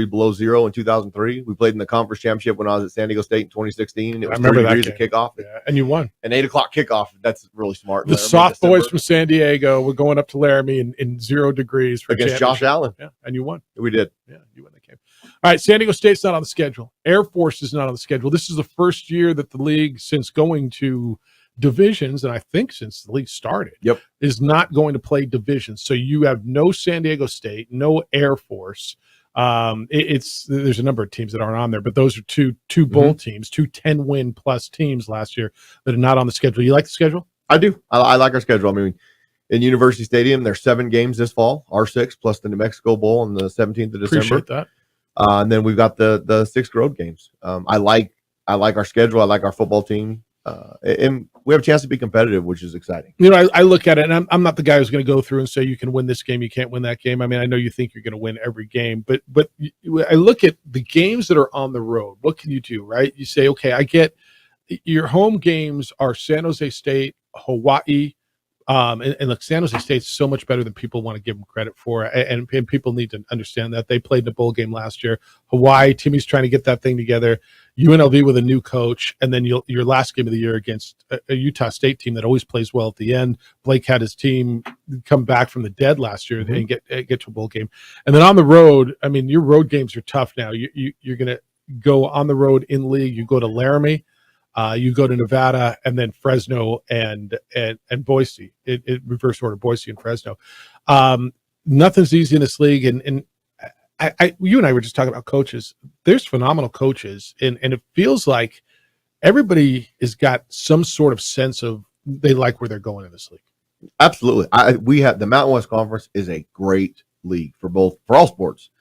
below zero in 2003. We played in the conference championship when I was at San Diego State in 2016. It was 30 degrees at kickoff. Yeah, and you won. An 8:00 kickoff. That's really smart. The soft boys from San Diego were going up to Laramie in 0 degrees for against Josh Allen. Yeah, and you won. We did. Yeah, you won the game. All right, San Diego State's not on the schedule. Air Force is not on the schedule. This is the first year that the league, since going to divisions, and I think since the league started, is not going to play divisions. So you have no San Diego State, no Air Force. There's a number of teams that aren't on there, but those are two bowl teams, 2 10-win plus teams last year that are not on the schedule. You like the schedule? I do. I like our schedule. I mean, in University Stadium, there's 7 games this fall, R6 plus the New Mexico Bowl on the 17th of December. Appreciate that. And then we've got the 6 road games. I like our schedule. I like our football team. And we have a chance to be competitive, which is exciting. You know, I look at it, and I'm not the guy who's going to go through and say you can win this game, you can't win that game. I mean, I know you think you're going to win every game, but I look at the games that are on the road. What can you do, right? You say, okay, I get your home games are San Jose State, Hawaii, and look, San Jose State's so much better than people want to give them credit for, and people need to understand that. They played in a bowl game last year. Hawaii, Timmy's trying to get that thing together. UNLV with a new coach, and then your last game of the year against a Utah State team that always plays well at the end. Blake had his team come back from the dead last year and get to a bowl game. And then on the road, I mean, your road games are tough now. You're going to go on the road in league. You go to Laramie. You go to Nevada, and then Fresno and Boise. It reverse order, Boise and Fresno. Nothing's easy in this league, and you and I were just talking about coaches. There's phenomenal coaches, and it feels like everybody has got some sort of sense of they like where they're going in this league. Absolutely. We have the Mountain West Conference is a great league for all sports.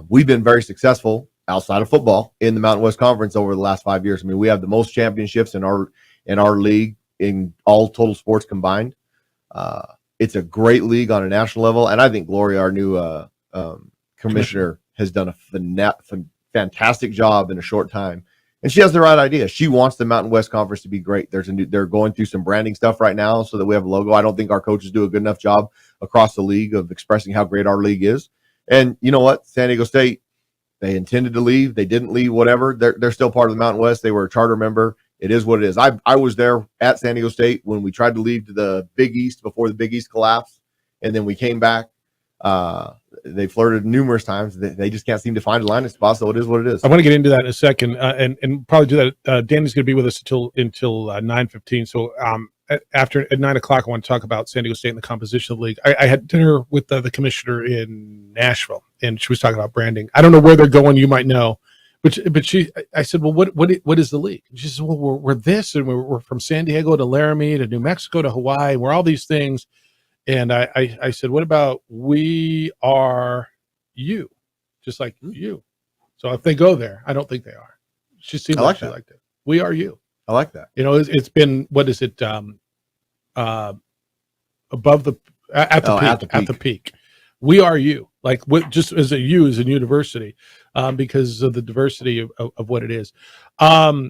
We've been very successful outside of football in the Mountain West Conference over the last 5 years. I mean, we have the most championships in our league in all total sports combined. It's a great league on a national level, and I think Gloria, our new commissioner, has done a fantastic job in a short time. And she has the right idea. She wants the Mountain West Conference to be great. They're going through some branding stuff right now so that we have a logo. I don't think our coaches do a good enough job across the league of expressing how great our league is. And you know what? San Diego State, they intended to leave. They didn't leave, whatever. They're still part of the Mountain West. They were a charter member. It is what it is. I was there at San Diego State when we tried to leave to the Big East before the Big East collapsed. And then we came back. They flirted numerous times. They just can't seem to find a landing spot, so it is what it is. I want to get into that in a second, and probably do that. Danny's going to be with us until 9:15. So at 9 o'clock, I want to talk about San Diego State and the composition of the league. I had dinner with the commissioner in Nashville, and she was talking about branding. I don't know where they're going. You might know, but I said, well, what is the league? And she said, well, we're this, and we're from San Diego to Laramie to New Mexico to Hawaii. And we're all these things. And I said, what about we are you, just like you? So if they go there, I don't think they are. She seemed like she liked it. We are you. I like that. You know, it's been, what is it? Above at the peak. We are you. Like just as a you as a university, because of the diversity of what it is. What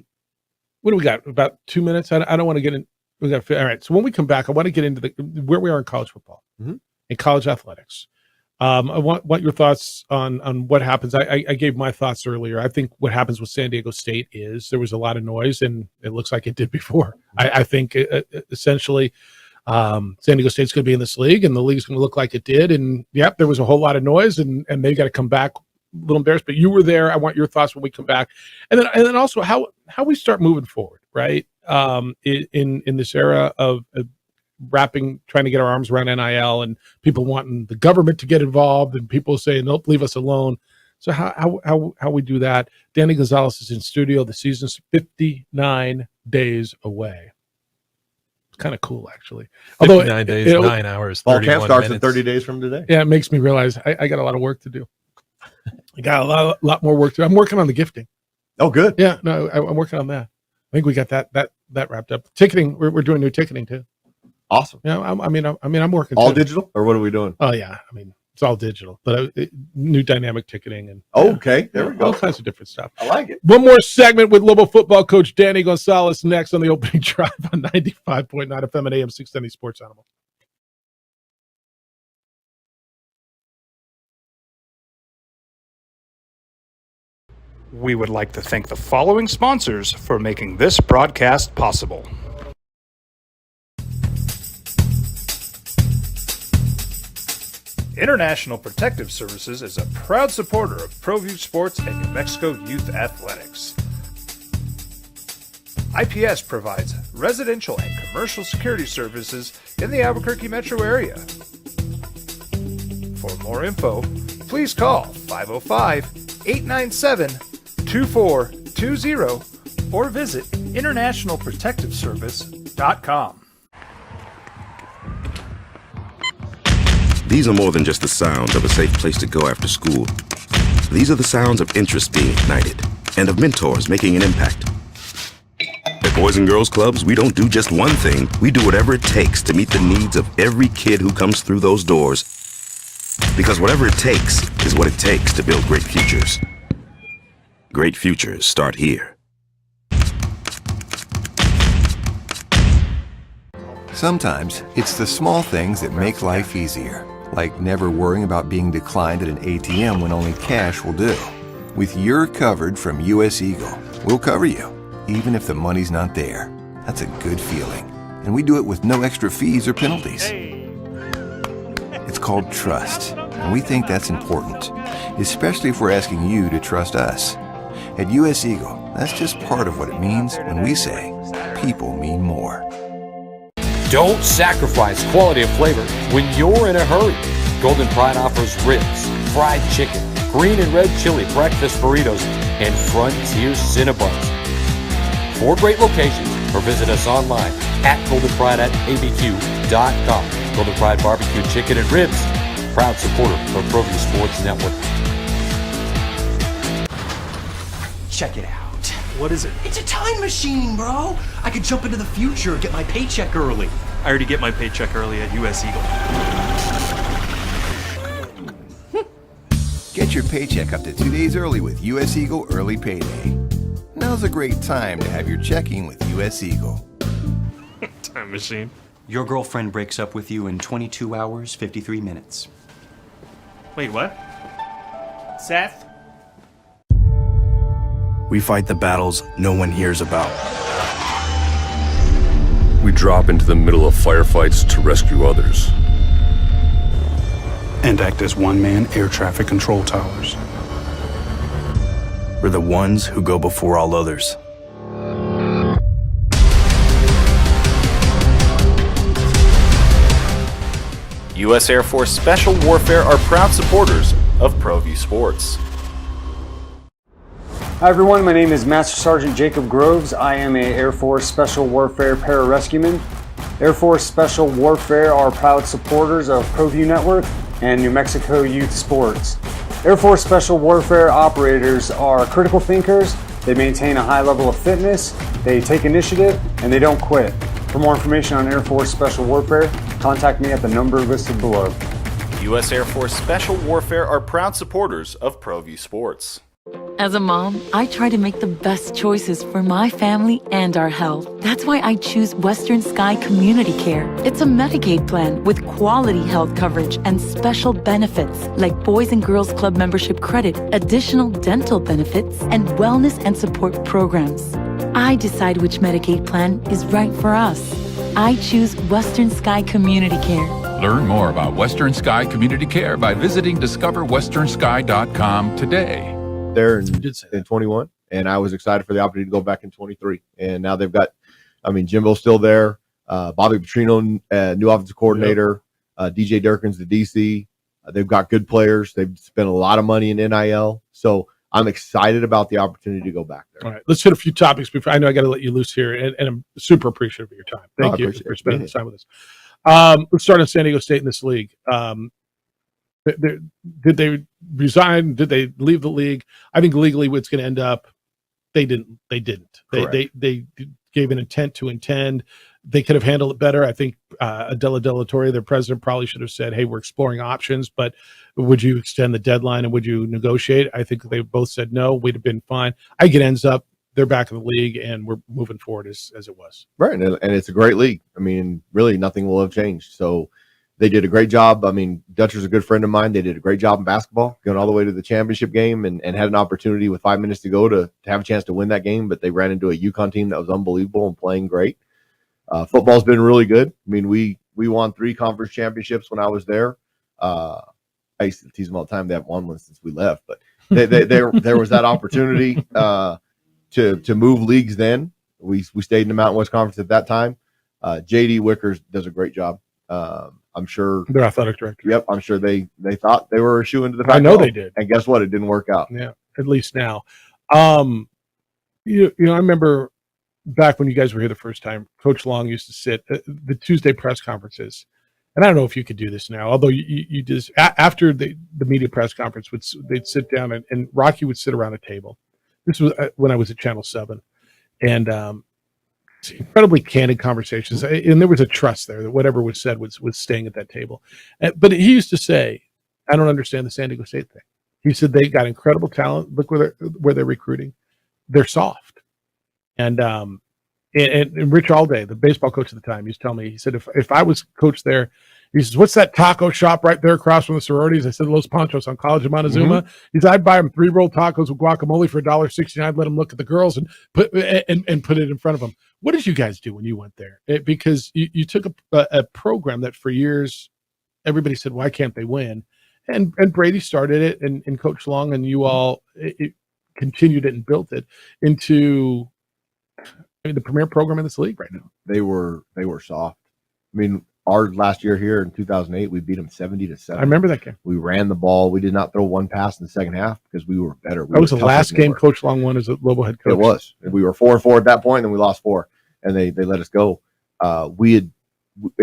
do we got? About 2 minutes. I don't want to get in. All right. So when we come back, I want to get into where we are in college football and college athletics. I want your thoughts on what happens. I gave my thoughts earlier. I think what happens with San Diego State is there was a lot of noise, and it looks like it did before. I think essentially San Diego State's going to be in this league, and the league's going to look like it did. And yep, there was a whole lot of noise, and they got to come back a little embarrassed. But you were there. I want your thoughts when we come back, and then also how we start moving forward, right? In this era of trying to get our arms around NIL, and people wanting the government to get involved, and people saying, "Nope, leave us alone." So how we do that? Danny Gonzalez is in studio. The season's 59 days away. It's kind of cool, actually. 59 days, 9 hours, fall camp starts minutes. in 30 days from today. Yeah, it makes me realize I got a lot of work to do. I got a lot more work to do. I'm working on the gifting. Oh, good. Yeah, no, I'm working on that. I think we got that wrapped up. Ticketing, we're doing new ticketing too. Awesome. Yeah, I'm working all too. digital, or what are we doing? Oh yeah, it's all digital, but new dynamic ticketing and okay, there we go. All kinds of different stuff. I like it. One more segment with Lobo football coach Danny Gonzalez next on the opening drive on 95.9 FM and AM 670 Sports Animal. We would like to thank the following sponsors for making this broadcast possible. International Protective Services is a proud supporter of ProView Sports and New Mexico Youth Athletics. IPS provides residential and commercial security services in the Albuquerque metro area. For more info, please call 505-897-2420 or visit internationalprotectiveservice.com. These are more than just the sound of a safe place to go after school. These are the sounds of interest being ignited and of mentors making an impact. At Boys and Girls Clubs, we don't do just one thing. We do whatever it takes to meet the needs of every kid who comes through those doors. Because whatever it takes is what it takes to build great futures. Great futures start here. Sometimes it's the small things that make life easier, like never worrying about being declined at an ATM when only cash will do. With You're Covered from US Eagle, we'll cover you, even if the money's not there. That's a good feeling. And we do it with no extra fees or penalties. It's called trust, and we think that's important, especially if we're asking you to trust us. At US Eagle, that's just part of what it means when we say people mean more. Don't sacrifice quality of flavor when you're in a hurry. Golden Pride offers ribs, fried chicken, green and red chili breakfast burritos, and Frontier Cinnabons. 4 great locations, or visit us online at goldenpride@abq.com. Golden Pride Barbecue Chicken and Ribs, proud supporter of ProView Sports Network. Check it out. What is it? It's a time machine, bro. I could jump into the future, get my paycheck early. I already get my paycheck early at US Eagle. Get your paycheck up to 2 days early with US Eagle Early Payday. Now's a great time to have your checking with US Eagle. Time machine. Your girlfriend breaks up with you in 22 hours, 53 minutes. Wait, what? Seth? We fight the battles no one hears about. We drop into the middle of firefights to rescue others. And act as one-man air traffic control towers. We're the ones who go before all others. U.S. Air Force Special Warfare are proud supporters of ProView Sports. Hi everyone, my name is Master Sergeant Jacob Groves. I am a Air Force Special Warfare pararescueman. Air Force Special Warfare are proud supporters of ProView Network and New Mexico Youth Sports. Air Force Special Warfare operators are critical thinkers. They maintain a high level of fitness, they take initiative, and they don't quit. For more information on Air Force Special Warfare, contact me at the number listed below. U.S. Air Force Special Warfare are proud supporters of ProView Sports. As a mom, I try to make the best choices for my family and our health. That's why I choose Western Sky Community Care. It's a Medicaid plan with quality health coverage and special benefits like Boys and Girls Club membership credit, additional dental benefits, and wellness and support programs. I decide which Medicaid plan is right for us. I choose Western Sky Community Care. Learn more about Western Sky Community Care by visiting discoverwesternsky.com today. There in 21, and I was excited for the opportunity to go back in 23. And now they've got, Jimbo's still there, Bobby Petrino, new offensive coordinator, DJ Durkins, the DC. They've got good players. They've spent a lot of money in NIL. So I'm excited about the opportunity to go back there. All right, let's hit a few topics before. I know I got to let you loose here, and I'm super appreciative of your time. Thank you for spending the time with us. Let's start on San Diego State in this league. Did they resign? Did they leave the league? I think legally what's going to end up, they didn't. They gave an intent to intend. They could have handled it better. I think Adela De La Torre, their president, probably should have said, hey, we're exploring options, but would you extend the deadline and would you negotiate? I think they both said no. We'd have been fine. I think it ends up they're back in the league and we're moving forward as it was. Right, and it's a great league. Really nothing will have changed. So they did a great job. Dutcher's a good friend of mine. They did a great job in basketball, going all the way to the championship game and had an opportunity with 5 minutes to go to have a chance to win that game, but they ran into a UConn team that was unbelievable and playing great. Football's been really good. We won 3 conference championships when I was there. I used to tease them all the time. They haven't won one since we left, but there was that opportunity to move leagues then. We stayed in the Mountain West Conference at that time. J.D. Wickers does a great job. I'm sure their athletic director. Yep, I'm sure they thought they were a shoe into the Pac-12. I know they did, and guess what? It didn't work out. Yeah, at least now. I remember back when you guys were here the first time, Coach Long used to sit at the Tuesday press conferences, and I don't know if you could do this now. Although you just after the media press conference, they'd sit down and Rocky would sit around a table. This was when I was at Channel 7, and incredibly candid conversations, and there was a trust there that whatever was said was staying at that table. But he used to say, I don't understand the San Diego State thing. He said they got incredible talent. Look where they're recruiting. They're soft. And Rich Allday, the baseball coach at the time, used to tell me, he said, if I was coach there, he says, what's that taco shop right there across from the sororities? I said, Los Panchos on College of Montezuma. Mm-hmm. He said, I'd buy them 3-roll tacos with guacamole for $1.69. I'd let them look at the girls and put it in front of them. What did you guys do when you went there? Because you took a program that for years everybody said, why can't they win? And Brady started it, and Coach Long and you all continued it and built it into the premier program in this league right now. They were soft. Our last year here in 2008, we beat them 70-7. I remember that game. We ran the ball. We did not throw one pass in the second half because we were better. That was the last game Coach Long won as a Lobo head coach. It was. We were 4-4 at that point, and then we lost 4, and they let us go. It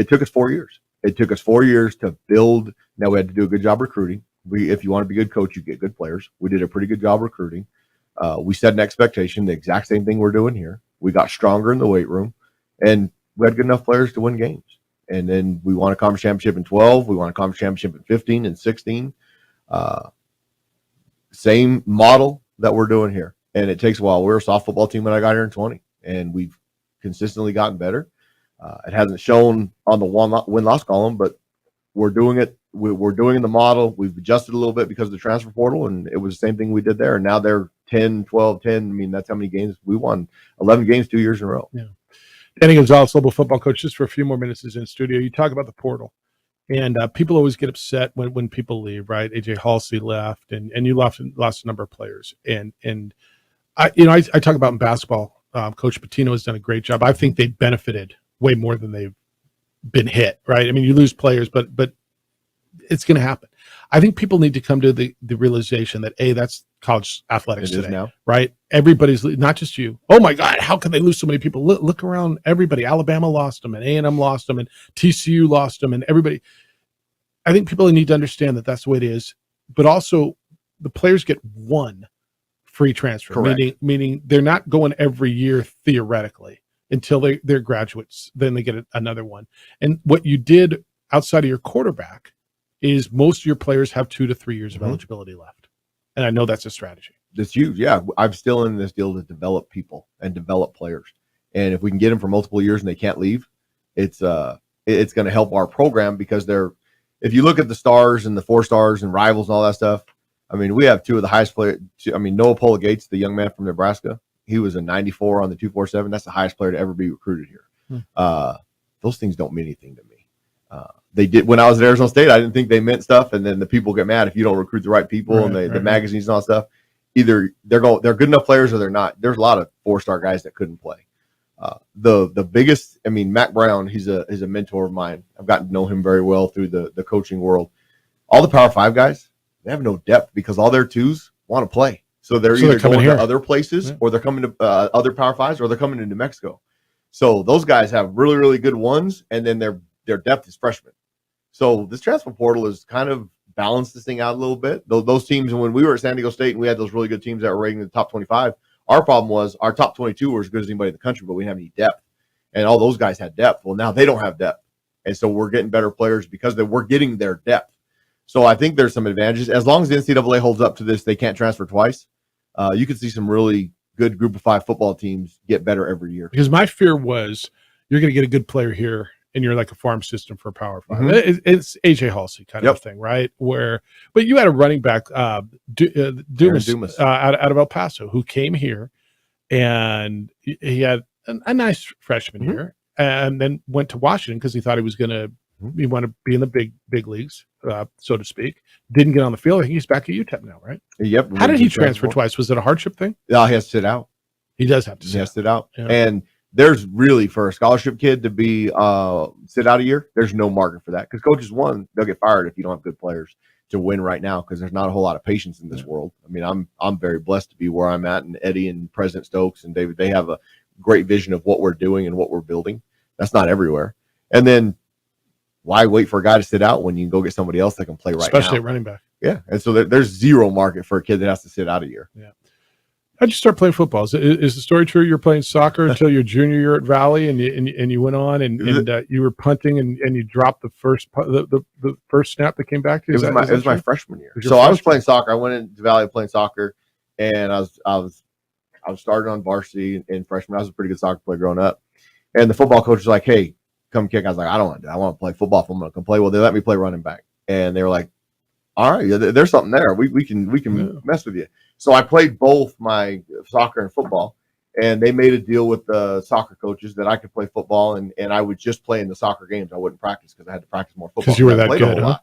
took us 4 years. It took us 4 years to build. Now we had to do a good job recruiting. If you want to be a good coach, you get good players. We did a pretty good job recruiting. We set an expectation, the exact same thing we're doing here. We got stronger in the weight room, and we had good enough players to win games. And then we won a conference championship in 12. We won a conference championship in 15 and 16. Same model that we're doing here. And it takes a while. We're a soft football team when I got here in 20, and we've consistently gotten better. It hasn't shown on the win-loss column, but we're doing it. We're doing the model. We've adjusted a little bit because of the transfer portal, and it was the same thing we did there. And now they're 10, 12, 10. That's how many games we won. 11 games 2 years in a row. Yeah. Danny Gonzalez, Lobo football coach, just for a few more minutes is in studio. You talk about the portal, and people always get upset when people leave, right? AJ Halsey left, and you lost a number of players. And I talk about in basketball, Coach Pitino has done a great job. I think they benefited way more than they've been hit, right? You lose players, but it's going to happen. I think people need to come to the realization that that's college athletics today now, right? Everybody's, not just you. Oh my God, how can they lose so many people? Look around. Everybody. Alabama lost them, and A&M lost them, and TCU lost them, and everybody. I think people need to understand that that's the way it is. But also, the players get one free transfer, meaning they're not going every year theoretically until they're graduates. Then they get another one. And what you did outside of your quarterback is most of your players have 2 to 3 years of eligibility left. And I know that's a strategy. That's huge. Yeah. I'm still in this deal to develop people and develop players. And if we can get them for multiple years and they can't leave, it's going to help our program because if you look at the stars and the 4 stars and rivals and all that stuff, we have 2 of the highest players. Noah Pola Gates, the young man from Nebraska, he was a 94 on the 247. That's the highest player to ever be recruited here. those things don't mean anything to me. They did when I was at Arizona State. I didn't think they meant stuff, and then the people get mad if you don't recruit the right people and the magazines and all that stuff. Either they're good enough players or they're not. There's a lot of 4-star guys that couldn't play. The biggest, I mean, Mac Brown, he's a mentor of mine. I've gotten to know him very well through the coaching world. All the Power 5 guys, they have no depth because all their 2s want to play. So they're either going to other places or they're coming to other Power 5s or they're coming to New Mexico. So those guys have really, really good ones, and then their depth is freshmen. So this transfer portal has kind of balanced this thing out a little bit. Those teams, when we were at San Diego State and we had those really good teams that were rated in the top 25, our problem was our top 22 were as good as anybody in the country, but we didn't have any depth. And all those guys had depth. Well, now they don't have depth. And so we're getting better players because we're getting their depth. So I think there's some advantages. As long as the NCAA holds up to this, they can't transfer twice. You could see some really good Group of 5 football teams get better every year. Because my fear was you're going to get a good player here, and you're like a farm system for Power 5. It's AJ Halsey kind of thing, right? But you had a running back, Dumas, out of El Paso, who came here, and he had a nice freshman year, and then went to Washington because he thought he was going to want to be in the big leagues, so to speak. Didn't get on the field. I think he's back at UTEP now, right? Yep. How did he transfer twice? Was it a hardship thing? No, he has to sit out. He does have to sit out. Yeah. And there's really, for a scholarship kid to be sit out a year, there's no market for that because coaches, they'll get fired if you don't have good players to win right now because there's not a whole lot of patience in this world. I mean, I'm very blessed to be where I'm at, and Eddie and President Stokes and David, they have a great vision of what we're doing and what we're building. That's not everywhere. And then why wait for a guy to sit out when you can go get somebody else that can play right now? Especially at running back. Yeah, and so there's zero market for a kid that has to sit out a year. Yeah. How'd you start playing football? Is the story true? You're playing soccer until your junior year at Valley, and you went on and you were punting and you dropped the first snap that came back to you. It was my freshman year. So I was playing soccer. I went into Valley playing soccer, and I was starting on varsity in freshman. I was a pretty good soccer player growing up, and the football coach was like, "Hey, come kick." I was like, "I don't want to. I want to play football. If I'm going to come play." Well, they let me play running back, and they were like, "All right, there's something there. We can mess with you." So I played both my soccer and football, and they made a deal with the soccer coaches that I could play football, and I would just play in the soccer games. I wouldn't practice because I had to practice more football. Because you were that good, huh?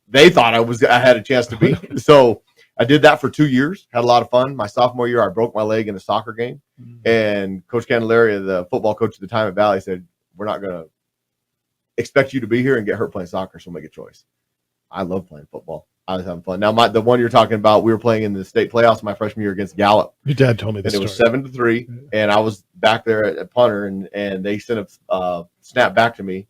They thought I had a chance to be. So I did that for 2 years, had a lot of fun. My sophomore year, I broke my leg in a soccer game, and Coach Candelaria, the football coach at the time at Valley, said, "We're not going to expect you to be here and get hurt playing soccer, so make a choice." I love playing football. I was having fun. Now, the one you're talking about, we were playing in the state playoffs my freshman year against Gallup. Your dad told me this. And it was 7-3, and I was back there at punter, and they sent a snap back to me,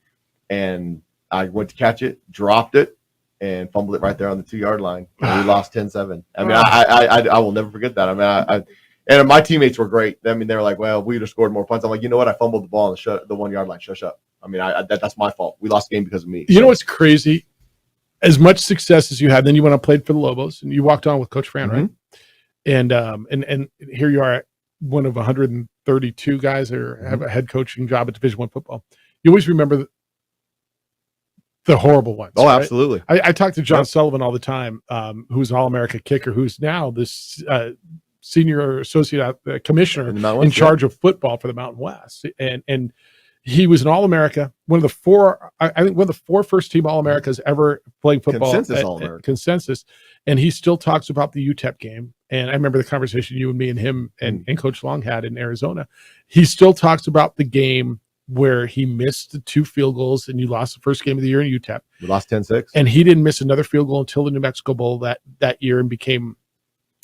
and I went to catch it, dropped it, and fumbled it right there on the 2-yard line. And we lost 10-7. I mean, I will never forget that. I mean, and my teammates were great. I mean, they were like, "Well, we would have scored more points." I'm like, "You know what? I fumbled the ball on the 1-yard line. Shush up." I mean, that's my fault. We lost the game because of me. You know what's crazy? As much success as you had, then you went and played for the Lobos, and you walked on with Coach Fran, right? And here you are, one of 132 guys that have a head coaching job at Division I football. You always remember the horrible ones. Oh, right? absolutely. I talk to John Sullivan all the time, who's an All-America kicker, who's now this senior associate commissioner in charge of football for the Mountain West, and he was an All-America, one of the four first-team All-Americas ever playing football. Consensus All-America. Consensus. And he still talks about the UTEP game. And I remember the conversation you and me and him and Coach Long had in Arizona. He still talks about the game where he missed the 2 field goals and you lost the first game of the year in UTEP. We lost 10-6. And he didn't miss another field goal until the New Mexico Bowl that year and became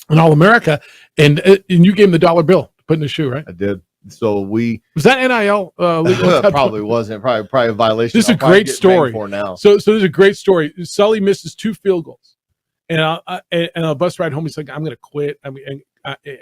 an All-America. And you gave him the dollar bill to put in his shoe, right? I did. So was that NIL legal? Probably wasn't. Probably a violation. This is a great story. For now. So there's a great story. Sully misses 2 field goals, and on a bus ride home, he's like, "I'm going to quit." I mean,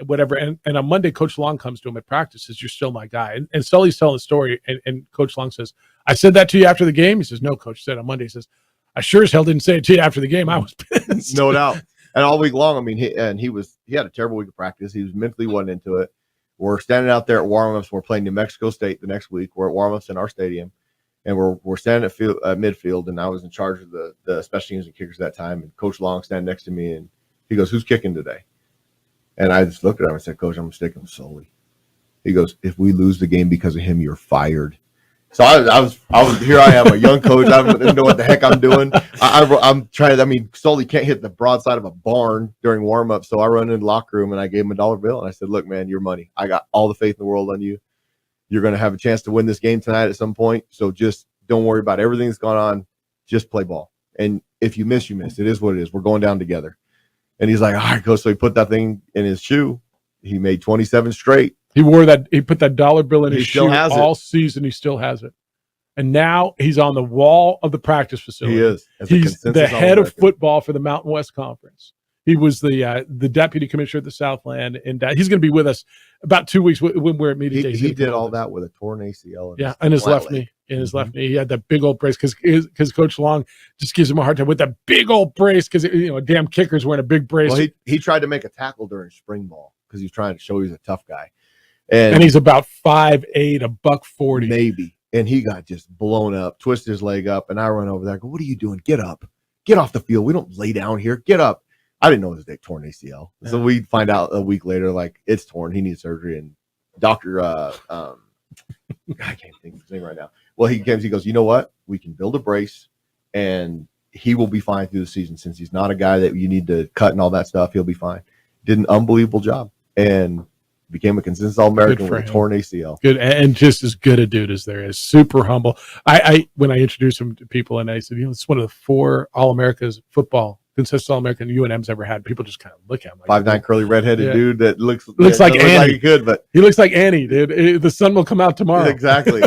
whatever. And on Monday, Coach Long comes to him at practice, says, "You're still my guy." And Sully's telling the story, and Coach Long says, "I said that to you after the game." He says, "No, Coach." Said on Monday, he says, "I sure as hell didn't say it to you after the game. I was pissed." No doubt. And all week long, I mean, he had a terrible week of practice. He was mentally wasn't into it. We're standing out there at warm-ups. We're playing New Mexico State the next week. We're at warm-ups in our stadium, and we're standing at midfield, and I was in charge of the special teams and kickers that time. And Coach Long standing next to me, and he goes, "Who's kicking today?" And I just looked at him and said, "Coach, I'm sticking with Sully." He goes, "If we lose the game because of him, you're fired." So I was here. I am a young coach. I don't know what the heck I'm doing. I'm trying to. I mean, Sully can't hit the broadside of a barn during warm up. So I run into the locker room and I gave him $1 bill and I said, "Look, man, your money. I got all the faith in the world on you. You're going to have a chance to win this game tonight at some point. So just don't worry about everything that's gone on. Just play ball. And if you miss, you miss. It is what it is. We're going down together." And he's like, "All right, coach." So he put that thing in his shoe. He made 27 straight. He wore that. He put that $1 bill in his shoe all it. season. He still has it. And now he's on the wall of the practice facility. He is. He's the head of football for the Mountain West Conference. He was the deputy commissioner at the Southland, and he's going to be with us about 2 weeks when we're at media day. He did all that with a torn ACL. In his left knee. In his left knee, he had that big old brace because Coach Long just gives him a hard time with that big old brace because a damn kicker's wearing a big brace. Well, he tried to make a tackle during spring ball because he was trying to show he's a tough guy, and he's about 5'8", $140 maybe, and he got just blown up, twisted his leg up, and I run over there. I go, "What are you doing? Get up, get off the field. We don't lay down here. Get up." I didn't know it was a torn ACL, so we find out a week later, like it's torn. He needs surgery, and Doctor I can't think of his name right now. Well, he goes, "You know what? We can build a brace and he will be fine through the season since he's not a guy that you need to cut and all that stuff. He'll be fine." Did an unbelievable job and became a consensus All-American with a torn ACL. Good, and just as good a dude as there is. Super humble. I when I introduced him to people and I said, it's one of the 4 All-Americas football, consensus All-American UNM's ever had. People just kind of look at him like 5'9" curly redheaded dude that looks like Annie. Like he could, but he looks like Annie, dude. The sun will come out tomorrow. Exactly.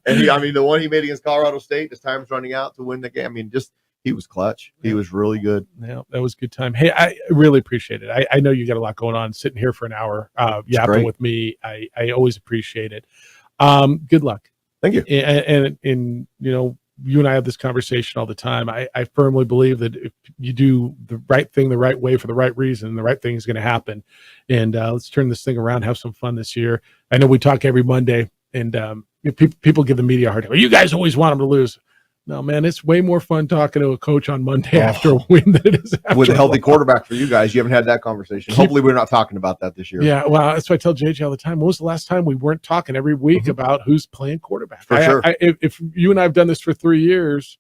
And the one he made against Colorado State, his time's running out to win the game. I mean, he was clutch. He was really good. Yeah, that was a good time. Hey, I really appreciate it. I know you got a lot going on. Sitting here for an hour yapping with me, I always appreciate it. Good luck. Thank you. And you and I have this conversation all the time. I firmly believe that if you do the right thing the right way for the right reason, the right thing is going to happen. And let's turn this thing around, have some fun this year. I know we talk every Monday, and people give the media a hard time. Well, you guys always want them to lose. No, man, it's way more fun talking to a coach on Monday after a win than it is after with a healthy quarterback for you guys. You haven't had that conversation. Hopefully we're not talking about that this year. Yeah, well, that's what I tell JJ all the time. When was the last time we weren't talking every week about who's playing quarterback? For sure. If you and I have done this for 3 years,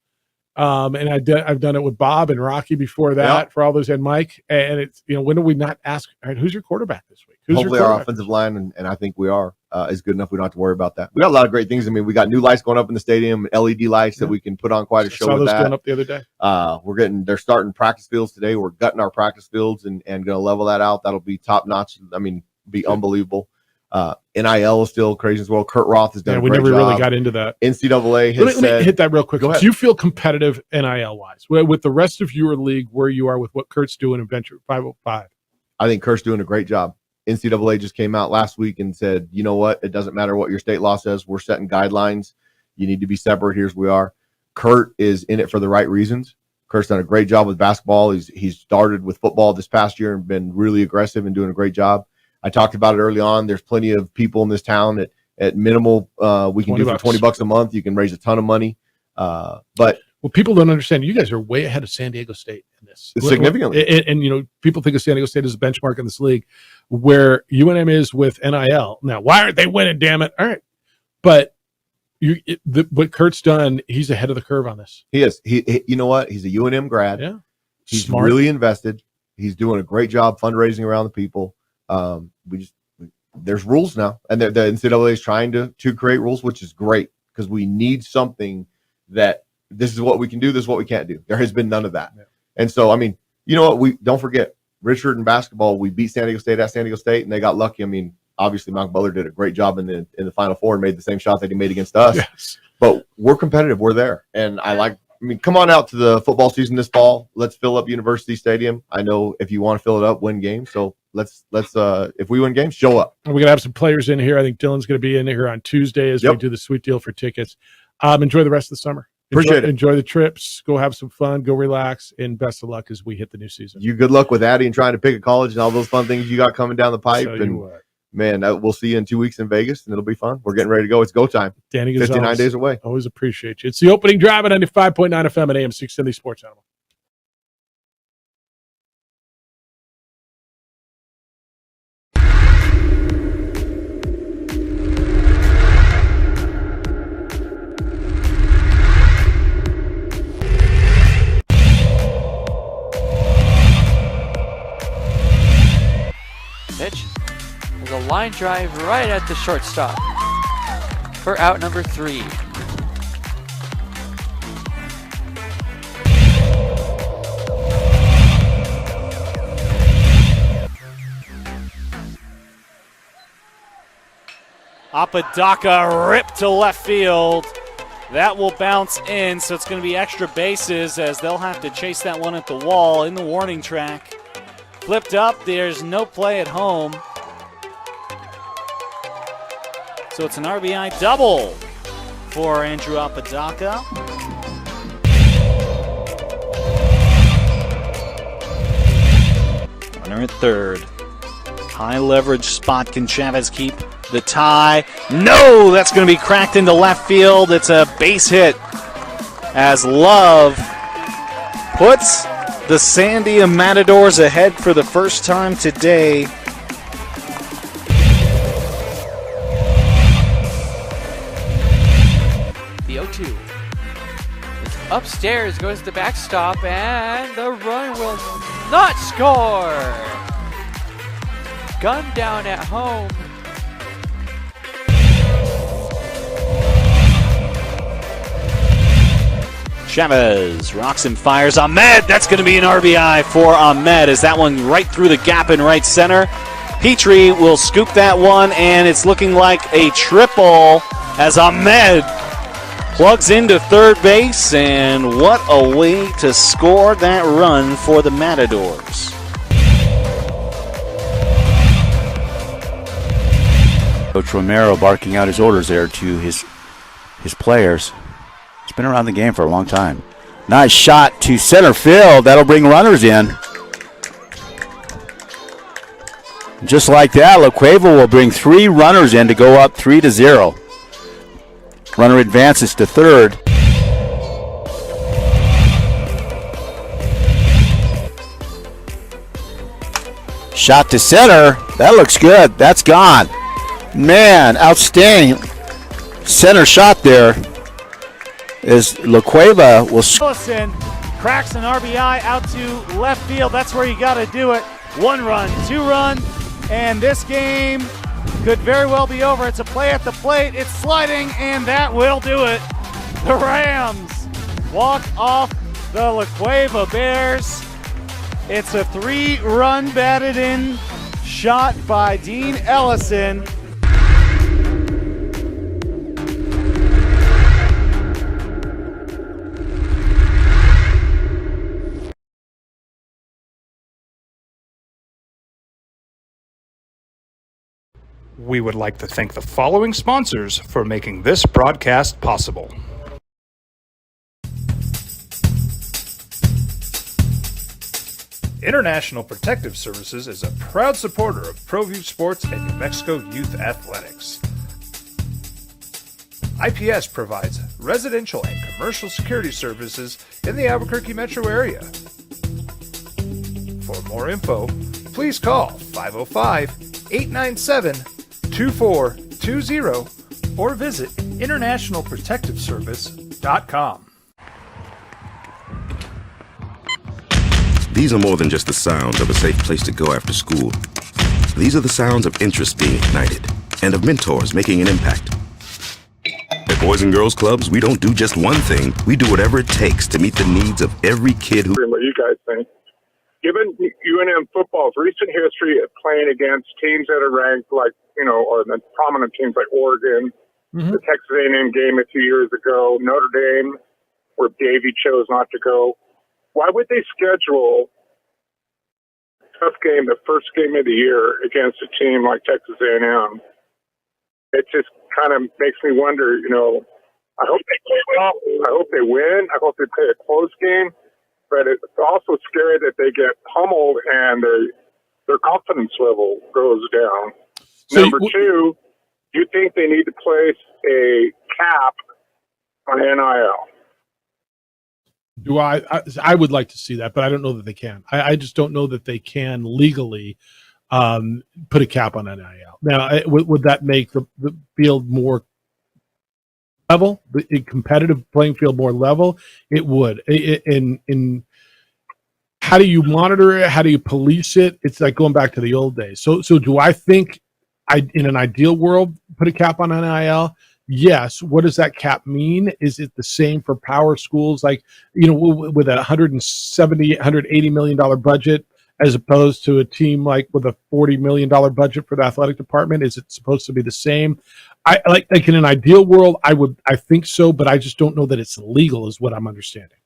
and I've done it with Bob and Rocky before that, for all those, and Mike, and it's, when do we not ask, all right, who's your quarterback this week? Hopefully our offensive line, and I think we are, is good enough. We don't have to worry about that. We got a lot of great things. I mean, we got new lights going up in the stadium, LED lights that we can put on quite a show with that. Going up the other day. They're starting practice fields today. We're gutting our practice fields and going to level that out. That'll be top notch. I mean, be unbelievable. NIL is still crazy as well. Kurt Roth has done a great job. We never really got into that. NCAA has let me hit that real quick. Do you feel competitive NIL wise with the rest of your league where you are with what Kurt's doing in Venture 505? I think Kurt's doing a great job. NCAA just came out last week and said, you know what? It doesn't matter what your state law says. We're setting guidelines. You need to be separate. Here's where we are. Kurt is in it for the right reasons. Kurt's done a great job with basketball. He's started with football this past year and been really aggressive and doing a great job. I talked about it early on. There's plenty of people in this town at minimal we can do for $20 a month. You can raise a ton of money. But people don't understand. You guys are way ahead of San Diego State in this. Significantly. And people think of San Diego State as a benchmark in this league where UNM is with NIL. Now, why aren't they winning, damn it? All right. But what Kurt's done, he's ahead of the curve on this. He is. You know what? He's a UNM grad. Yeah. He's smart. Really invested. He's doing a great job fundraising around the people. There's rules now, and the NCAA is trying to create rules, which is great because we need something that this is what we can do, this is what we can't do. There has been none of that. Yeah. And so, I mean, you know what? We don't forget Richard in basketball. We beat San Diego State at San Diego State, and they got lucky. I mean, obviously, Malcolm Butler did a great job in the Final Four and made the same shot that he made against us. Yes. But we're competitive. We're there, and I mean, come on out to the football season this fall. Let's fill up University Stadium. I know if you want to fill it up, win games. So let's if we win games, show up. We're gonna have some players in here. I think Dylan's gonna be in here on Tuesday as we do the sweet deal for tickets. Enjoy the rest of the summer. Appreciate it. Enjoy the trips. Go have some fun. Go relax. And best of luck as we hit the new season. You good luck with Addie and trying to pick a college and all those fun things you got coming down the pipe. Man, we'll see you in 2 weeks in Vegas, and it'll be fun. We're getting ready to go. It's go time. Danny 59 days away. Always appreciate you. It's the opening drive at 95.9 FM and AM 670 Sports Animal. line drive right at the shortstop for out number 3. Apodaca ripped to left field. That will bounce in, so it's going to be extra bases as they'll have to chase that one at the wall in the warning track. Flipped up, there's no play at home. So it's an RBI double for Andrew Apodaca. Runner at third. High leverage spot. Can Chavez keep the tie? No, that's going to be cracked into left field. It's a base hit as Love puts the Sandia Matadors ahead for the first time today. The 0-2. It's upstairs, goes to the backstop, and the run will not score. Gun down at home. Chavez rocks and fires. Ahmed, that's going to be an RBI for Ahmed as that one right through the gap in right center. Petrie will scoop that one, and it's looking like a triple as Ahmed plugs into third base, and what a way to score that run for the Matadors. Coach Romero barking out his orders there to his players. He's been around the game for a long time. Nice shot to center field. That'll bring runners in. Just like that, La Cueva will bring 3 runners in to go up 3-0. Runner advances to third. Shot to center. That looks good. That's gone. Man, outstanding center shot there. Is La Cueva will. Ellison cracks an RBI out to left field. That's where you got to do it. 1 run, 2 run, and this game could very well be over. It's a play at the plate. It's sliding, and that will do it. The Rams walk off the La Cueva Bears. It's a 3-run batted in shot by Dean Ellison. We would like to thank the following sponsors for making this broadcast possible. International Protective Services is a proud supporter of ProView Sports and New Mexico Youth Athletics. IPS provides residential and commercial security services in the Albuquerque metro area. For more info, please call 505-897-2420 or visit internationalprotectiveservice.com. These are more than just the sounds of a safe place to go after school. These are the sounds of interest being ignited and of mentors making an impact. At Boys and Girls Clubs, we don't do just one thing. We do whatever it takes to meet the needs of every kid who... What you guys think? Given UNM football's recent history of playing against teams that are ranked like, or the prominent teams like Oregon, the Texas A&M game a few years ago, Notre Dame, where Davey chose not to go, why would they schedule a tough game, the first game of the year, against a team like Texas A&M? It just kind of makes me wonder, I hope they play well. I hope they win. I hope they play a close game. But it's also scary that they get pummeled and their confidence level goes down. So Number 2, do you think they need to place a cap on NIL? Do I would like to see that, but I don't know that they can. I just don't know that they can legally put a cap on NIL. Now, would that make the field more level, the competitive playing field more level? It would. In how do you monitor it? How do you police it? It's like going back to the old days. So do I think in an ideal world, put a cap on NIL. Yes. What does that cap mean? Is it the same for power schools, like, with a $180 million budget, as opposed to a team like with a $40 million budget for the athletic department? Is it supposed to be the same? I like in an ideal world, I think so, but I just don't know that it's legal, is what I'm understanding.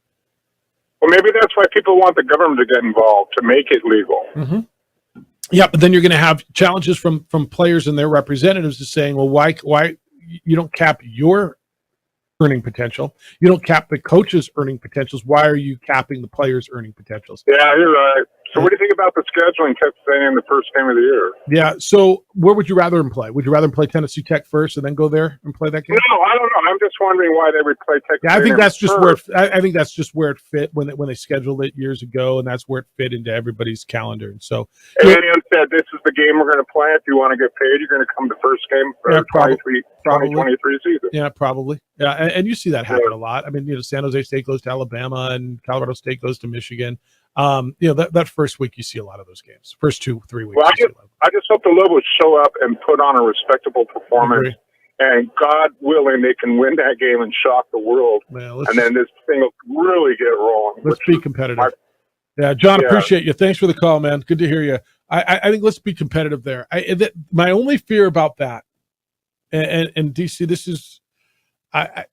Well, maybe that's why people want the government to get involved, to make it legal. Mm-hmm. Yeah, but then you're going to have challenges from players and their representatives is saying, well, why you don't cap your earning potential? You don't cap the coaches' earning potentials. Why are you capping the players' earning potentials? Yeah, you're right. So what do you think about the scheduling Texas A&M the first game of the year? Yeah, so where would you rather them play? Would you rather them play Tennessee Tech first and then go there and play that game? No, I don't know. I'm just wondering why they would play Texas Yeah, I think A&M that's just first. I think that's just where it fit when they scheduled it years ago, and that's where it fit into everybody's calendar. And so A&M said, this is the game we're going to play. If you want to get paid, you're going to come to first game for the 2023 season. Yeah, probably. Yeah, and you see that happen a lot. I mean, San Jose State goes to Alabama and Colorado State goes to Michigan. That first week you see a lot of those games. First 2-3 weeks. Well, I just hope the Lobos show up and put on a respectable performance. And God willing, they can win that game and shock the world. And then this thing will really get rolling. Let's be competitive. John, appreciate you. Thanks for the call, man. Good to hear you. I think let's be competitive there. My only fear about that, and DC, this is, I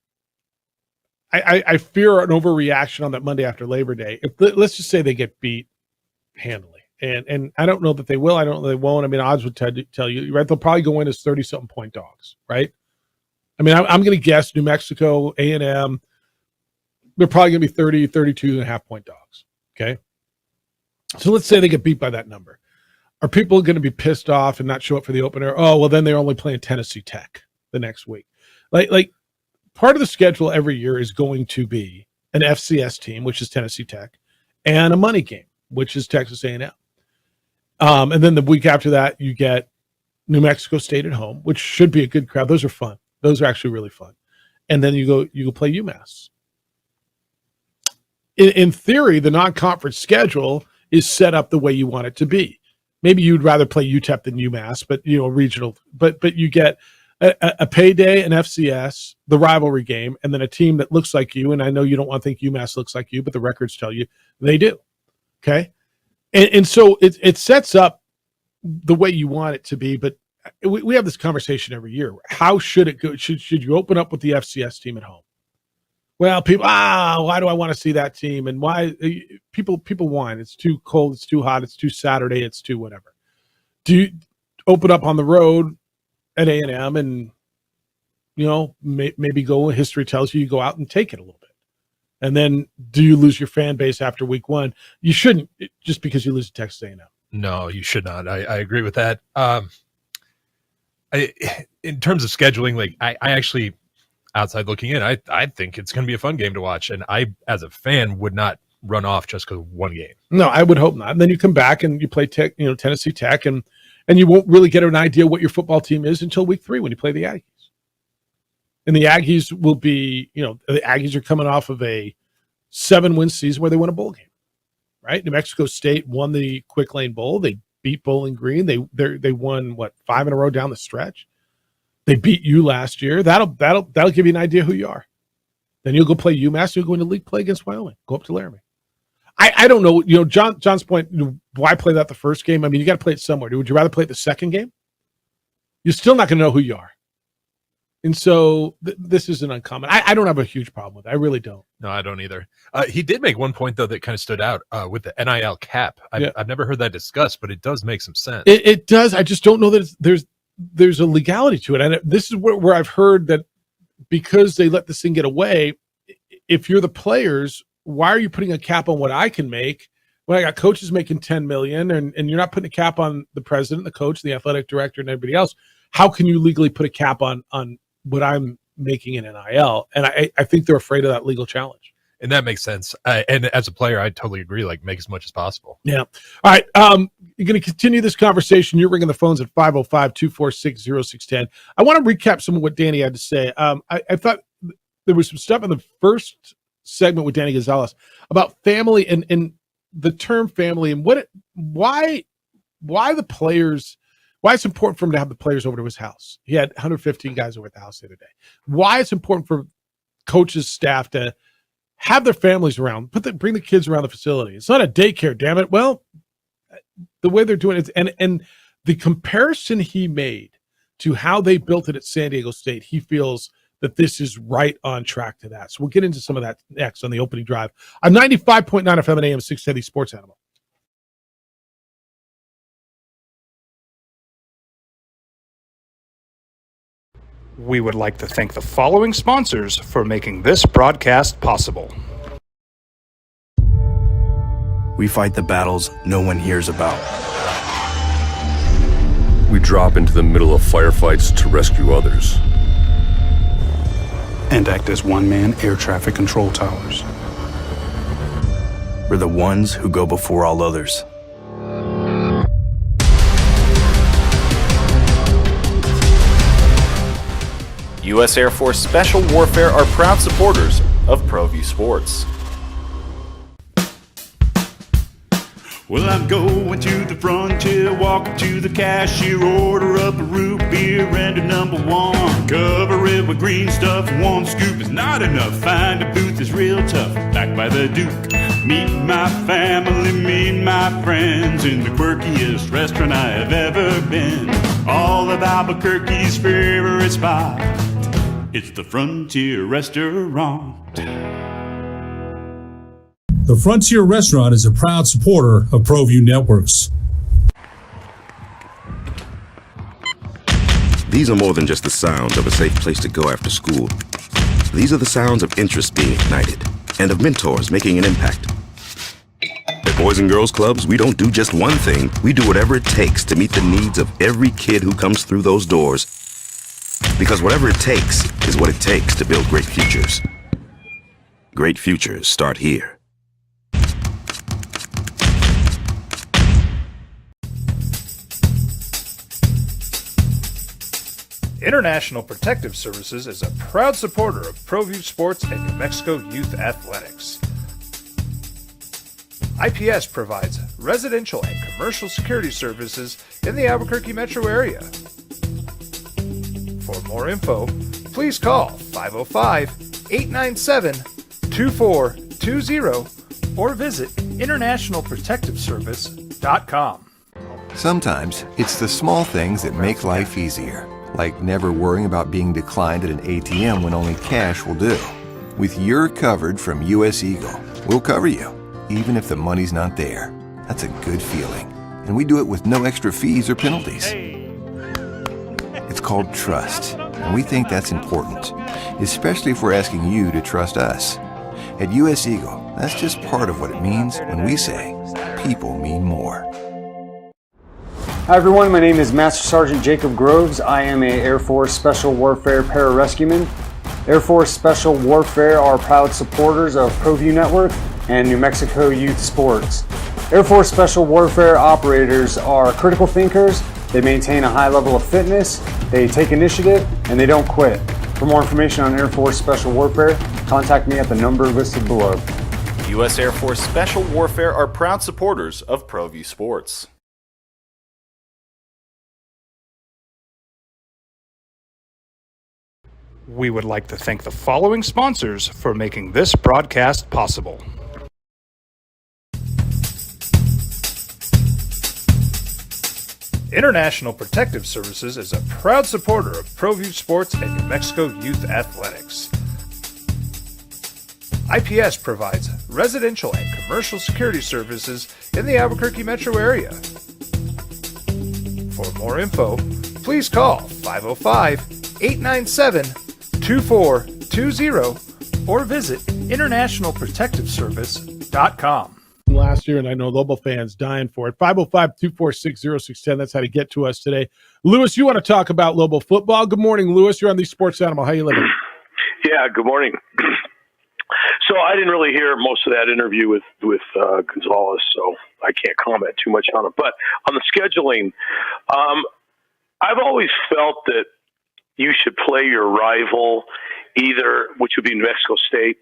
fear an overreaction on that Monday after Labor Day. Let's just say they get beat handily, and I don't know that they will. I don't know they won't. I mean, odds would tell you, right? They'll probably go in as 30-something point dogs, right? I mean, I'm going to guess New Mexico, A&M, they're probably going to be 30, 32.5 point dogs, okay? So let's say they get beat by that number. Are people going to be pissed off and not show up for the opener? Oh, well, then they're only playing Tennessee Tech the next week. Like part of the schedule every year is going to be an FCS team, which is Tennessee Tech, and a money game, which is Texas A&M. And then the week after that, you get New Mexico State at home, which should be a good crowd. Those are fun. Those are actually really fun. And then you go play UMass. In theory, the non-conference schedule is set up the way you want it to be. Maybe you'd rather play UTEP than UMass, but regional. But you get a payday, an FCS, the rivalry game, and then a team that looks like you. And I know you don't want to think UMass looks like you, but the records tell you they do. Okay, and so it sets up the way you want it to be. But we have this conversation every year. How should it go? Should you open up with the FCS team at home? Well, people, why do I want to see that team? And why people whine? It's too cold. It's too hot. It's too Saturday. It's too whatever. Do you open up on the road at A&M and, maybe go, history tells you go out and take it a little bit. And then do you lose your fan base after week one? You shouldn't, just because you lose to Texas A&M. No, you should not. I agree with that. In terms of scheduling, I actually, outside looking in, I think it's going to be a fun game to watch. And I, as a fan, would not run off just because of one game. No, I would hope not. And then you come back and you play Tennessee Tech, and you won't really get an idea what your football team is until week 3 when you play the Aggies. And the Aggies will be, the Aggies are coming off of a 7-win season where they won a bowl game, right? New Mexico State won the Quick Lane Bowl. They beat Bowling Green. They won 5 in a row down the stretch. They beat you last year. That'll give you an idea who you are. Then you'll go play UMass. You'll go into league play against Wyoming. Go up to Laramie. I don't know. John's point. Why play that the first game? I mean, you got to play it somewhere. Would you rather play it the second game? You're still not going to know who you are. And so this isn't uncommon. I don't have a huge problem with it. I really don't. No, I don't either. He did make one point, though, that kind of stood out with the NIL cap. I've never heard that discussed, but it does make some sense. It does. I just don't know that there's a legality to it. And this is where I've heard that because they let this thing get away, if you're the players, why are you putting a cap on what I can make when I got coaches making $10 million and you're not putting a cap on the president, the coach, the athletic director, and everybody else? How can you legally put a cap on what I'm making in NIL? And I think they're afraid of that legal challenge. And that makes sense. And as a player, I totally agree. Make as much as possible. Yeah. All right. You're going to continue this conversation. You're ringing the phones at 505-246-0610. I want to recap some of what Danny had to say. I thought there was some stuff in the first segment with Danny Gonzalez about family and the term family and why the players, Why it's important for him to have the players over to his house. He had 115 guys over at the house the other day. Why it's important for coaches, staff to have their families around, bring the kids around the facility. It's not a daycare, damn it. Well, the way they're doing it, and the comparison he made to how they built it at San Diego State, he feels that this is right on track to that. So we'll get into some of that next on the opening drive. I'm 95.9 FM and AM 670 Sports Animal. We would like to thank the following sponsors for making this broadcast possible. We fight the battles no one hears about. We drop into the middle of firefights to rescue others. And act as one-man air traffic control towers. We're the ones who go before all others. U.S. Air Force Special Warfare are proud supporters of ProView Sports. Well, I'm going to the frontier, walking to the cashier, order up a root beer and a number one. Cover it with green stuff, one scoop is not enough. Find a booth is real tough, back by the Duke. Meet my family, meet my friends in the quirkiest restaurant I have ever been. All of Albuquerque's favorite spot, it's the Frontier Restaurant. The Frontier Restaurant is a proud supporter of ProView Networks. These are more than just the sounds of a safe place to go after school. These are the sounds of interest being ignited and of mentors making an impact. At Boys and Girls Clubs, we don't do just one thing. We do whatever it takes to meet the needs of every kid who comes through those doors. Because whatever it takes is what it takes to build great futures. Great futures start here. International Protective Services is a proud supporter of ProView Sports and New Mexico Youth Athletics. IPS provides residential and commercial security services in the Albuquerque metro area. For more info, please call 505-897-2420 or visit internationalprotectiveservice.com. Sometimes it's the small things that make life easier, like never worrying about being declined at an ATM when only cash will do. With You're Covered from US Eagle, we'll cover you, even if the money's not there. That's a good feeling. And we do it with no extra fees or penalties. It's called trust, and we think that's important, especially if we're asking you to trust us. At US Eagle, that's just part of what it means when we say people mean more. Hi everyone, my name is Master Sergeant Jacob Groves. I am a Air Force Special Warfare pararescueman. Air Force Special Warfare are proud supporters of ProView Network and New Mexico Youth Sports. Air Force Special Warfare operators are critical thinkers. They maintain a high level of fitness, they take initiative, and they don't quit. For more information on Air Force Special Warfare, contact me at the number listed below. U.S. Air Force Special Warfare are proud supporters of ProView Sports. We would like to thank the following sponsors for making this broadcast possible. International Protective Services is a proud supporter of ProView Sports and New Mexico Youth Athletics. IPS provides residential and commercial security services in the Albuquerque metro area. For more info, please call 505-897-2420 or visit internationalprotectiveservice.com. Last year, and I know Lobo fans dying for it. 505-246-0610. That's how to get to us today. Lewis, you want to talk about Lobo football? Good morning, Lewis. You're on the Sports Animal. How you living? Yeah, good morning. So I didn't really hear most of that interview with Gonzalez, so I can't comment too much on it. But on the scheduling, I've always felt that you should play your rival either, which would be New Mexico State.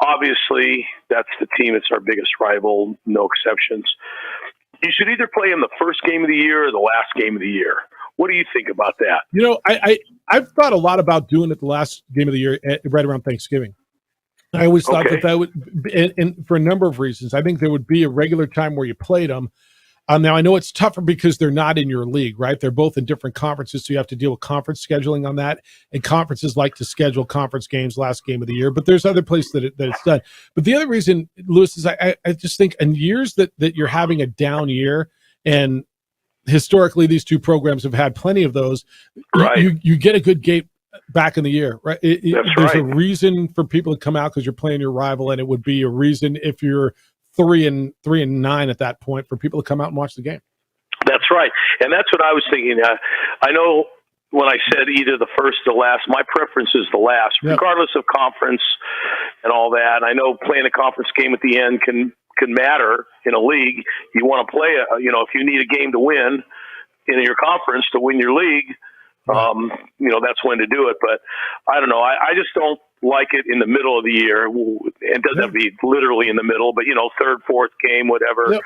Obviously, that's the team. It's our biggest rival, no exceptions. You should either play in the first game of the year or the last game of the year, What do you think about that? You know, I've thought a lot about doing it the last game of the year right around Thanksgiving. I always thought that would, and for a number of reasons. I think there would be a regular time where you played them. Now, I know it's tougher because they're not in your league, right? They're both in different conferences, so you have to deal with conference scheduling on that. And conferences like to schedule conference games last game of the year, but there's other places that it's done. But the other reason, Lewis, is I just think in years that you're having a down year, and historically these two programs have had plenty of those, right. you get a good game back in the year, right? There's a reason for people to come out because you're playing your rival, and it would be a reason if you're 3-9 at that point for people to come out and watch the game. That's right. And that's what I was thinking. I know when I said either the first or the last, my preference is the last, regardless of conference and all that. And I know playing a conference game at the end can matter in a league. You want to play if you need a game to win in your conference to win your league, that's when to do it. But I don't know. I just don't like it in the middle of the year. It doesn't have to be literally in the middle, but third, fourth game, whatever. Yep.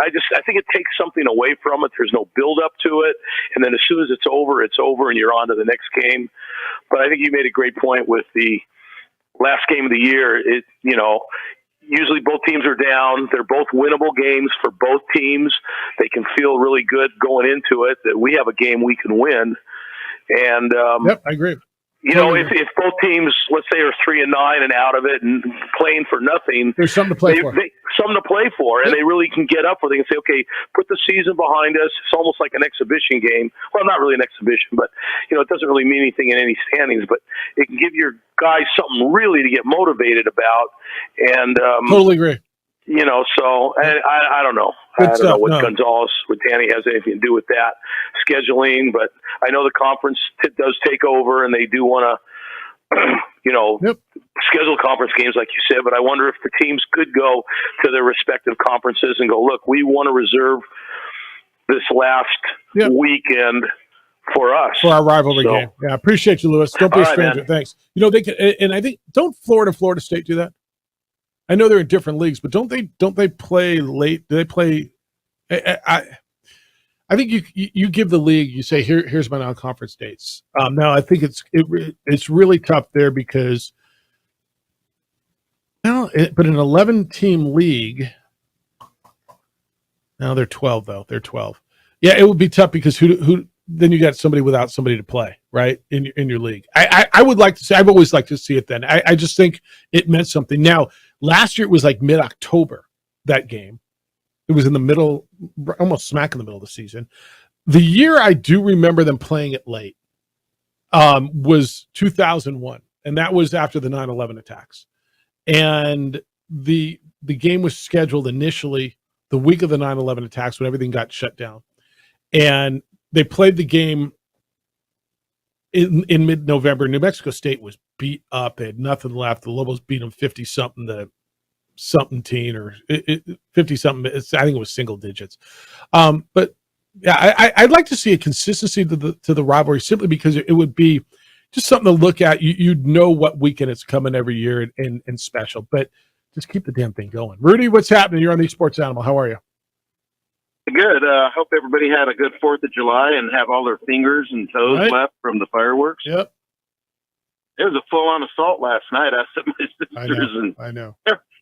I think it takes something away from it. There's no build up to it. And then as soon as it's over, and you're on to the next game. But I think you made a great point with the last game of the year. Usually both teams are down. They're both winnable games for both teams. They can feel really good going into it that we have a game we can win. And I agree. If both teams, let's say, are 3-9 and out of it and playing for nothing, there's something to play for. Something to play for, and they really can get up where they can say, okay, put the season behind us. It's almost like an exhibition game. Well, not really an exhibition, but it doesn't really mean anything in any standings. But it can give your guys something really to get motivated about. And totally agree. So and I don't know. I don't know what Gonzalez with Danny has anything to do with that scheduling, but I know the conference does take over, and they do want to, schedule conference games like you said. But I wonder if the teams could go to their respective conferences and go, look, we want to reserve this last weekend for us, for our rivalry game. Yeah, I appreciate you, Lewis. Don't be a stranger. Man. Thanks. They can, and I think don't Florida State do that? I know they're in different leagues, but don't they play late? Do they play? I think you give the league. You say here's my non-conference dates. Now I think it's really tough there because but an 11-team league. Now they're 12 though. They're 12. Yeah, it would be tough because who then you got somebody without somebody to play, right, in your league. I would like to say, I've always liked to see it then. I just think it meant something. Now, last year it was like mid-October, that game. It was in the middle, almost smack in the middle of the season. The year I do remember them playing it late was 2001, and that was after the 9/11 attacks. And the game was scheduled initially the week of the 9/11 attacks when everything got shut down. And they played the game in mid-November. New Mexico State was beat up. They had nothing left. The Lobos beat them 50-something to something or 50-something. I think it was single digits. But yeah, I'd like to see a consistency to the rivalry simply because it would be just something to look at. You'd know what weekend it's coming every year and special. But just keep the damn thing going. Rudy, what's happening? You're on the Sports Animal. How are you? Good. Hope everybody had a good 4th of July and have all their fingers and toes left from the fireworks. Yep. It was a full-on assault last night. I was at my sister's, I know.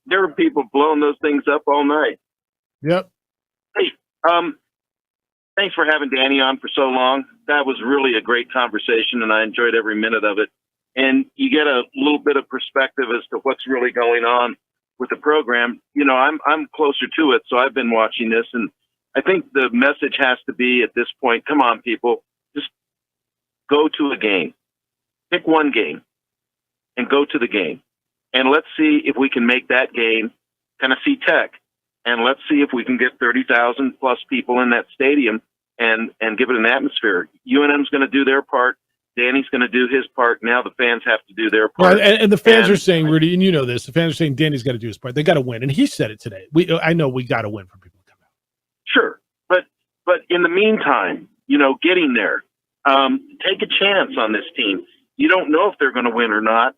There were people blowing those things up all night. Yep. Hey, thanks for having Danny on for so long. That was really a great conversation, and I enjoyed every minute of it. And you get a little bit of perspective as to what's really going on with the program. I'm closer to it, so I've been watching this, and I think the message has to be at this point, come on, people, just go to a game. Pick one game and go to the game. And let's see if we can make that game Tennessee Tech. And let's see if we can get 30,000 plus people in that stadium and give it an atmosphere. UNM's going to do their part. Danny's going to do his part. Now the fans have to do their part. Right, and the fans are saying, Rudy, and you know this, the fans are saying Danny's got to do his part. They got to win. And he said it today. I know we got to win for people. Sure. But in the meantime, getting there, take a chance on this team. You don't know if they're going to win or not.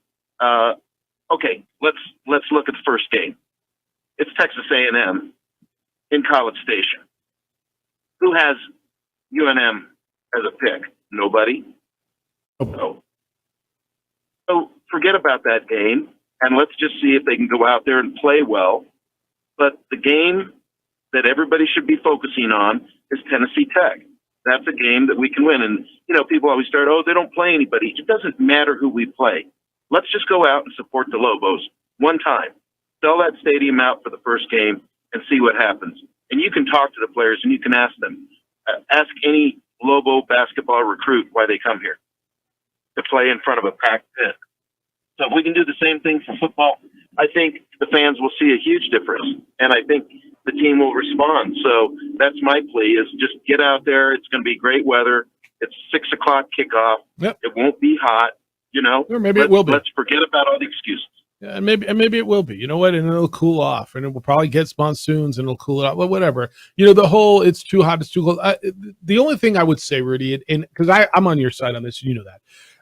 Okay, let's look at the first game. It's Texas A&M in College Station. Who has UNM as a pick? Nobody. No. So forget about that game, and let's just see if they can go out there and play well. But the game that everybody should be focusing on is Tennessee Tech. That's a game that we can win. And, people always start, they don't play anybody. It doesn't matter who we play. Let's just go out and support the Lobos one time. Sell that stadium out for the first game and see what happens. And you can talk to the players and you can ask them. Ask any Lobo basketball recruit why they come here to play in front of a packed pit. So if we can do the same thing for football, I think the fans will see a huge difference. And I think the team will respond. So that's my plea, is just get out there. It's going to be great weather. It's 6 o'clock kickoff. Yep. It won't be hot, Or maybe it will be. Let's forget about all the excuses. Yeah, and maybe it will be. You know what? And it'll cool off, and it will probably get monsoons, and it'll cool it off. Well, whatever. The whole it's too hot, it's too cold. The only thing I would say, Rudy, and because I'm on your side on this, and you know that.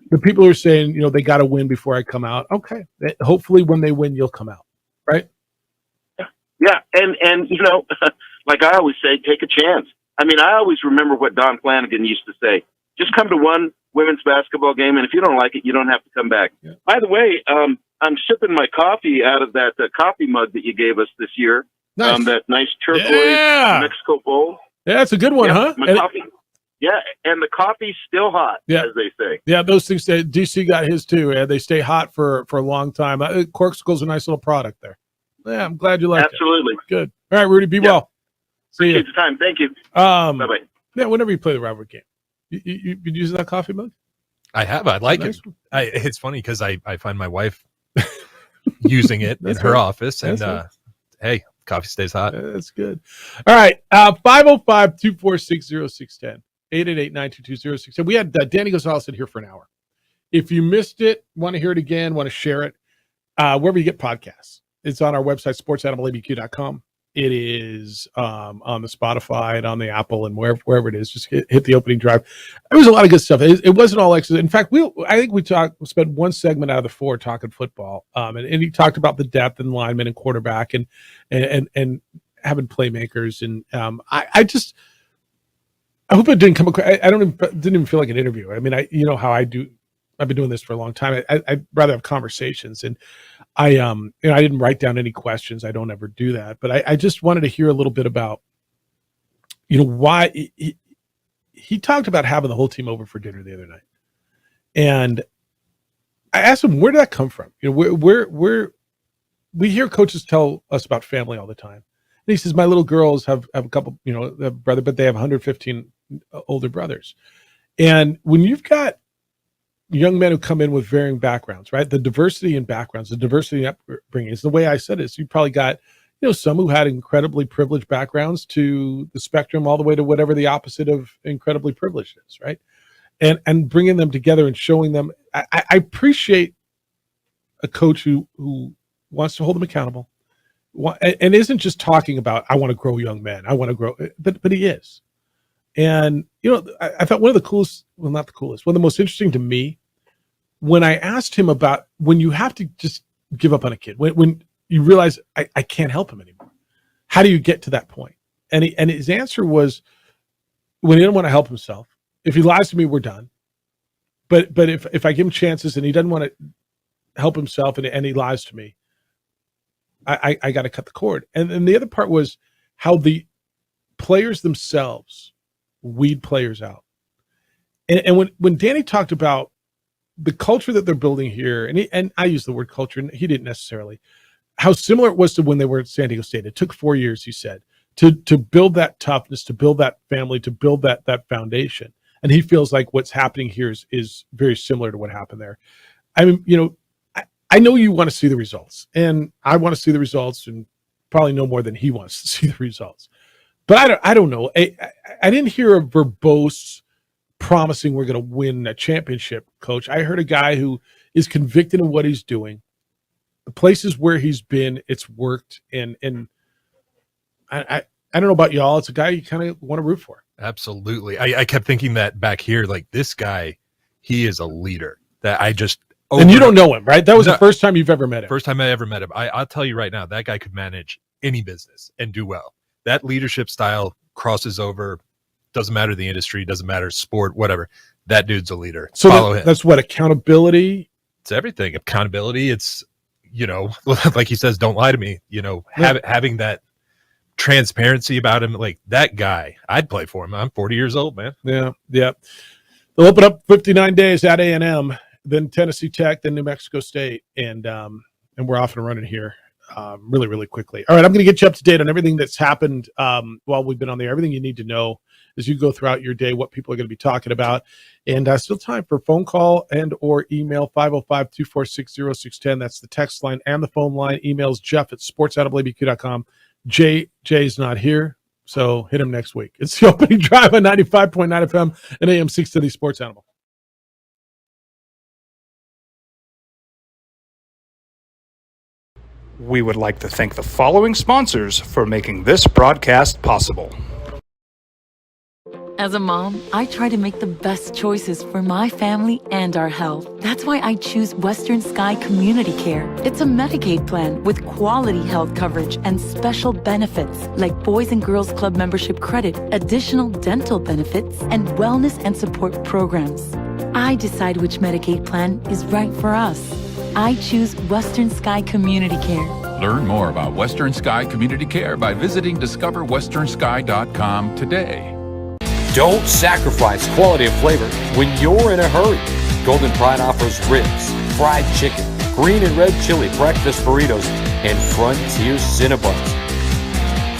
The people who are saying, they got to win before I come out. Okay. Hopefully when they win, you'll come out. Right? Yeah. And like I always say, take a chance. I mean, I always remember what Don Flanagan used to say. Just come to one women's basketball game, and if you don't like it, you don't have to come back. Yeah. By the way, I'm sipping my coffee out of that coffee mug that you gave us this year. Nice. That nice turquoise Mexico bowl. Yeah, that's a good one, huh? My coffee. Yeah, and the coffee's still hot, as they say. Yeah, those things. DC got his too. Yeah, they stay hot for a long time. Corkscrill's a nice little product there. Yeah, I'm glad you like it. Absolutely. Good. All right, Rudy, be well. See you. Appreciate the time. Thank you. Bye-bye. Yeah, whenever you play the rivalry game. You been using that coffee mug? I have. I like it. It's funny because I find my wife using it in her office, and hey, coffee stays hot. That's good. All right, 505-246-0610. 888-922-0610. We had Danny Gonzalez in here for an hour. If you missed it, want to hear it again, want to share it, wherever you get podcasts. It's on our website, sportsanimalabq.com. It is on the Spotify and on the Apple and wherever it is. Just hit the opening drive. There was a lot of good stuff. It wasn't all X's. In fact, I think we spent one segment out of the 4 talking football. And he talked about the depth and linemen and quarterback and having playmakers. And I hope it didn't come across. I didn't even feel like an interview. I mean, how I do. I've been doing this for a long time. I'd rather have conversations, and I didn't write down any questions. I don't ever do that, but I just wanted to hear a little bit about, why he talked about having the whole team over for dinner the other night, and I asked him, where did that come from? Where we hear coaches tell us about family all the time, and he says, my little girls have a couple, a brother, but they have 115 older brothers, and when you've got young men who come in with varying backgrounds, right? The diversity in backgrounds, the diversity in upbringing is the way I said it. So you probably got, some who had incredibly privileged backgrounds to the spectrum all the way to whatever the opposite of incredibly privileged is, right? And bringing them together and showing them. I appreciate a coach who wants to hold them accountable and isn't just talking about, I want to grow young men. I want to grow, but he is. And, I thought one of the coolest, well, not the coolest, one of the most interesting to me, when I asked him about when you have to just give up on a kid, when you realize I can't help him anymore, how do you get to that point? And his answer was, when he didn't want to help himself, if he lies to me, we're done. But if I give him chances and he doesn't want to help himself and he lies to me, I got to cut the cord. And the other part was how the players themselves weed players out. And when Danny talked about the culture that they're building here, and I use the word culture, and he didn't necessarily, how similar it was to when they were at San Diego State. It took 4 years, he said, to build that toughness, to build that family, to build that foundation. And he feels like what's happening here is very similar to what happened there. I mean, I know you want to see the results, and I want to see the results, and probably no more than he wants to see the results. But I don't know. I didn't hear a verbose promising we're going to win a championship, coach. I heard a guy who is convicted in what he's doing. The places where he's been, it's worked. And I don't know about y'all. It's a guy you kind of want to root for. Absolutely. I kept thinking that back here, like this guy, he is a leader that I just. And you don't know him, right? That was the first time you've ever met him. First time I ever met him. I'll tell you right now, that guy could manage any business and do well. That leadership style crosses over Doesn't matter the industry, doesn't matter sport, whatever. That dude's a leader. So Follow him. That's what accountability. It's everything. Accountability. It's, like he says, don't lie to me. Having that transparency about him, like that guy, I'd play for him. I'm 40 years old, man. Yeah. They'll open up 59 days at A&M, then Tennessee Tech, then New Mexico State, and we're off and running here really, really quickly. All right, I'm going to get you up to date on everything that's happened while we've been on the air, everything you need to know as you go throughout your day, what people are going to be talking about. And still time for phone call and or email, 505-246-0610. That's the text line and the phone line. Emails Jeff@sportsoutablabq.com. Jay's not here, so hit him next week. It's the opening drive on 95.9 FM and AM 630 Sports Animal. We would like to thank the following sponsors for making this broadcast possible. As a mom, I try to make the best choices for my family and our health. That's why I choose Western Sky Community Care. It's a Medicaid plan with quality health coverage and special benefits like Boys and Girls Club membership credit, additional dental benefits, and wellness and support programs. I decide which Medicaid plan is right for us. I choose Western Sky Community Care. Learn more about Western Sky Community Care by visiting discoverwesternsky.com today. Don't sacrifice quality of flavor when you're in a hurry. Golden Pride offers ribs, fried chicken, green and red chili breakfast burritos, and Frontier Cinnabons.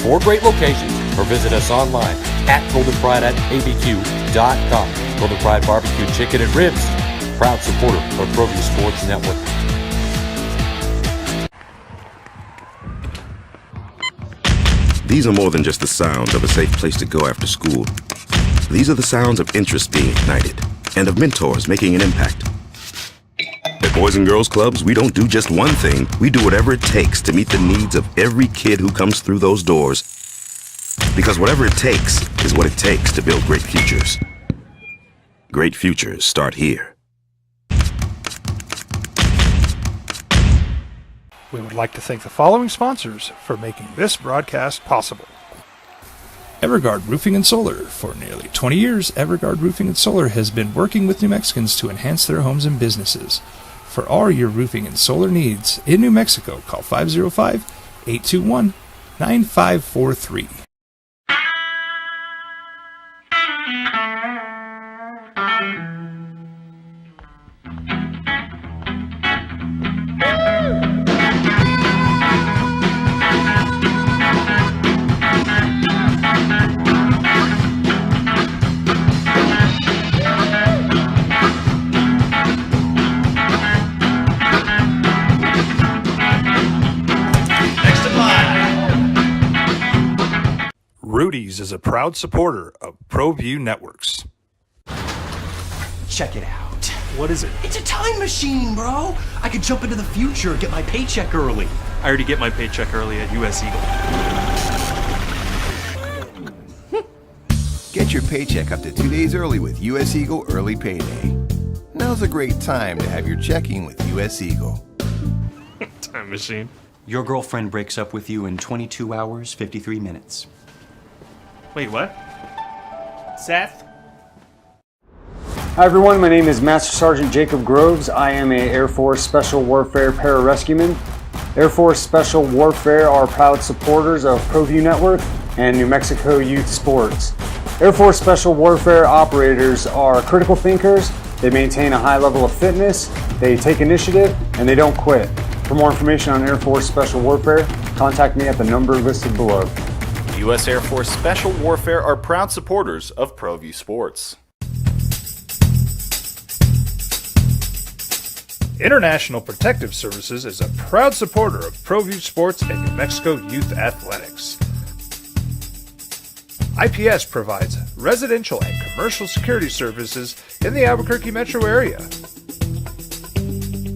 4 great locations, or visit us online at goldenpride@abq.com. Golden Pride Barbecue Chicken and Ribs, proud supporter of ProView Sports Network. These are more than just the sounds of a safe place to go after school. These are the sounds of interest being ignited and of mentors making an impact. At Boys and Girls Clubs, we don't do just one thing. We do whatever it takes to meet the needs of every kid who comes through those doors. Because whatever it takes is what it takes to build great futures. Great futures start here. We would like to thank the following sponsors for making this broadcast possible. Everguard Roofing and Solar. For nearly 20 years, Everguard Roofing and Solar has been working with New Mexicans to enhance their homes and businesses. For all your roofing and solar needs in New Mexico, call 505-821-9543. Rudy's is a proud supporter of ProView Networks. Check it out. What is it? It's a time machine, bro. I could jump into the future, get my paycheck early. I already get my paycheck early at US Eagle. Get your paycheck up to 2 days early with US Eagle Early Payday. Now's a great time to have your checking with US Eagle. Time machine. Your girlfriend breaks up with you in 22 hours, 53 minutes. Wait, what? Seth? Hi everyone, my name is Master Sergeant Jacob Groves. I am a Air Force Special Warfare Pararescueman. Air Force Special Warfare are proud supporters of ProView Network and New Mexico Youth Sports. Air Force Special Warfare operators are critical thinkers. They maintain a high level of fitness, they take initiative, and they don't quit. For more information on Air Force Special Warfare, contact me at the number listed below. U.S. Air Force Special Warfare are proud supporters of ProView Sports. International Protective Services is a proud supporter of ProView Sports and New Mexico Youth Athletics. IPS provides residential and commercial security services in the Albuquerque metro area.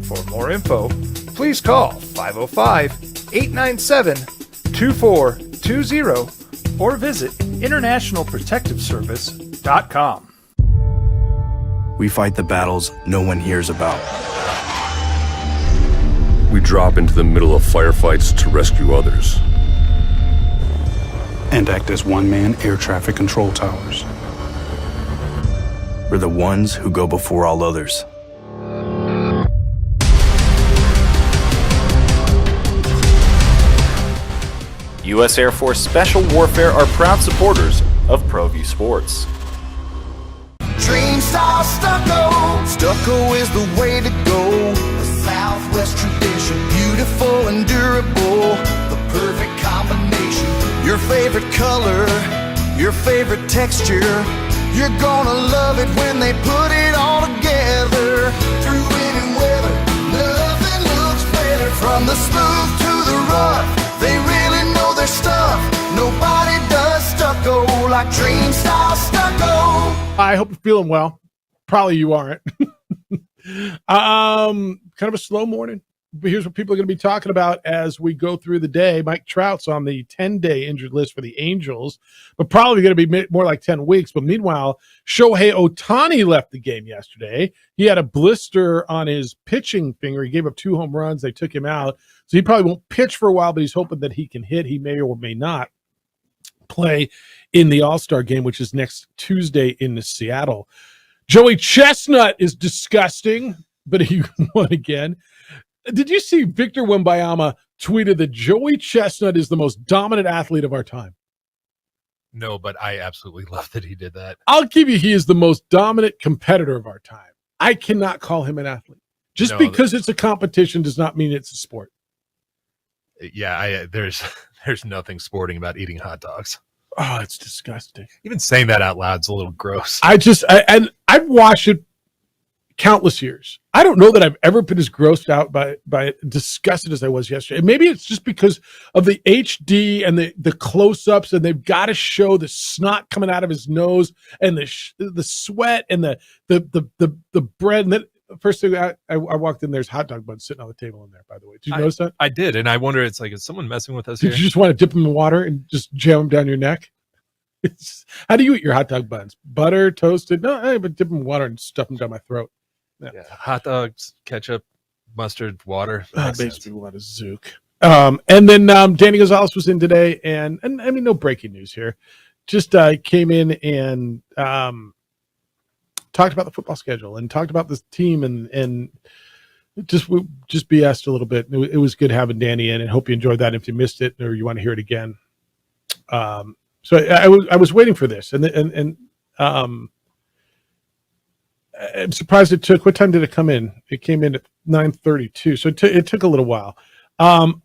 For more info, please call 505-897-2420 or visit internationalprotectiveservice.com. We fight the battles no one hears about. We drop into the middle of firefights to rescue others. And act as one-man air traffic control towers. We're the ones who go before all others. U.S. Air Force Special Warfare are proud supporters of ProView Sports. Dream style stucco. Stucco is the way to go. The Southwest tradition, beautiful and durable. The perfect combination. Your favorite color, your favorite texture. You're gonna love it when they put it all together. Through any weather, nothing looks better. From the smooth to the rough, they really know their stuff. Nobody does stucco like Dream Style Stucco. I hope you're feeling well. Probably you aren't. Kind of a slow morning. But here's what people are going to be talking about as we go through the day. Mike Trout's on the 10-day injured list for the Angels, but probably going to be more like 10 weeks. But meanwhile, Shohei Ohtani left the game yesterday. He had a blister on his pitching finger. He gave up 2 home runs. They took him out. So he probably won't pitch for a while, but he's hoping that he can hit. He may or may not play in the All-Star game, which is next Tuesday in Seattle. Joey Chestnut is disgusting, but he won again. Did you see Victor Wembanyama tweeted that Joey Chestnut is the most dominant athlete of our time? No, but I absolutely love that he did that. I'll give you, he is the most dominant competitor of our time. I cannot call him an athlete. Just because it's a competition does not mean it's a sport. Yeah, there's nothing sporting about eating hot dogs. Oh, it's disgusting. Even saying that out loud is a little gross. And I've watched it countless years. I don't know that I've ever been as grossed out by disgusted as I was yesterday. And maybe it's just because of the HD and the close-ups, and they've got to show the snot coming out of his nose and the sweat and the bread. And then first thing I walked in, there's hot dog buns sitting on the table in there, by the way. Did you notice that? I did, and I wonder, it's like, is someone messing with us Did here? you just want to dip them in water and just jam them down your neck? How do you eat your hot dog buns? Butter, toasted? No, but dip them in water and stuff them down my throat. Yeah. Hot dogs, ketchup, mustard, water. That makes me want a Zook. And then Danny Gonzalez was in today, and I mean, no breaking news here. Just came in and talked about the football schedule and talked about this team and just BS'd a little bit. It was good having Danny in, and hope you enjoyed that. If you missed it or you want to hear it again, so I was waiting for this, and I'm surprised it took. What time did it come in? It came in at 9:32, so it took a little while.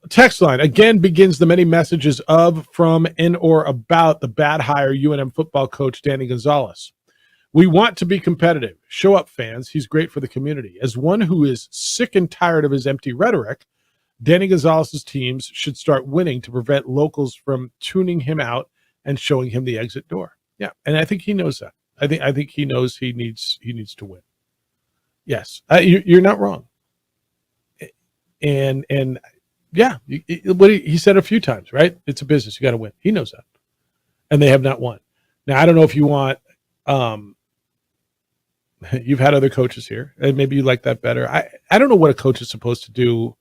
Text line again begins the many messages of, from, and or about the bad hire UNM football coach Danny Gonzalez. We want to be competitive. Show up, fans. He's great for the community. As one who is sick and tired of his empty rhetoric, Danny Gonzalez's teams should start winning to prevent locals from tuning him out and showing him the exit door. Yeah, and I think he knows that. I think he knows he needs to win. Yes, you're not wrong. And yeah, what he said a few times, right? It's a business. You got to win. He knows that, and they have not won. Now I don't know if you want. You've had other coaches here, and maybe you like that better. I don't know what a coach is supposed to do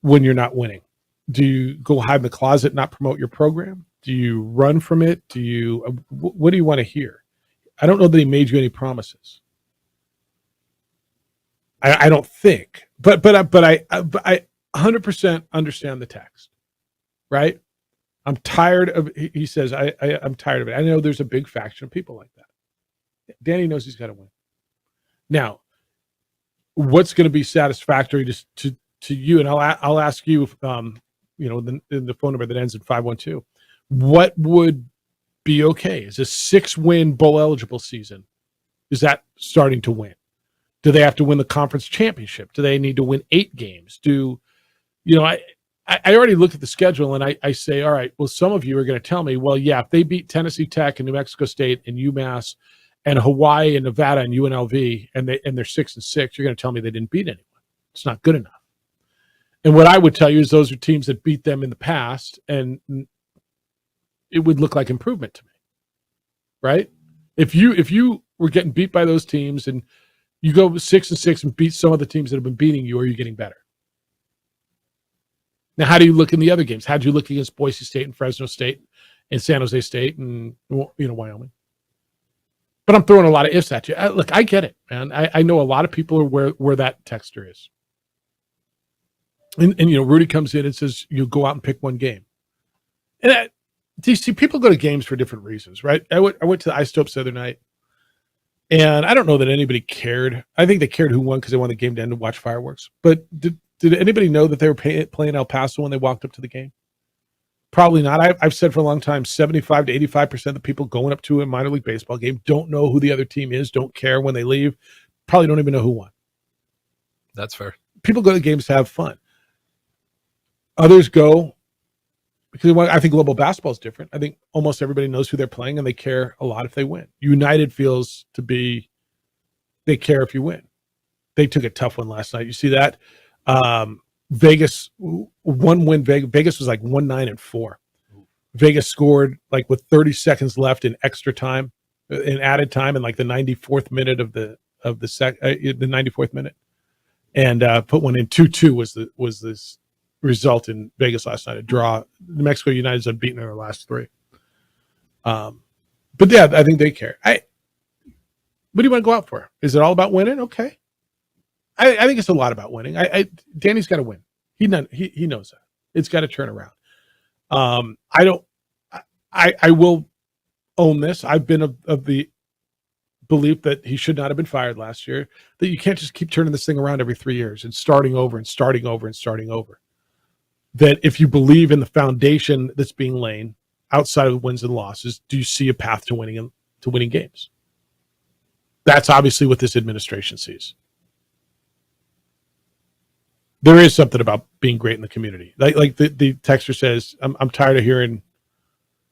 when you're not winning. Do you go hide in the closet, not promote your program? Do you run from it? What do you want to hear? I don't know that he made you any promises. I don't think, but I 100% understand the text, right? I'm tired of. He says I'm tired of it. I know there's a big faction of people like that. Danny knows he's got to win. Now, what's going to be satisfactory to you? And I'll ask you, the phone number that ends in 512. What would be okay? Is a 6-win bowl eligible season? Is that starting to win? Do they have to win the conference championship? Do they need to win 8 games? I already looked at the schedule and I say, all right, well, some of you are going to tell me, well, yeah, if they beat Tennessee Tech and New Mexico State and UMass and Hawaii and Nevada and UNLV and they're 6-6, you're going to tell me they didn't beat anyone. It's not good enough. And what I would tell you is those are teams that beat them in the past, and it would look like improvement to me, right? If you were getting beat by those teams and you go 6-6 and beat some of the teams that have been beating you, are you getting better? Now, how do you look in the other games? How do you look against Boise State and Fresno State and San Jose State and Wyoming? But I'm throwing a lot of ifs at you. Look, I get it, man. I know a lot of people are where that texter is. And Rudy comes in and says, you go out and pick one game. And do you see people go to games for different reasons, right? I went to the Isotopes the other night, and I don't know that anybody cared. I think they cared who won because they wanted the game to end and watch fireworks. But did anybody know that they were playing El Paso when they walked up to the game? Probably not. I've said for a long time, 75 to 85% of the people going up to a minor league baseball game don't know who the other team is, don't care when they leave, probably don't even know who won. That's fair. People go to games to have fun. Others go because I think global basketball is different. I think almost everybody knows who they're playing, and they care a lot if they win. United feels to be they care if you win. They took a tough one last night. You see that? Vegas, one win. Vegas was like 1-9-4. Vegas scored like with 30 seconds left in extra time, in added time, in like the 94th minute of the 94th minute, and put one in. 2-2 was this result in Vegas last night. A draw. New Mexico United's unbeaten in their last 3. But yeah, I think they care. What do you want to go out for? Is it all about winning? Okay. I think it's a lot about winning. Danny's got to win. He knows that. It's got to turn around. I will own this. I've been of the belief that he should not have been fired last year, that you can't just keep turning this thing around every 3 years and starting over and starting over and starting over. That if you believe in the foundation that's being laid outside of wins and losses, do you see a path to winning games? That's obviously what this administration sees. There is something about being great in the community. Like the texter says, I'm tired of hearing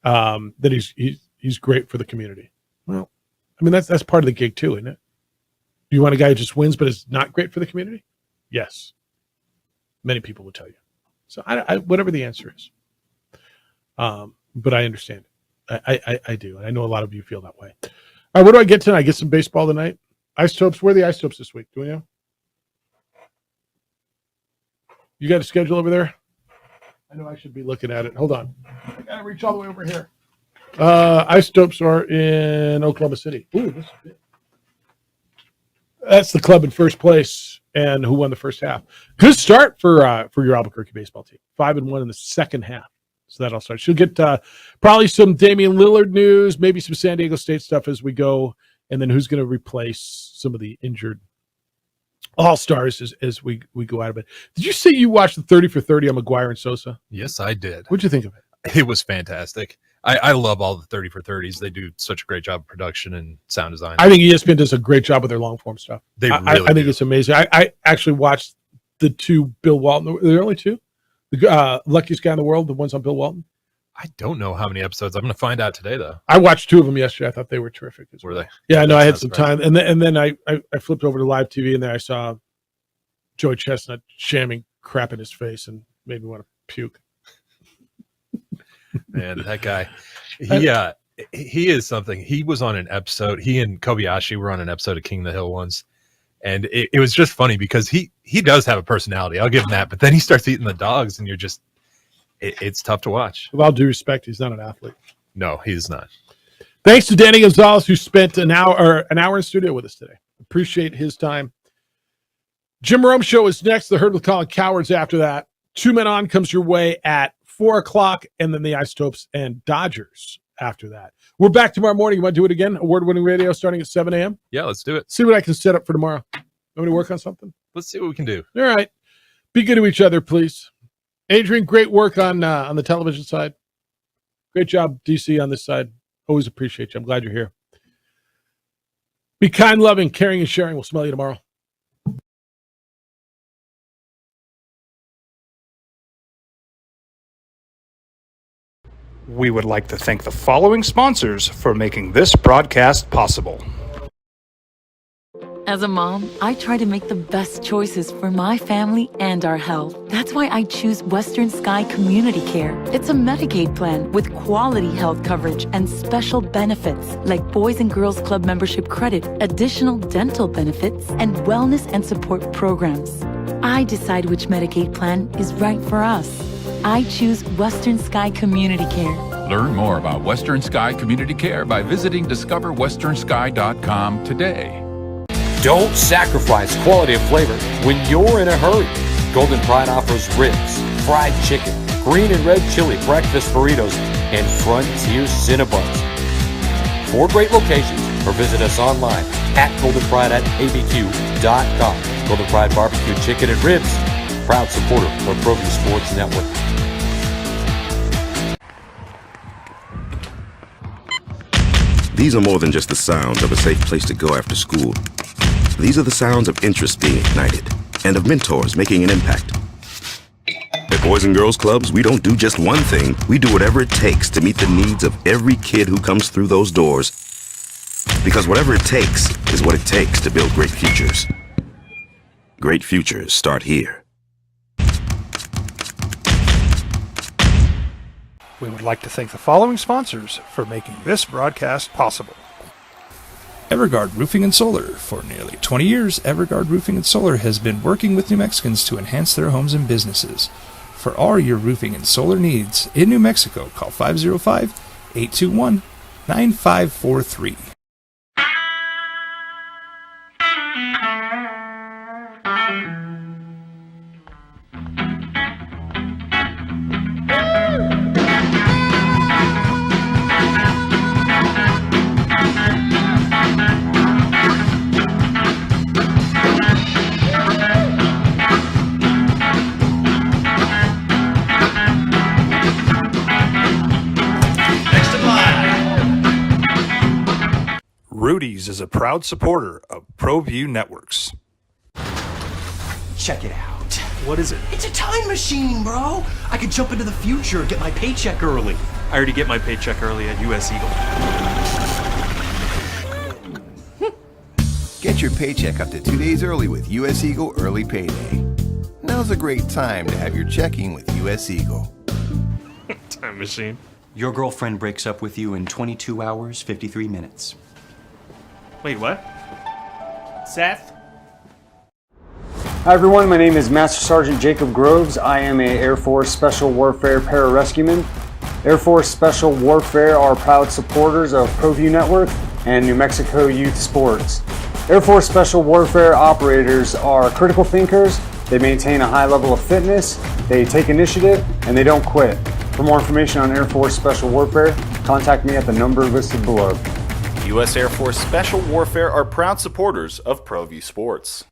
that he's great for the community. Well, I mean, that's part of the gig too, isn't it? Do you want a guy who just wins but is not great for the community? Yes. Many people would tell you. So I whatever the answer is. But I understand it. I do. And I know a lot of you feel that way. All right, what do I get tonight? I get some baseball tonight. Isotopes. Where are the Isotopes this week? Do we know? You got a schedule over there? I know I should be looking at it. Hold on. I got to reach all the way over here. Isotopes are in Oklahoma City. Ooh, this is big. That's the club in first place and who won the first half. Good start for your Albuquerque baseball team. 5-1 in the second half. So that'll start. She'll get probably some Damian Lillard news, maybe some San Diego State stuff as we go, and then who's going to replace some of the injured all-stars as we go out of it. Did you say you watched the 30 for 30 on McGuire and Sosa? Yes, I did. What'd you think of it? It was fantastic. I love all the 30 for 30s. They do such a great job of production and sound design. I think ESPN does a great job with their long-form stuff. They really I think it's amazing. I actually watched the 2 Bill Walton. There are only 2? The luckiest guy in the world, the ones on Bill Walton. I don't know how many episodes. I'm going to find out today, though. I watched 2 of them yesterday. I thought they were terrific. Were they? Yeah, I know. I had some time. And then I flipped over to live TV, and there I saw Joey Chestnut shamming crap in his face and made me want to puke. Man, that guy, he is something. He was on an episode. He and Kobayashi were on an episode of King of the Hill once, and it was just funny because he does have a personality. I'll give him that. But then he starts eating the dogs, and you're just it's tough to watch. With all due respect, he's not an athlete. No, he's not. Thanks to Danny Gonzalez, who spent an hour in studio with us today. Appreciate his time. Jim Rome Show is next. The Herd with Colin Cowards after that. 2 Men On comes your way at 4 o'clock, and then the Isotopes and Dodgers after that. We're back tomorrow morning. You want to do it again? Award-winning radio starting at 7 a.m.? Yeah, let's do it. See what I can set up for tomorrow. Want me to work on something? Let's see what we can do. All right. Be good to each other, please. Adrian, great work on the television side. Great job, DC, on this side. Always appreciate you. I'm glad you're here. Be kind, loving, caring, and sharing. We'll smell you tomorrow. We would like to thank the following sponsors for making this broadcast possible. As a mom, I try to make the best choices for my family and our health. That's why I choose Western Sky Community Care. It's a Medicaid plan with quality health coverage and special benefits like Boys and Girls Club membership credit, additional dental benefits, and wellness and support programs. I decide which Medicaid plan is right for us. I choose Western Sky Community Care. Learn more about Western Sky Community Care by visiting discoverwesternsky.com today. Don't sacrifice quality of flavor when you're in a hurry. Golden Pride offers ribs, fried chicken, green and red chili breakfast burritos, and Frontier Cinnabons. 4 great locations, or visit us online at goldenpride@abq.com. Golden Pride Barbecue Chicken and Ribs, proud supporter of ProView Sports Network. These are more than just the sounds of a safe place to go after school. These are the sounds of interest being ignited and of mentors making an impact. At Boys and Girls Clubs, we don't do just one thing. We do whatever it takes to meet the needs of every kid who comes through those doors. Because whatever it takes is what it takes to build great futures. Great futures start here. We would like to thank the following sponsors for making this broadcast possible. Everguard Roofing and Solar. For nearly 20 years, Everguard Roofing and Solar has been working with New Mexicans to enhance their homes and businesses. For all your roofing and solar needs in New Mexico, call 505-821-9543. Rudy's is a proud supporter of ProView Networks. Check it out. What is it? It's a time machine, bro. I could jump into the future, get my paycheck early. I already get my paycheck early at US Eagle. Get your paycheck up to 2 days early with US Eagle Early Payday. Now's a great time to have your checking with US Eagle. Time machine. Your girlfriend breaks up with you in 22 hours, 53 minutes. Wait, what? Seth? Hi everyone, my name is Master Sergeant Jacob Groves. I am a Air Force Special Warfare Pararescueman. Air Force Special Warfare are proud supporters of ProView Network and New Mexico Youth Sports. Air Force Special Warfare operators are critical thinkers. They maintain a high level of fitness, they take initiative, and they don't quit. For more information on Air Force Special Warfare, contact me at the number listed below. U.S. Air Force Special Warfare are proud supporters of ProView Sports.